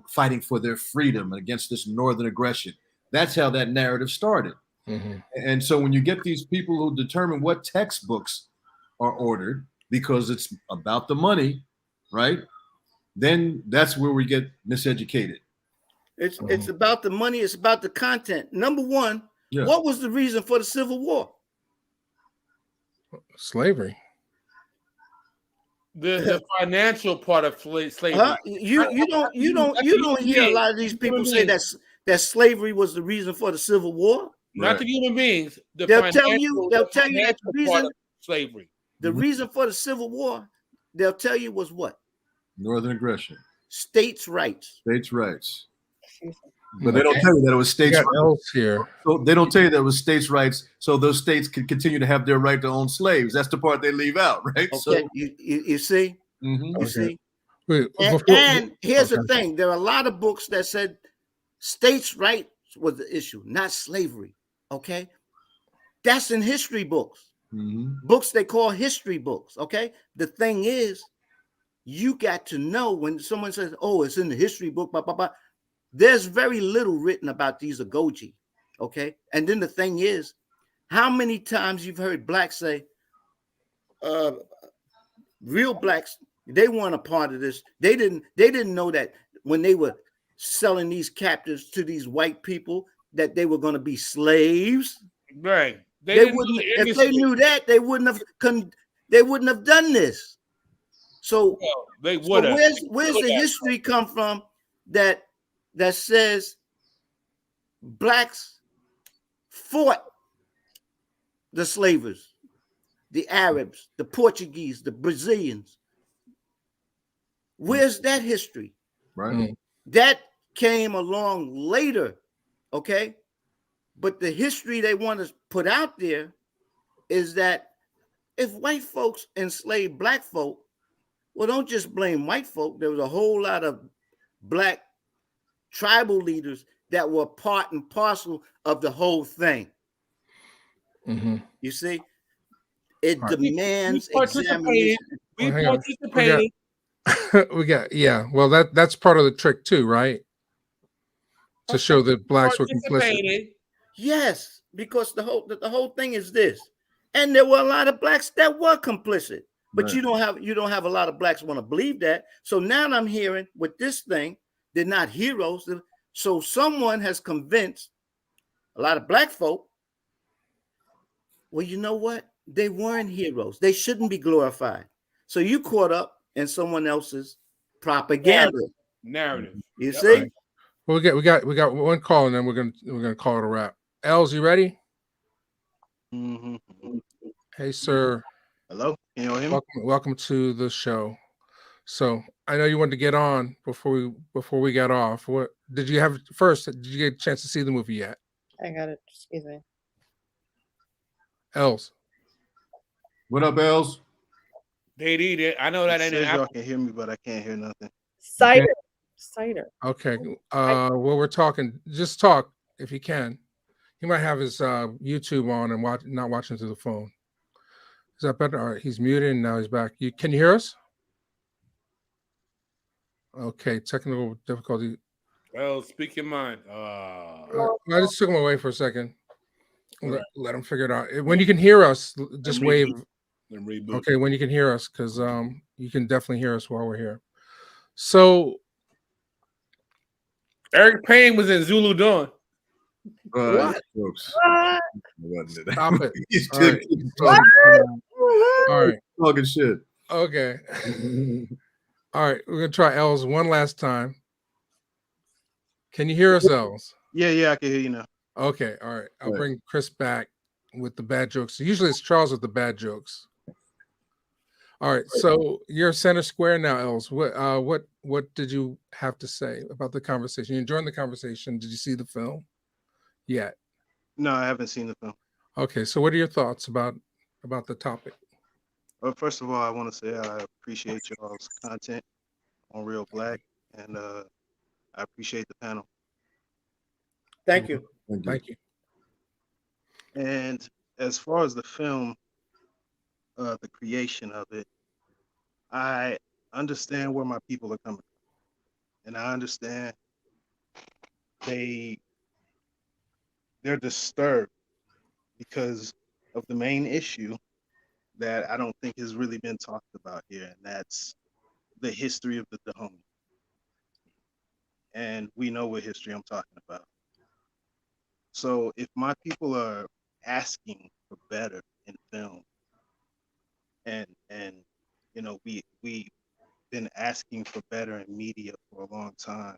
fighting for their freedom against this Northern aggression. That's how that narrative started. Mm-hmm. And so when you get these people who determine what textbooks are ordered because it's about the money, right? Then that's where we get miseducated. It's about the money. It's about the content. Number one, What was the reason for the Civil War? Slavery. The financial part of slavery. You don't hear a lot of these people say that slavery was the reason for the Civil War. Not the human beings. They'll tell you that the reason slavery. The reason for the Civil War, they'll tell you was what? Northern aggression. States' rights. States' rights. But they don't tell you that it was states' rights. Here. So they don't tell you that it was states' rights, so those states could continue to have their right to own slaves. That's the part they leave out, right? Okay, So you see? Mm-hmm. You see? Wait, and here's the thing. There are a lot of books that said states' rights was the issue, not slavery. Okay? That's in history books. Mm-hmm. Books they call history books. Okay? The thing is, you got to know when someone says, oh, it's in the history book, blah, blah, blah. there's very little written about these Agoji. Okay. And then the thing is, how many times you've heard blacks say, real blacks, they weren't a part of this. They didn't know that when they were selling these captives to these white people that they were going to be slaves. Right. They wouldn't, if they knew that, they wouldn't have done this. So, well, they would have. Where's the history come from that says blacks fought the slavers, the Arabs, the Portuguese, the Brazilians? Where's that history? Right. That came along later, okay? But the history they want to put out there is that if white folks enslaved black folk, well, don't just blame white folk. There was a whole lot of black tribal leaders that were part and parcel of the whole thing. Mm-hmm. You see, it Right. demands We participated. examination. We Well, participated. We got yeah. Well, that's part of the trick too, right? To show that blacks were complicit. Participated. Yes, because the whole thing is this, and there were a lot of blacks that were complicit, but Right. you don't have a lot of blacks want to believe that. So now I'm hearing with this thing, they're not heroes. So someone has convinced a lot of black folk, well, you know what? They weren't heroes. They shouldn't be glorified. So you caught up in someone else's propaganda. Narrative. You Yep. see? Right. Well, we got one call, and then we're gonna call it a wrap. Els, you ready? Mm-hmm. Hey, sir. Hello, can you all hear me? Welcome to the show. So I know you wanted to get on before we got off. What did you have first? Did you get a chance to see the movie yet? I got it. Excuse me. Els. What up, Els? They did it. I know that It ain't says y'all an can hear me, but I can't hear nothing. Cider. Cider. Okay. Well, we're talking. Just talk if you can. He might have his YouTube on and not watching through the phone. Is that better? All right. He's muted and now he's back. Can you hear us? Okay. Technical difficulty. Well, speak your mind. I just took him away for a second. Let him figure it out. When you can hear us, just wave. And reboot. Okay, when you can hear us, because you can definitely hear us while we're here. So Eric Payne was in Zulu Dawn. What? Folks. stop it. He's All still right. keep So, talking, all right. talking shit. Okay. All right. We're gonna try Els one last time. Can you hear us, Els? Yeah, I can hear you now. Okay. All right. I'll Right. bring Chris back with the bad jokes. Usually it's Charles with the bad jokes. All right. So you're center square now, Els. What did you have to say about the conversation? You enjoying the conversation? Did you see the film yet? No, I haven't seen the film. Okay. So what are your thoughts about the topic? Well, first of all, I want to say I appreciate y'all's content on Real Black, and I appreciate the panel. Thank you. Thank you. And as far as the film, the creation of it, I understand where my people are coming from, and I understand they're disturbed because of the main issue that I don't think has really been talked about here, and that's the history of the Dahomey. And we know what history I'm talking about. So if my people are asking for better in film, and you know, we've been asking for better in media for a long time,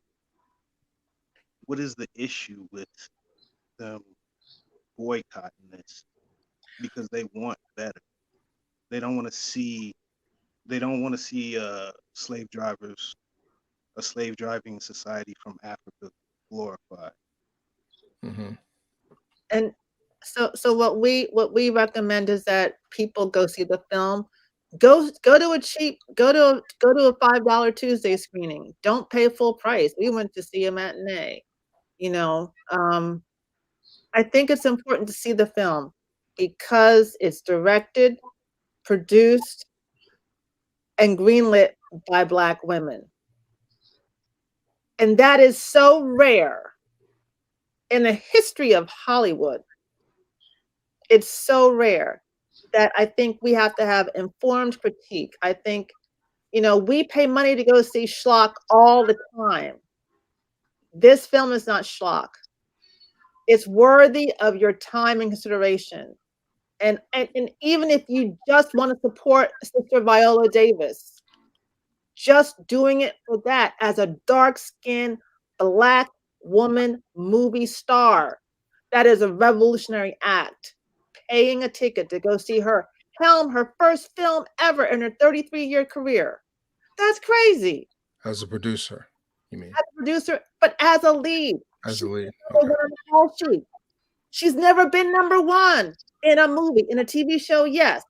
what is the issue with them boycotting this? Because they want better. They don't want to see slave drivers, a slave driving society from Africa glorified. Mm-hmm. And so what we recommend is that people go see the film. Go to a $5 Tuesday screening. Don't pay full price. We went to see a matinee. You know, I think it's important to see the film because it's directed, produced, and greenlit by Black women. And that is so rare in the history of Hollywood. It's so rare that I think we have to have informed critique. I think, you know, we pay money to go see schlock all the time. This film is not schlock. It's worthy of your time and consideration. And even if you just want to support Sister Viola Davis, just doing it for that as a dark-skinned Black woman movie star, that is a revolutionary act. Paying a ticket to go see her helm her first film ever in her 33-year career. That's crazy. As a producer, you mean? As a producer, but as a lead. As a lead. Okay. She's never been number one in a movie, in a TV show, yes.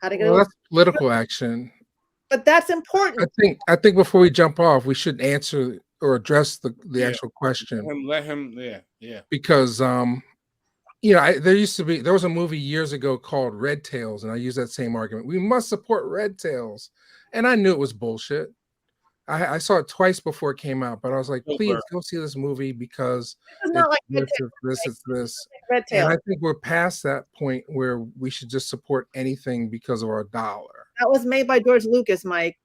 How to get Well, that's political action. But that's important. I think before we jump off, we should answer or address the actual question. Let him, yeah. Because you know, there was a movie years ago called Red Tails, and I use that same argument. We must support Red Tails, and I knew it was bullshit. I saw it twice before it came out, but I was like, please go see this movie because It's not like Red this. Red And Tail. I think we're past that point where we should just support anything because of our dollar. That was made by George Lucas, Mike.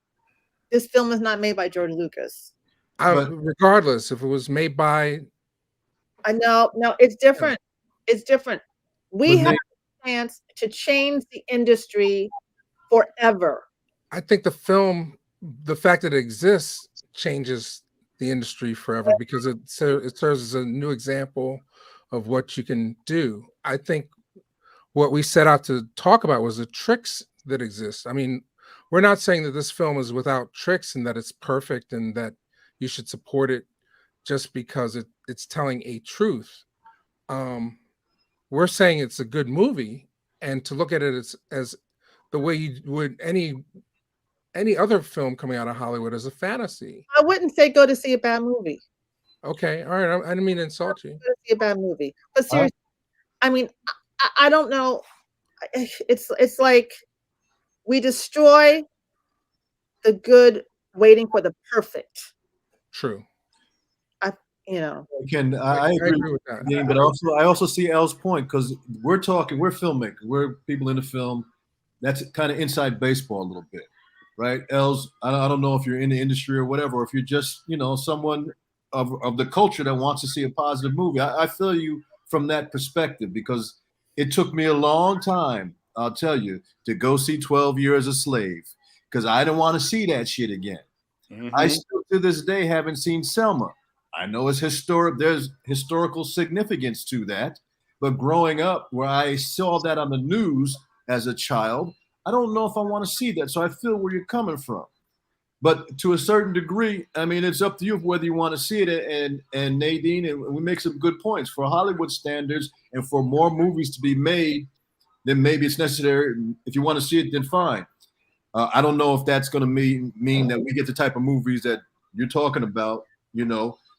This film is not made by George Lucas. Regardless, if it was made by, I know, no, it's different. It's different. We have a chance to change the industry forever. I think the film, the fact that it exists, changes the industry forever because it serves as a new example of what you can do. I think what we set out to talk about was the tricks that exist. I mean, we're not saying that this film is without tricks and that it's perfect and that you should support it just because it's telling a truth. We're saying it's a good movie, and to look at it as the way you would any other film coming out of Hollywood as a fantasy. I wouldn't say go to see a bad movie. Okay, all right. I didn't mean to insult you. Go to see a bad movie, but seriously, I mean, I don't know. It's like we destroy the good, waiting for the perfect. True. I agree with that. But I also see Elle's point because we're filmmakers, we're people in the film. That's kind of inside baseball a little bit, right? Elle's, I don't know if you're in the industry or whatever, or if you're just, someone of the culture that wants to see a positive movie. I feel you from that perspective because it took me a long time, I'll tell you, to go see 12 Years a Slave because I didn't want to see that shit again. Mm-hmm. I still to this day haven't seen Selma. I know it's historic. There's historical significance to that. But growing up where I saw that on the news as a child, I don't know if I want to see that. So I feel where you're coming from. But to a certain degree, I mean, it's up to you whether you want to see it. And Nadine, and we make some good points for Hollywood standards and for more movies to be made, then maybe it's necessary. If you want to see it, then fine. I don't know if that's going to mean that we get the type of movies that you're talking about,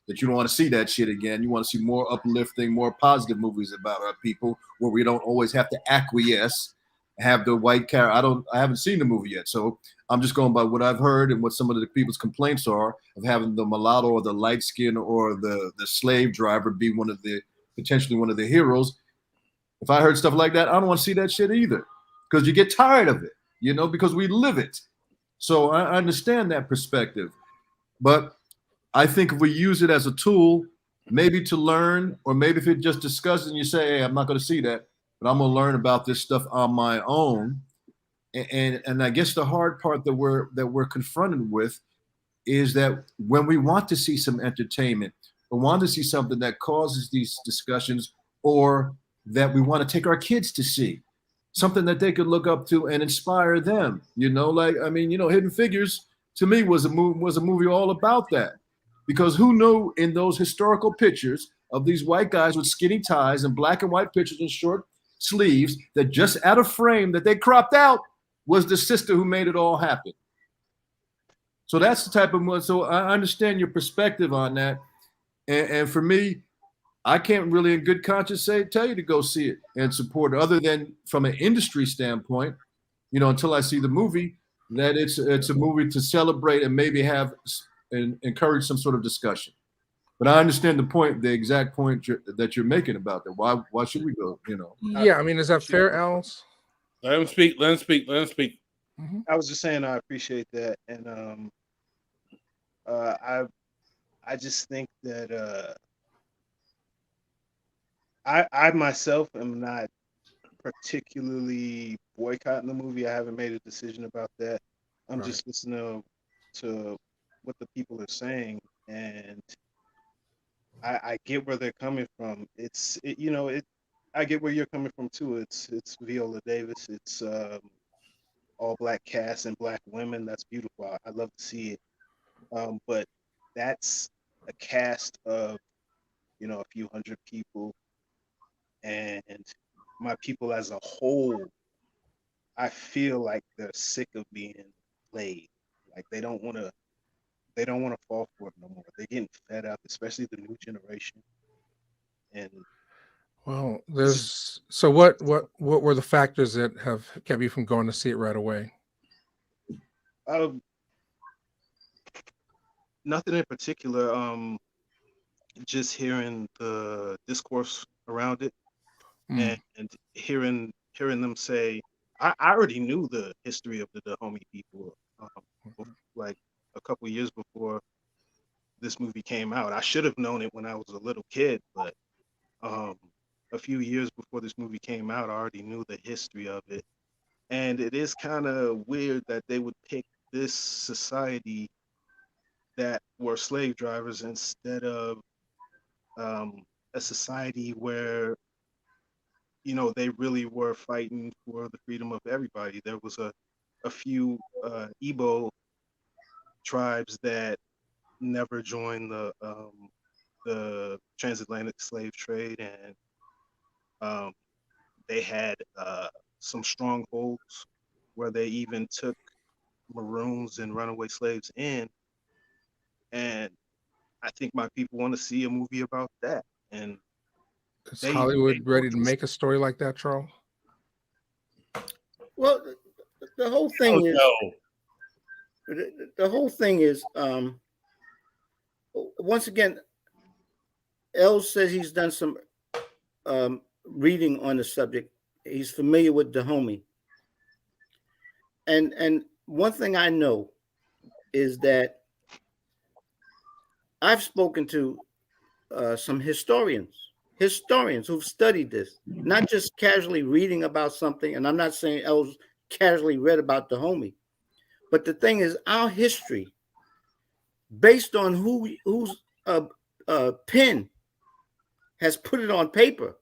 that you don't want to see that shit again. You want to see more uplifting, more positive movies about our people where we don't always have to acquiesce, have the white character. I haven't seen the movie yet, so I'm just going by what I've heard and what some of the people's complaints are of having the mulatto or the light skin or the slave driver be potentially one of the heroes. If I heard stuff like that, I don't want to see that shit either because you get tired of it, because we live it. So I understand that perspective, but I think if we use it as a tool, maybe to learn, or maybe if it just discusses and you say, hey, I'm not going to see that, but I'm going to learn about this stuff on my own. And I guess the hard part that we're confronted with is that when we want to see some entertainment or want to see something that causes these discussions or that we want to take our kids to see, something that they could look up to and inspire them, Hidden Figures to me was a movie all about that. Because who knew in those historical pictures of these white guys with skinny ties and black and white pictures and short sleeves that just out of frame that they cropped out was the sister who made it all happen. So that's the type of movie. So I understand your perspective on that. And for me, I can't really in good conscience tell you to go see it and support it other than from an industry standpoint, until I see the movie, that it's a movie to celebrate and maybe have and encourage some sort of discussion. But I understand the point, the exact point that you're making about that. Why should we go? You know. Yeah, I mean, is that fair, Els? Let him speak. Let him speak. Let him speak. Mhm. I was just saying I appreciate that, and uh, I I just think that I myself am not particularly boycotting the movie. I haven't made a decision about that. I'm Right. just listening to what the people are saying, and I get where they're coming from. I get where you're coming from too. It's Viola Davis. It's all black cast and black women. That's beautiful. I love to see it. But that's a cast of a few hundred people, and my people as a whole, I feel like they're sick of being played. Like they don't want to fall for it no more. They're getting fed up, especially the new generation. And Well, this is there's so what were the factors that have kept you from going to see it right away? uh, nothing in particular. Just hearing the discourse around it, Mm, and hearing them say, I already knew the history of the Dahomey people, like a couple years before this movie came out. I should have known it when I was a little kid, but um, a few years before this movie came out, I already knew the history of it. And it is kind of weird that they would pick this society that were slave drivers instead of a society where they really were fighting for the freedom of everybody. There was a few Igbo tribes that never joined the transatlantic slave trade, and um, they had some strongholds where they even took maroons and runaway slaves in. And I think my people want to see a movie about that. And is they Hollywood know ready to this. make a story like that, Charles? Well, the whole Oh thing is no. the whole thing is once again, Els says he's done some reading on the subject. He's familiar with Dahomey. And one thing I know is that I've spoken to some historians who've studied this, not just casually reading about something. And I'm not saying Els casually read about Dahomey, but the thing is, our history, based on whose pen has put it on paper.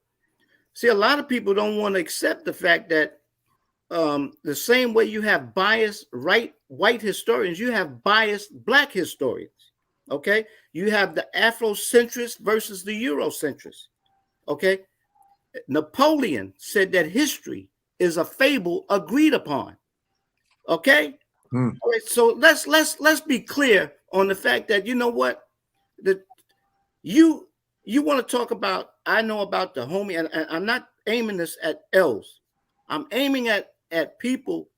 See, a lot of people don't want to accept the fact that the same way you have biased white historians, you have biased black historians. Okay, you have the Afrocentrists versus the Eurocentrists. Okay, Napoleon said that history is a fable agreed upon. Okay, all right. So let's be clear on the fact that that you want to talk about. I know about the homie, and I'm not aiming this at Els. I'm aiming at people.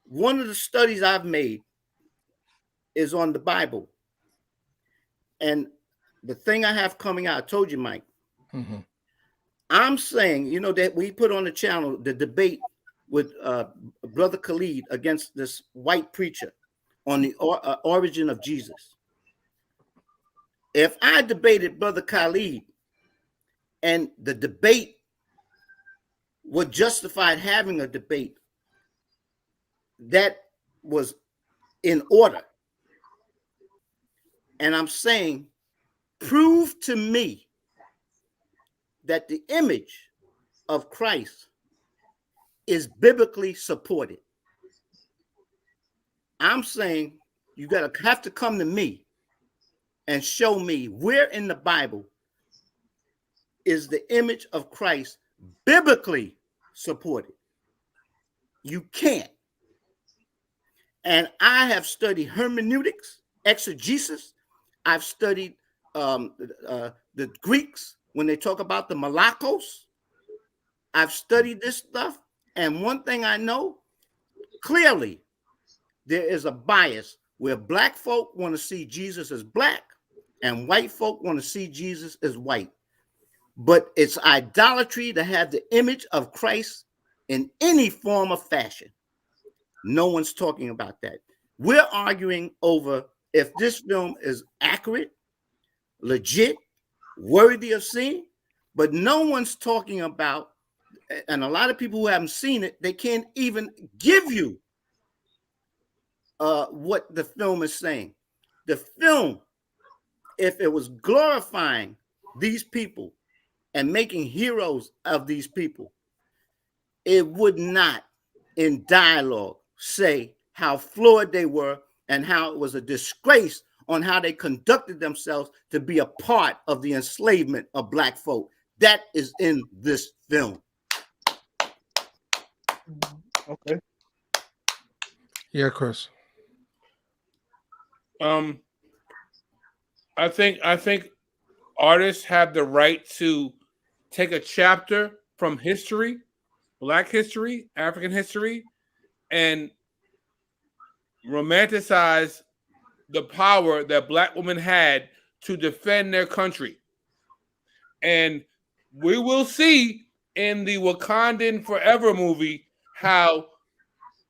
One of the studies I've made is on the Bible, and the thing I have coming out. I told you, Mike. Mm-hmm. I'm saying, that we put on the channel the debate with Brother Khalid against this white preacher on the origin of Jesus. If I debated Brother Khalid and the debate would justify having a debate that was in order, and I'm saying, prove to me that the image of Christ is biblically supported. I'm saying you have to come to me and show me where in the Bible is the image of Christ biblically supported. You can't. And I have studied hermeneutics, exegesis. I've studied the Greeks when they talk about the Malakos. I've studied this stuff. And one thing I know clearly, there is a bias where black folk want to see Jesus as black and white folk want to see Jesus as white. But it's idolatry to have the image of Christ in any form of fashion. No one's talking about that. We're arguing over if this film is accurate, legit, worthy of seeing, but no one's talking about, and a lot of people who haven't seen it, they can't even give you what the film is saying. The film, if it was glorifying these people and making heroes of these people, it would not in dialogue say how flawed they were and how it was a disgrace on how they conducted themselves to be a part of the enslavement of black folk. That is in this film. Okay. Yeah, Chris. I think artists have the right to take a chapter from history, Black history, African history, and romanticize the power that Black women had to defend their country. And we will see in the Wakandan Forever movie how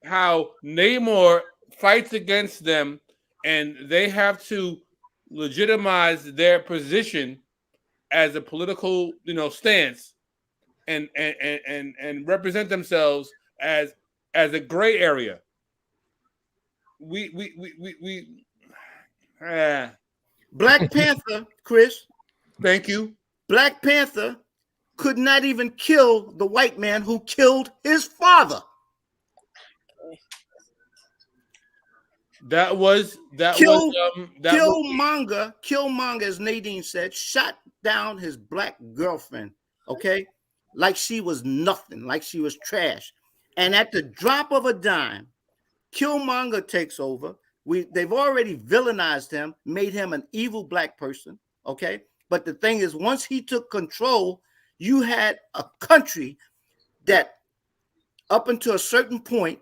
Namor fights against them, and they have to legitimize their position as a political, stance, and represent themselves as a gray area. Black Panther, Chris. Thank you. Black Panther could not even kill the white man who killed his father. Killmonger, as Nadine said, shot down his black girlfriend, okay? Like she was nothing, like she was trash. And at the drop of a dime, Killmonger takes over. They've already villainized him, made him an evil black person, okay? But the thing is, once he took control, you had a country that up until a certain point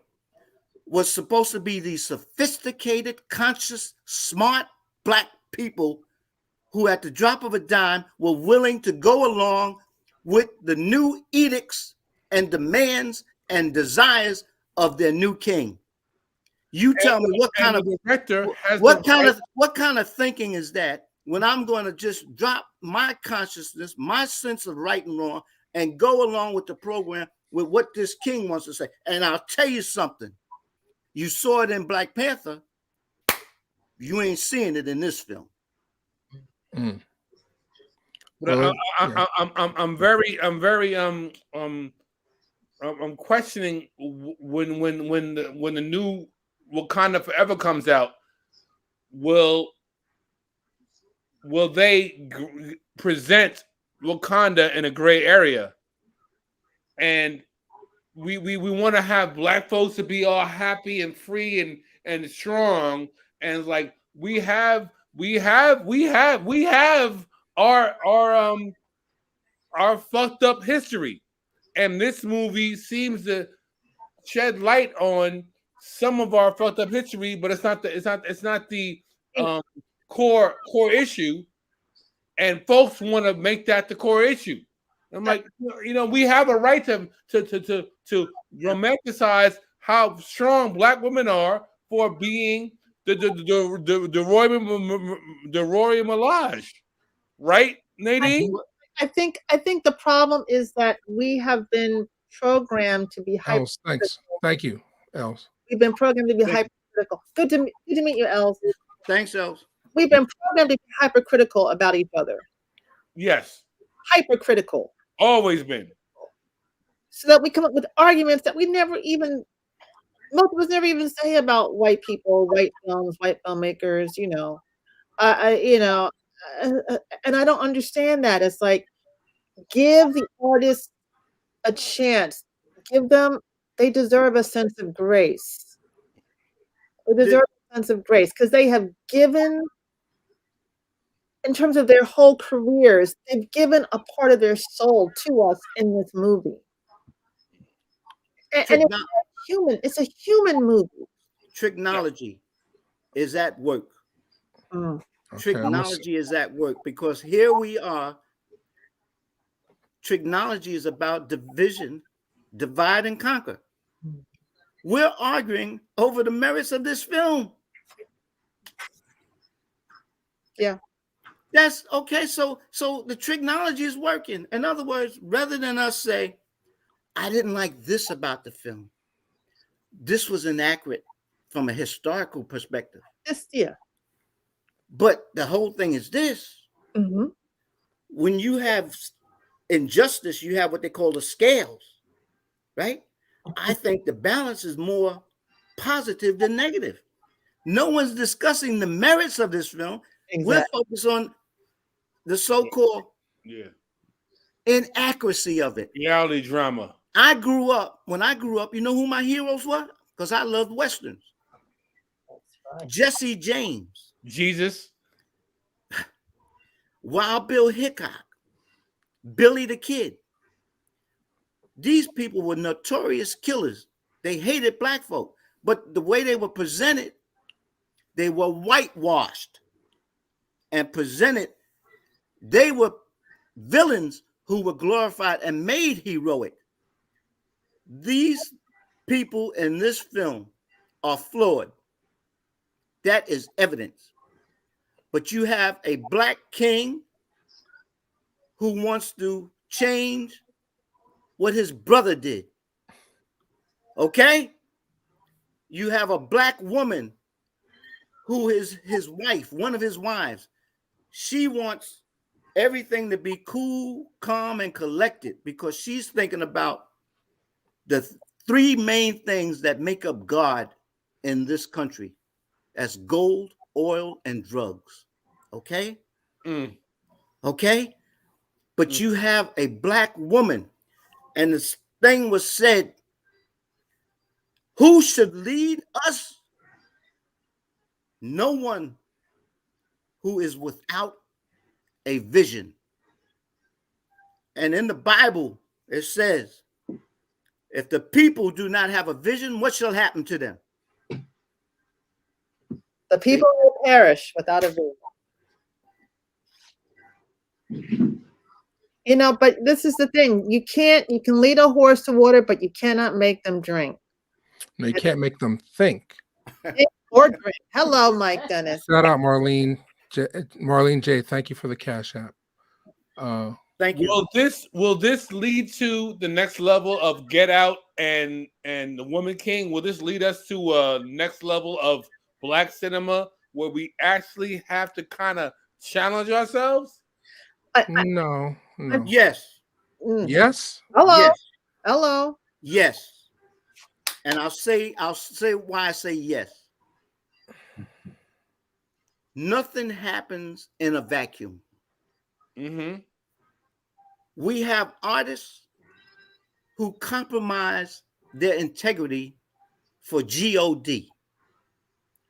was supposed to be these sophisticated, conscious, smart black people who at the drop of a dime were willing to go along with the new edicts and demands and desires of their new king. You tell me what kind of thinking is that when I'm going to just drop my consciousness, my sense of right and wrong, and go along with the program with what this king wants to say. And I'll tell you something. You saw it in Black Panther. You ain't seeing it in this film. Mm. But I'm questioning when the new Wakanda Forever comes out, will they present Wakanda in a gray area? And we want to have black folks to be all happy and free and strong, and like we have our fucked up history, and this movie seems to shed light on some of our fucked up history, but it's not the core issue, and folks want to make that the core issue. I'm like, we have a right to romanticize how strong black women are for being the Roy Malage, right, Nadine? I think the problem is that we have been programmed to be Els, thanks. Thank you, Els. We've been programmed to be hypercritical. Good to meet you, Els. Thanks, Els. We've been programmed to be hypercritical about each other. Yes. Hypercritical. Always been. So that we come up with arguments that most of us never even say about white people, white films, white filmmakers, and I don't understand that. It's like, give the artists a chance. They deserve a sense of grace. They deserve a sense of grace because they have given, in terms of their whole careers, they've given a part of their soul to us in this movie. And it's a human movie. Tricknology is at work. Okay, Tricknology is at work, because here we are. Tricknology is about division, divide and conquer. We're arguing over the merits of this film. Yeah. That's okay. So the tricknology is working. In other words, rather than us say, I didn't like this about the film, this was inaccurate from a historical perspective. Yeah. But the whole thing is this: Mhm. when you have injustice, you have what they call the scales, right? I think the balance is more positive than negative. No one's discussing the merits of this film. We're Exactly. focused on the so-called Yeah. inaccuracy of it. Reality drama. When I grew up, you know who my heroes were? Because I loved Westerns. Jesse James, Jesus. Wild Bill Hickok, Billy the Kid. These people were notorious killers. They hated black folk. But the way they were presented, they were whitewashed and presented. They were villains who were glorified and made heroic. These people in this film are flawed. That is evidence. But you have a black king who wants to change what his brother did. Okay? You have a black woman who is his wife, one of his wives. She wants everything to be cool, calm, and collected, because she's thinking about the three main things that make up God in this country. That's gold, oil, and drugs. Okay? Okay? But you have a black woman, and this thing was said, who should lead us? No one who is without a vision. And in the Bible, it says, if the people do not have a vision, what shall happen to them? The people will perish without a vision. You know, but this is the thing. You can lead a horse to water, but you cannot make them drink. No, you can't make them think. Or drink. Hello, Mike Dennis. Shout out Marlene J. Thank you for the Cash App. Thank you. Will this lead to the next level of Get Out and the Woman King? Will this lead us to a next level of black cinema where we actually have to kind of challenge ourselves? No. Yes. Yes. Hello. Yes. Hello. Yes. And I'll say why I say yes. Nothing happens in a vacuum. We have artists who compromise their integrity for God,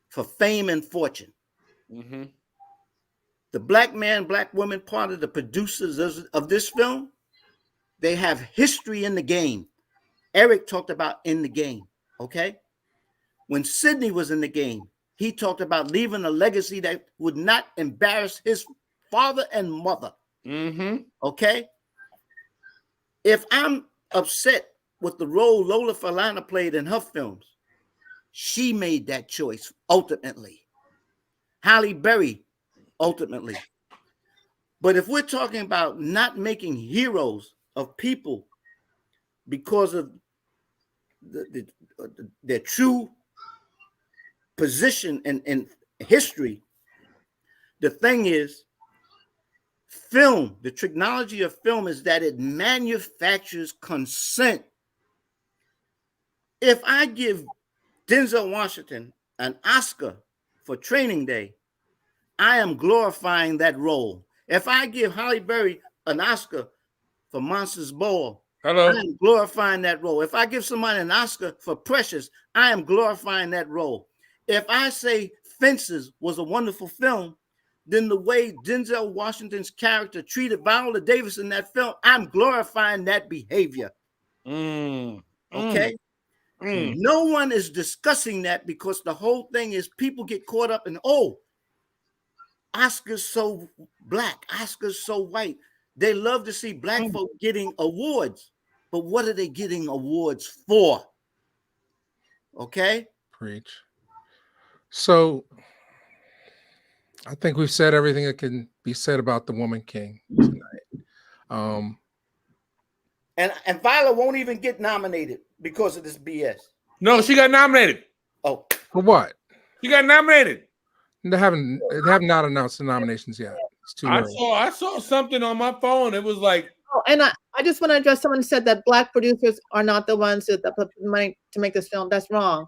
for fame and fortune. The black man, black woman part of the producers of this film, they have history in the game. Eric talked about in the game, okay? When Sidney was in the game, he talked about leaving a legacy that would not embarrass his father and mother. Okay? If I'm upset with the role Lola Falana played in her films, she made that choice ultimately. Halle Berry, ultimately. But if we're talking about not making heroes of people because of their true position in history, the thing is, film, the technology of film is that it manufactures consent. If I give Denzel Washington an Oscar for Training Day, I am glorifying that role. If I give Halle Berry an Oscar for Monsters Ball, I am glorifying that role. If I give somebody an Oscar for Precious, I am glorifying that role. If I say Fences was a wonderful film, then the way Denzel Washington's character treated Viola Davis in that film, I'm glorifying that behavior. Okay? No one is discussing that, because the whole thing is people get caught up in, oh, Oscar's so black, Oscar's so white. They love to see black folk getting awards, but what are they getting awards for? Okay. Preach. So I think we've said everything that can be said about the Woman King tonight. And Viola won't even get nominated because of this BS. No, she got nominated. Oh, for what? She got nominated. They have not announced the nominations yet. It's too early. I saw something on my phone. It was like, Oh, and I just want to address someone who said that black producers are not the ones that put the money to make this film. That's wrong.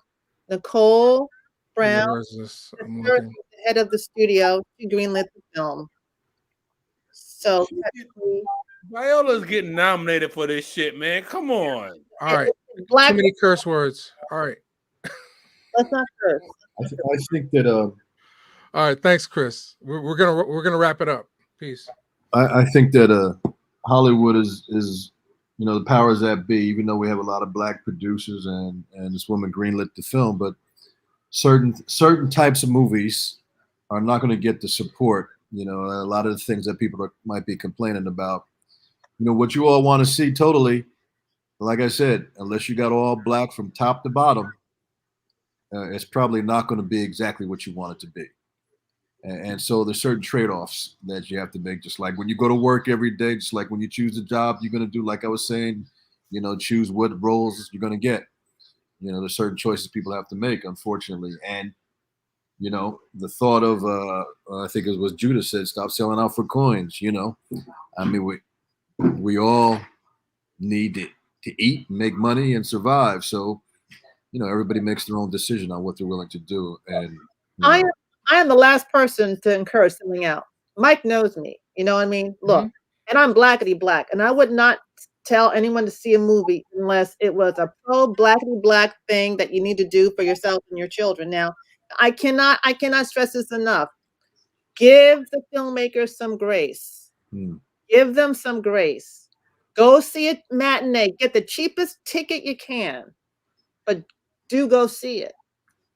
Nicole Brown, Where is this? I'm the looking. head of the studio, she greenlit the film. So Viola's getting nominated for this shit, man. Come on. All right. black, Too many curse words. All right. let's not curse. I think that All right. Thanks, Chris. We're gonna wrap it up. Peace. I think that Hollywood is the powers that be. Even though we have a lot of black producers and this woman greenlit the film, but certain types of movies are not going to get the support. A lot of the things that people might be complaining about. What you all want to see totally, like I said, unless you got all black from top to bottom, it's probably not going to be exactly what you want it to be. And so there's certain trade-offs that you have to make, just like when you go to work every day, just like when you choose a job you're going to do, like I was saying, choose what roles you're going to get. There's certain choices people have to make, unfortunately. And, the thought of, I think it was Judah said, stop selling out for coins, I mean, we all need to eat, make money, and survive. So, everybody makes their own decision on what they're willing to do. And I am the last person to encourage selling out. Mike knows me. You know what I mean? Look, and I'm blackity black, and I would not tell anyone to see a movie unless it was a pro blackity black thing that you need to do for yourself and your children. Now, I cannot stress this enough. Give the filmmakers some grace. Give them some grace. Go see a matinee. Get the cheapest ticket you can, but do go see it.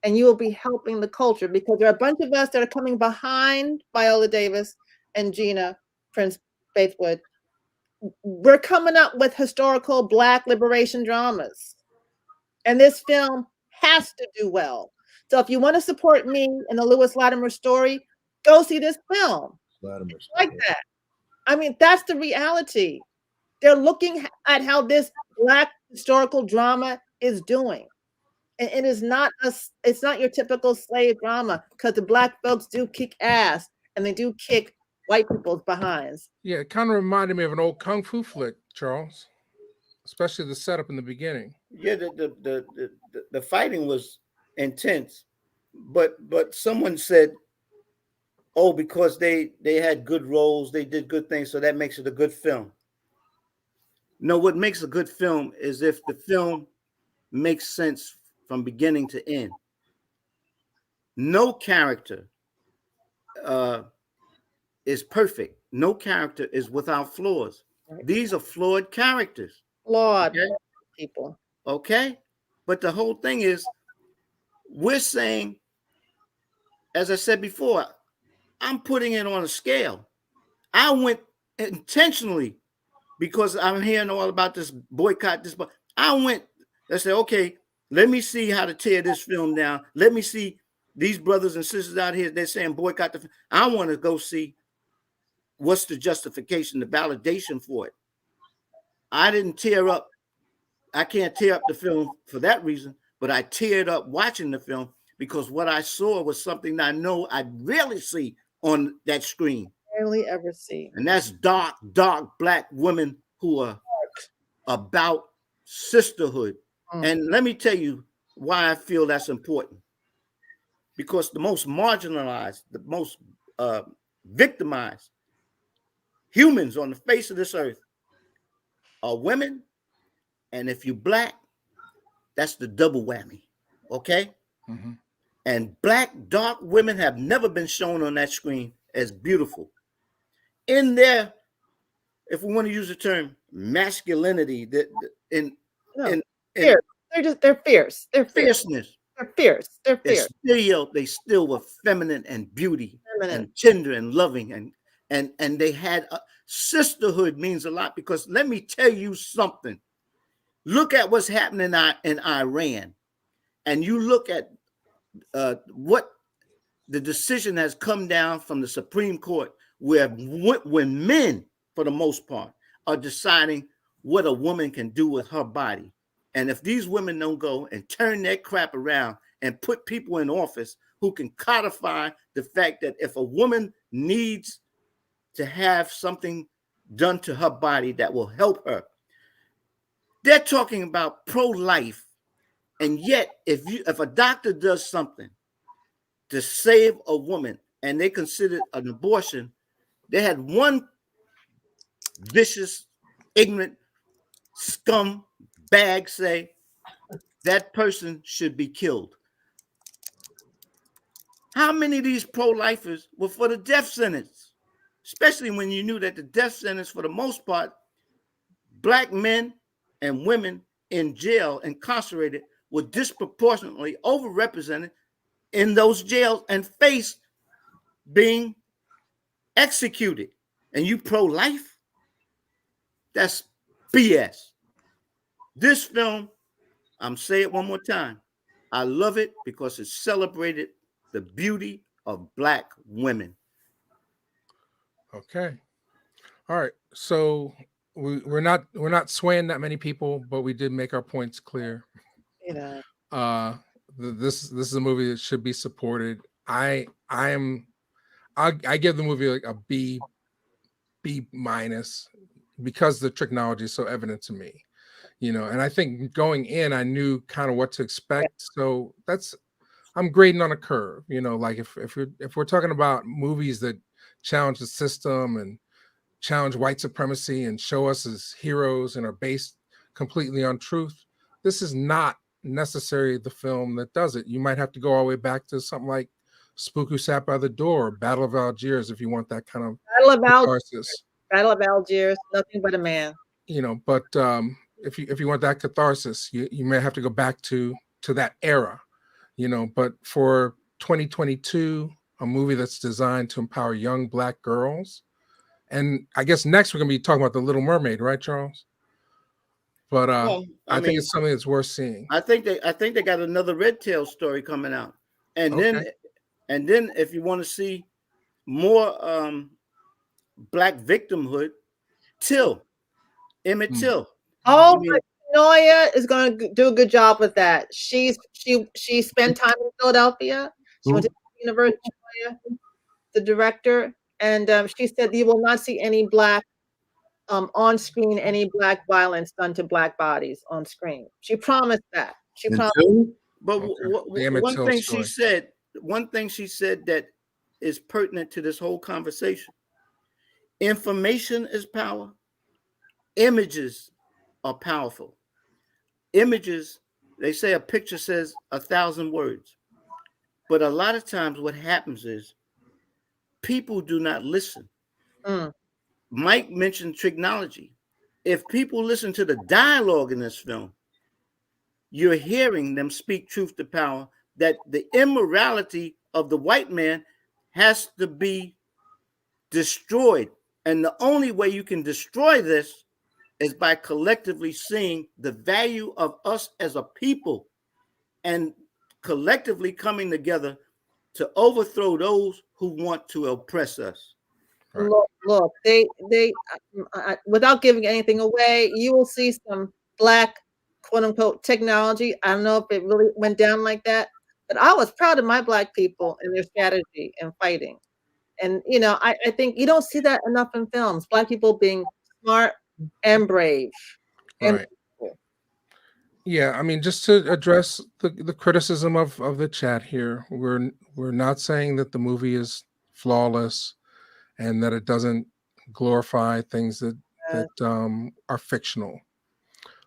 And you will be helping the culture, because there are a bunch of us that are coming behind Viola Davis and Gina Prince Faithwood. We're coming up with historical black liberation dramas. And this film has to do well. So if you want to support me and the Lewis Latimer story, go see this film. Like that. I mean, that's the reality. They're looking at how this black historical drama is doing. And it is not it's not your typical slave drama, because the black folks do kick ass and they do kick white people's behinds. Yeah, it kind of reminded me of an old kung fu flick, Charles, especially the setup in the beginning. Yeah, the fighting was intense, but someone said, oh, because they had good roles, they did good things, so that makes it a good film. No, what makes a good film is if the film makes sense from beginning to end. No character is perfect. No character is without flaws. Right. These are flawed characters. Flawed people. Okay? But the whole thing is, we're saying, as I said before, I'm putting it on a scale. I went intentionally, because I'm hearing all about this boycott. I went, I said, okay, let me see how to tear this film down. Let me see these brothers and sisters out here, they're saying boycott the film. I want to go see what's the justification, the validation for it. I didn't tear up. I can't tear up the film for that reason, but I teared up watching the film because what I saw was something that I know I rarely see on that screen. Rarely ever see. And that's dark black women who are about sisterhood. And let me tell you why I feel that's important. Because the most marginalized, the most victimized humans on the face of this earth are women. And if you're black, that's the double whammy. Okay? Mm-hmm. And black, dark women have never been shown on that screen as beautiful. In their, if we want to use the term masculinity, they're fierce. They're fierceness. They're fierce. They're fierce. They still were feminine and beauty. feminine. and tender and loving, and they had sisterhood means a lot, because let me tell you something. Look at what's happening in Iran, and you look at what the decision has come down from the Supreme Court, where when men, for the most part, are deciding what a woman can do with her body. And if these women don't go and turn that crap around and put people in office who can codify the fact that if a woman needs to have something done to her body that will help her, they're talking about pro-life. And yet, if a doctor does something to save a woman and they consider an abortion, they had one vicious, ignorant scum bag say that person should be killed. How many of these pro-lifers were for the death sentence? Especially when you knew that the death sentence, for the most part, black men and women in jail, incarcerated, were disproportionately overrepresented in those jails and face being executed. And you pro-life? That's BS. This film, I'm saying it one more time, I love it because it celebrated the beauty of black women. Okay. All right. So we're not swaying that many people, but we did make our points clear. You know, This is a movie that should be supported. I give the movie like a B minus, because the Tricknology is so evident to me, and I think going in, I knew kind of what to expect. So I'm grading on a curve, like if we're talking about movies that challenge the system and challenge white supremacy and show us as heroes and are based completely on truth, this is not necessarily the film that does it. You might have to go all the way back to something like Spook Who Sat by the Door, Battle of Algiers, if you want that kind of catharsis. Battle of Algiers, Nothing But a Man. But if you want that catharsis, you may have to go back to that era, but for 2022, a movie that's designed to empower young black girls. And I guess next we're going to be talking about The Little Mermaid, right, Charles? But Well, I think it's something that's worth seeing. I think they got another Red Tail story coming out, and Okay. then if you want to see more black victimhood, Emmett Till. Oh, I mean, but Noya is going to do a good job with that. She spent time in Philadelphia. She went to the University of Noya, the director, and she said you will not see any black on screen, any black violence done to black bodies on screen. She promised that. She promised. but The Emmett one Till thing story. she said that is pertinent to this whole conversation: information is power. Images are powerful. Images, they say a picture says 1,000 words. But a lot of times what happens is people do not listen. Mike mentioned Tricknology. If people listen to the dialogue in this film, you're hearing them speak truth to power, that the immorality of the white man has to be destroyed. And the only way you can destroy this is by collectively seeing the value of us as a people and collectively coming together to overthrow those who want to oppress us. Right. Look, they without giving anything away, you will see some black quote unquote technology. I don't know if it really went down like that, but I was proud of my black people and their strategy in fighting. And I think you don't see that enough in films. Black people being smart and brave. Right. Yeah, I mean, just to address the criticism of the chat here, we're not saying that the movie is flawless and that it doesn't glorify things that are fictional.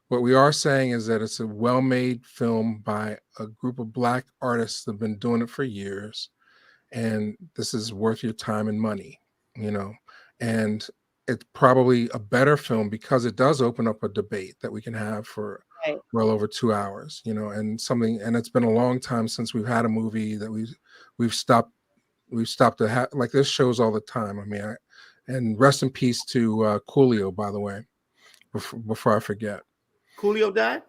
What we are saying is that it's a well-made film by a group of black artists that have been doing it for years, and this is worth your time and money, and it's probably a better film because it does open up a debate that we can have for well over 2 hours, and it's been a long time since we've had a movie that we've stopped we've stopped to have like this shows all the time. I mean, and rest in peace to Coolio, by the way, before I forget. Coolio died?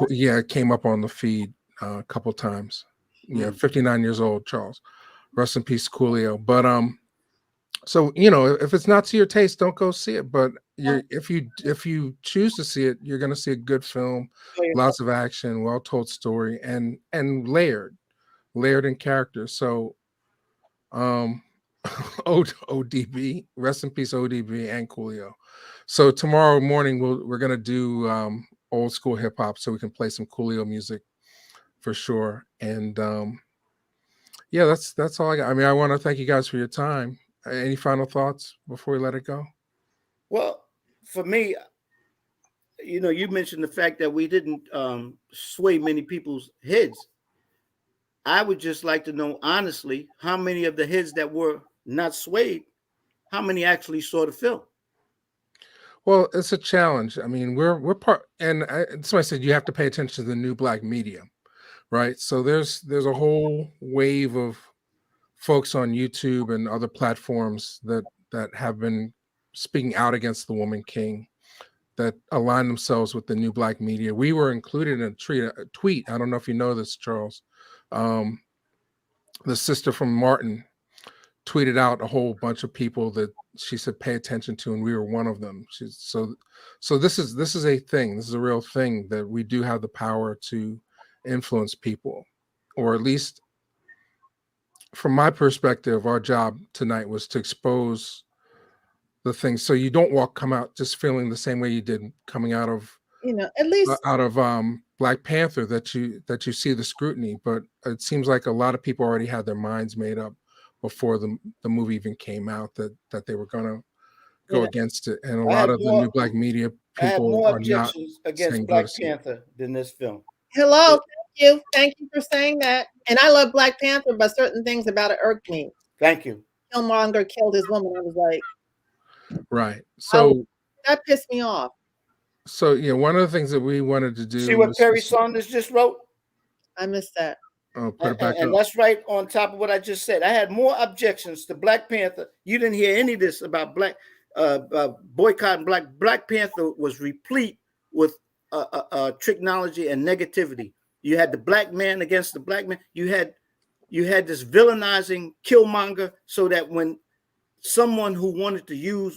Yeah, it came up on the feed a couple times. Yeah, 59 years old, Charles. Rest in peace, Coolio. But so if it's not to your taste, don't go see it. But if you choose to see it, you're going to see a good film, lots of action, well told story, and layered in character. So ODB, rest in peace, ODB and Coolio. So tomorrow morning we're gonna do old school hip hop, so we can play some Coolio music for sure. And yeah, that's all I got. I mean, I want to thank you guys for your time. Any final thoughts before we let it go? Well, for me, you mentioned the fact that we didn't sway many people's heads. I would just like to know honestly how many of the heads that were not swayed, how many actually saw the film. Well, it's a challenge. I mean, we're part, and somebody said you have to pay attention to the new black media, right? So there's a whole wave of folks on YouTube and other platforms that have been speaking out against the woman king, that align themselves with the new black media. We were included in a tweet. I don't know if you know this, Charles. The sister from Martin tweeted out a whole bunch of people that she said pay attention to, and we were one of them. So this is a thing. This is a real thing, that we do have the power to influence people, or at least from my perspective, our job tonight was to expose the things, so you don't come out just feeling the same way you did coming out of At least Black Panther, that you see the scrutiny. But it seems like a lot of people already had their minds made up before the movie even came out, that they were going to go against it. And a lot of the new black media I have people more are not objections against saying Black go to see it. Panther than this film. hello, thank you for saying that. And I love Black Panther, but certain things about it irked me. Thank you. Killmonger killed his woman. I was like, Right. So that pissed me off. So one of the things that we wanted to do. See what Perry Saunders just wrote? I missed that. Oh, put it back and up. that's right on top of what I just said. I had more objections to Black Panther. You didn't hear any of this about boycotting Black Panther was replete with tricknology and negativity. You had the black man against the black man. You had this villainizing Killmonger, so that when someone who wanted to use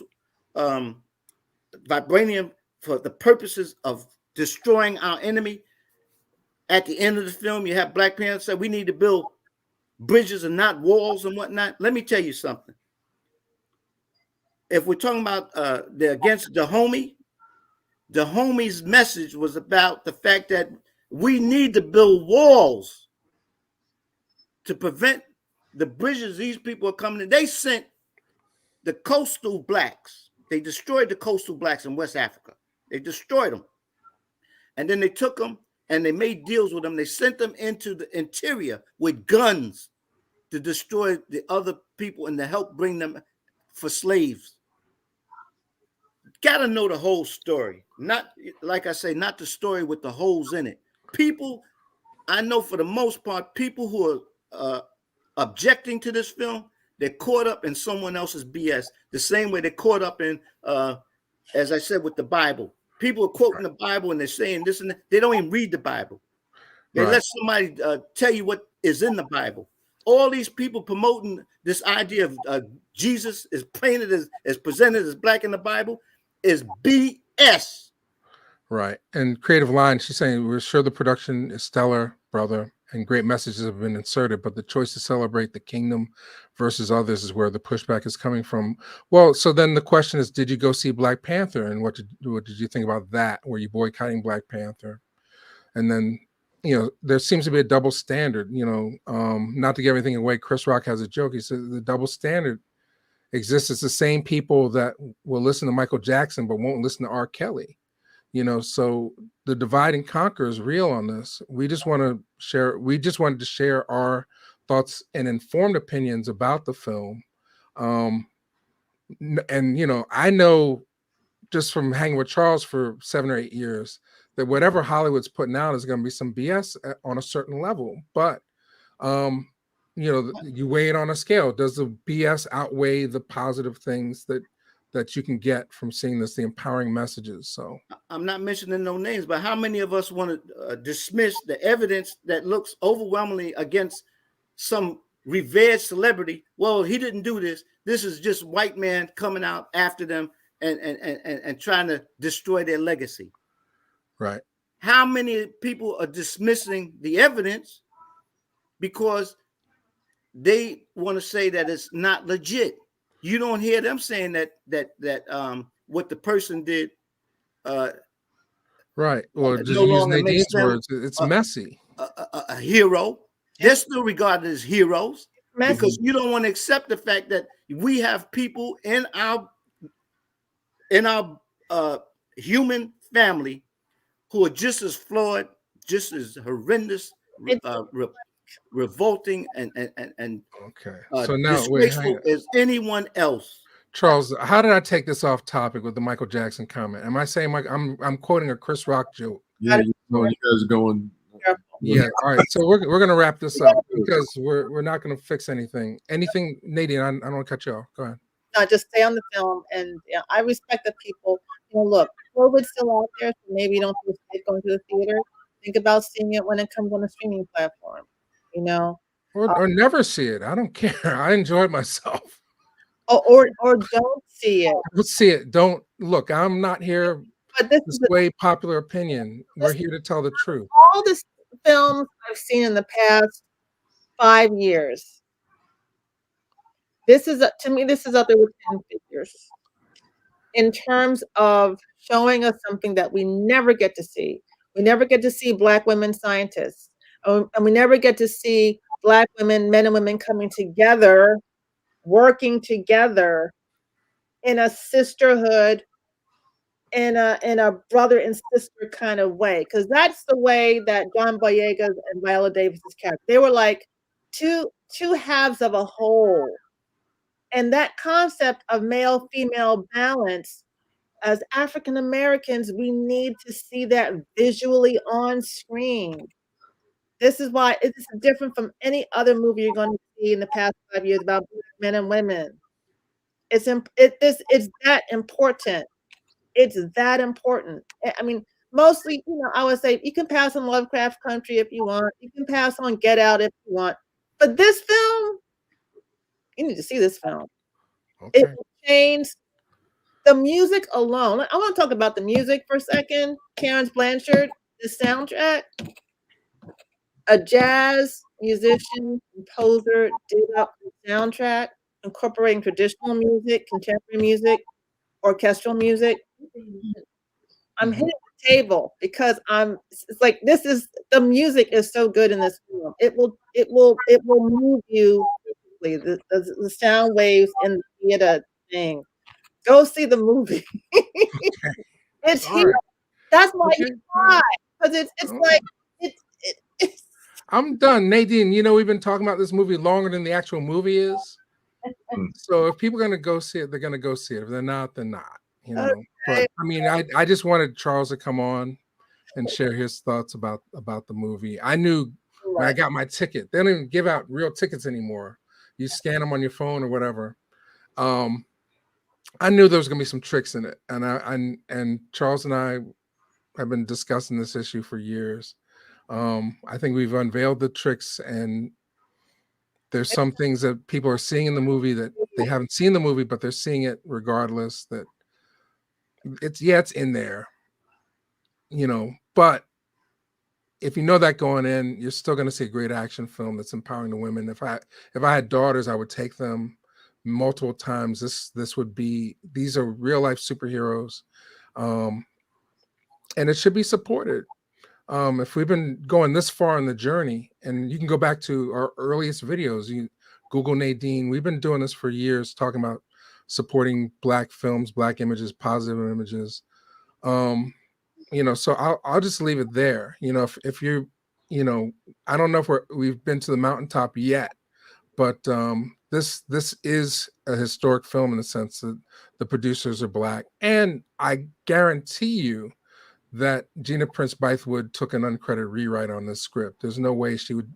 vibranium for the purposes of destroying our enemy, at the end of the film, you have Black Panther say we need to build bridges and not walls and whatnot. Let me tell you something. If we're talking about against the homie's message was about the fact that we need to build walls to prevent the bridges these people are coming in. They sent the coastal blacks. They destroyed the coastal blacks in West Africa. They destroyed them. And then they took them and they made deals with them. They sent them into the interior with guns to destroy the other people and to help bring them for slaves. Got to know the whole story. Not, like I say, not the story with the holes in it. People, I know for the most part, people who are objecting to this film, they're caught up in someone else's BS. The same way they're caught up in, as I said, with the Bible. People are quoting the Bible and they're saying this and that. They don't even read the Bible. They let somebody tell you what is in the Bible. All these people promoting this idea of Jesus is painted as presented as black in the Bible is BS. Right. And Creative Line, she's saying, we're sure the production is stellar, brother, and great messages have been inserted, but the choice to celebrate the kingdom versus others is where the pushback is coming from. Well, so then the question is, did you go see Black Panther? And what did you think about that? Were you boycotting Black Panther? And then, there seems to be a double standard, not to give anything away. Chris Rock has a joke. He says the double standard exists. It's the same people that will listen to Michael Jackson, but won't listen to R. Kelly. So the divide and conquer is real on this. We just wanted to share our thoughts and informed opinions about the film. And I know just from hanging with Charles for 7 or 8 years that whatever Hollywood's putting out is going to be some BS on a certain level. But you weigh it on a scale. Does the BS outweigh the positive things that you can get from seeing this, the empowering messages? So I'm not mentioning no names, but how many of us want to dismiss the evidence that looks overwhelmingly against some revered celebrity? Well, he didn't do this. This is just white man coming out after them and trying to destroy their legacy. right. How many people are dismissing the evidence because they want to say that it's not legit? You don't hear them saying that what the person did Right. Or just no use longer makes Nadine's them words, it's messy. a hero. They're still regarded as heroes Messy. because you don't want to accept the fact that we have people in our human family who are just as flawed, just as horrendous, revolting, and Okay. So now wait, hang disgraceful on. as anyone else. Charles, how did I take this off topic with the Michael Jackson comment? Am I saying I'm quoting a Chris Rock joke? Yeah, you guys are going. Yeah. All right. So we're gonna wrap this up because we're not gonna fix anything. Anything, Nadine? I don't want to cut you off. Go ahead. No, just stay on the film, and I respect the people. Look, COVID's still out there, so maybe you don't feel safe going to the theater. Think about seeing it when it comes on a streaming platform. Or never see it. I don't care. I enjoyed myself. Or don't see it. Let's see it. Don't look. I'm not here But this to is sway popular opinion. We're here to tell the truth. all the films I've seen in the past 5 years. This is to me. This is up there with 10 figures in terms of showing us something that we never get to see. We never get to see Black women scientists, and we never get to see Black women, men and women coming together, working together in a sisterhood, in a brother and sister kind of way, because that's the way that John Boyega's and Viola Davis's character. They were like two halves of a whole, and that concept of male female balance. As African Americans, we need to see that visually on screen. This is why it is different from any other movie you're going to see in the past 5 years about men and women. It's that important. It's that important. I mean, mostly, I would say you can pass on Lovecraft Country if you want. You can pass on Get Out if you want. But this film, you need to see this film. Okay. It will change the music alone. I want to talk about the music for a second. Terrence Blanchard, the soundtrack. A jazz musician, composer did up the soundtrack, incorporating traditional music, contemporary music, orchestral music. I'm hitting the table because it's like the music is so good in this film. It will move you physically. The sound waves in the theater thing. Go see the movie. It's All here. right. That's why Okay. you cry, because it's like it's I'm done. Nadine, we've been talking about this movie longer than the actual movie is. So if people are going to go see it, they're going to go see it. If they're not, they're not. But I mean, I just wanted Charles to come on and share his thoughts about the movie. I knew when I got my ticket, they don't even give out real tickets anymore. You scan them on your phone or whatever. I knew there was going to be some tricks in it, and Charles and I have been discussing this issue for years. I think we've unveiled the tricks, and there's some things that people are seeing in the movie that they haven't seen the movie, but they're seeing it regardless. That it's in there, but if you know that going in, you're still going to see a great action film that's empowering the women. If I had daughters, I would take them multiple times. These are real life superheroes, and it should be supported. If we've been going this far in the journey, and you can go back to our earliest videos, you Google Nadine. We've been doing this for years, talking about supporting Black films, Black images, positive images. So I'll just leave it there. If you, I don't know if we've been to the mountaintop yet, but this is a historic film in the sense that the producers are Black, and I guarantee you that Gina Prince Bythewood took an uncredited rewrite on this script. There's no way she would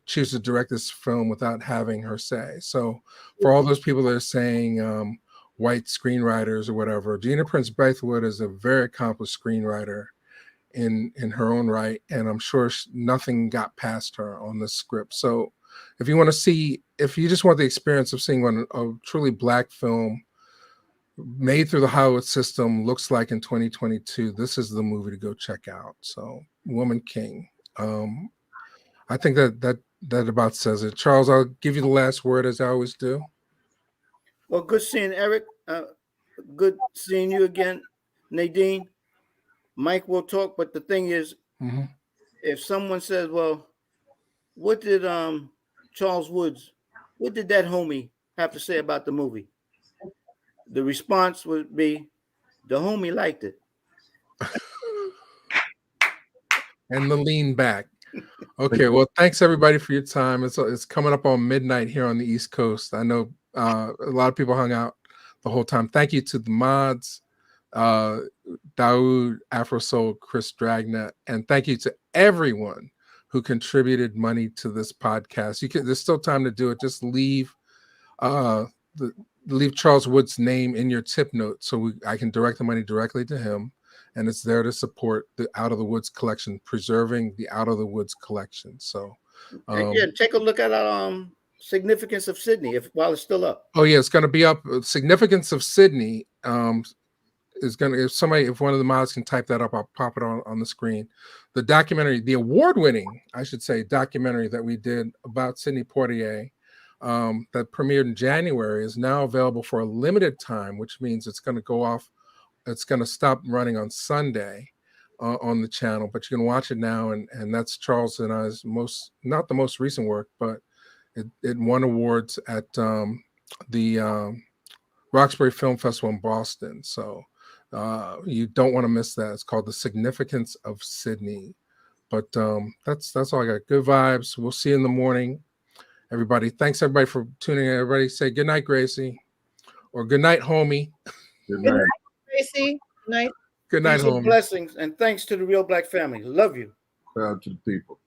choose to direct this film without having her say. So for all those people that are saying white screenwriters or whatever, Gina Prince Bythewood is a very accomplished screenwriter in her own right, and I'm sure nothing got past her on this script. So if you want to see, if you just want the experience of seeing what a truly Black film made through the Hollywood system looks like in 2022, this is the movie to go check out. So Woman King. I think that about says it. Charles, I'll give you the last word as I always do. Well, good seeing Eric. Good seeing you again, Nadine. Mike will talk, but the thing is, if someone says, well, what did Charles Woods, what did that homie have to say about the movie? The response would be, the homie liked it. And the lean back. Okay, well, thanks everybody for your time. It's coming up on midnight here on the East Coast. I know a lot of people hung out the whole time. Thank you to the mods, Daoud, Afro Soul, Chris Dragnet, and thank you to everyone who contributed money to this podcast. There's still time to do it. Just leave Charles Wood's name in your tip note so I can direct the money directly to him. And it's there to support the Out of the Woods collection, preserving the Out of the Woods collection. So, yeah, take a look at Significance of Sydney while it's still up. Oh yeah, it's going to be up. Significance of Sydney is going to. If one of the mods can type that up, I'll pop it on the screen. The documentary, the award-winning, I should say, documentary that we did about Sidney Poitier, that premiered in January, is now available for a limited time, which means it's going to go off. It's going to stop running on Sunday on the channel, but you can watch it now. And that's Charles and I's not the most recent work, but it won awards at the Roxbury Film Festival in Boston. So you don't want to miss that. It's called The Significance of Sydney. But that's all I got. Good vibes. We'll see you in the morning, everybody. Thanks everybody for tuning in. Everybody say good night, Gracie, or good night, homie. Good night. Tracy, good night. Good night, Peace and homie. blessings, and thanks to the Real Black family. Love you. Proud to the people.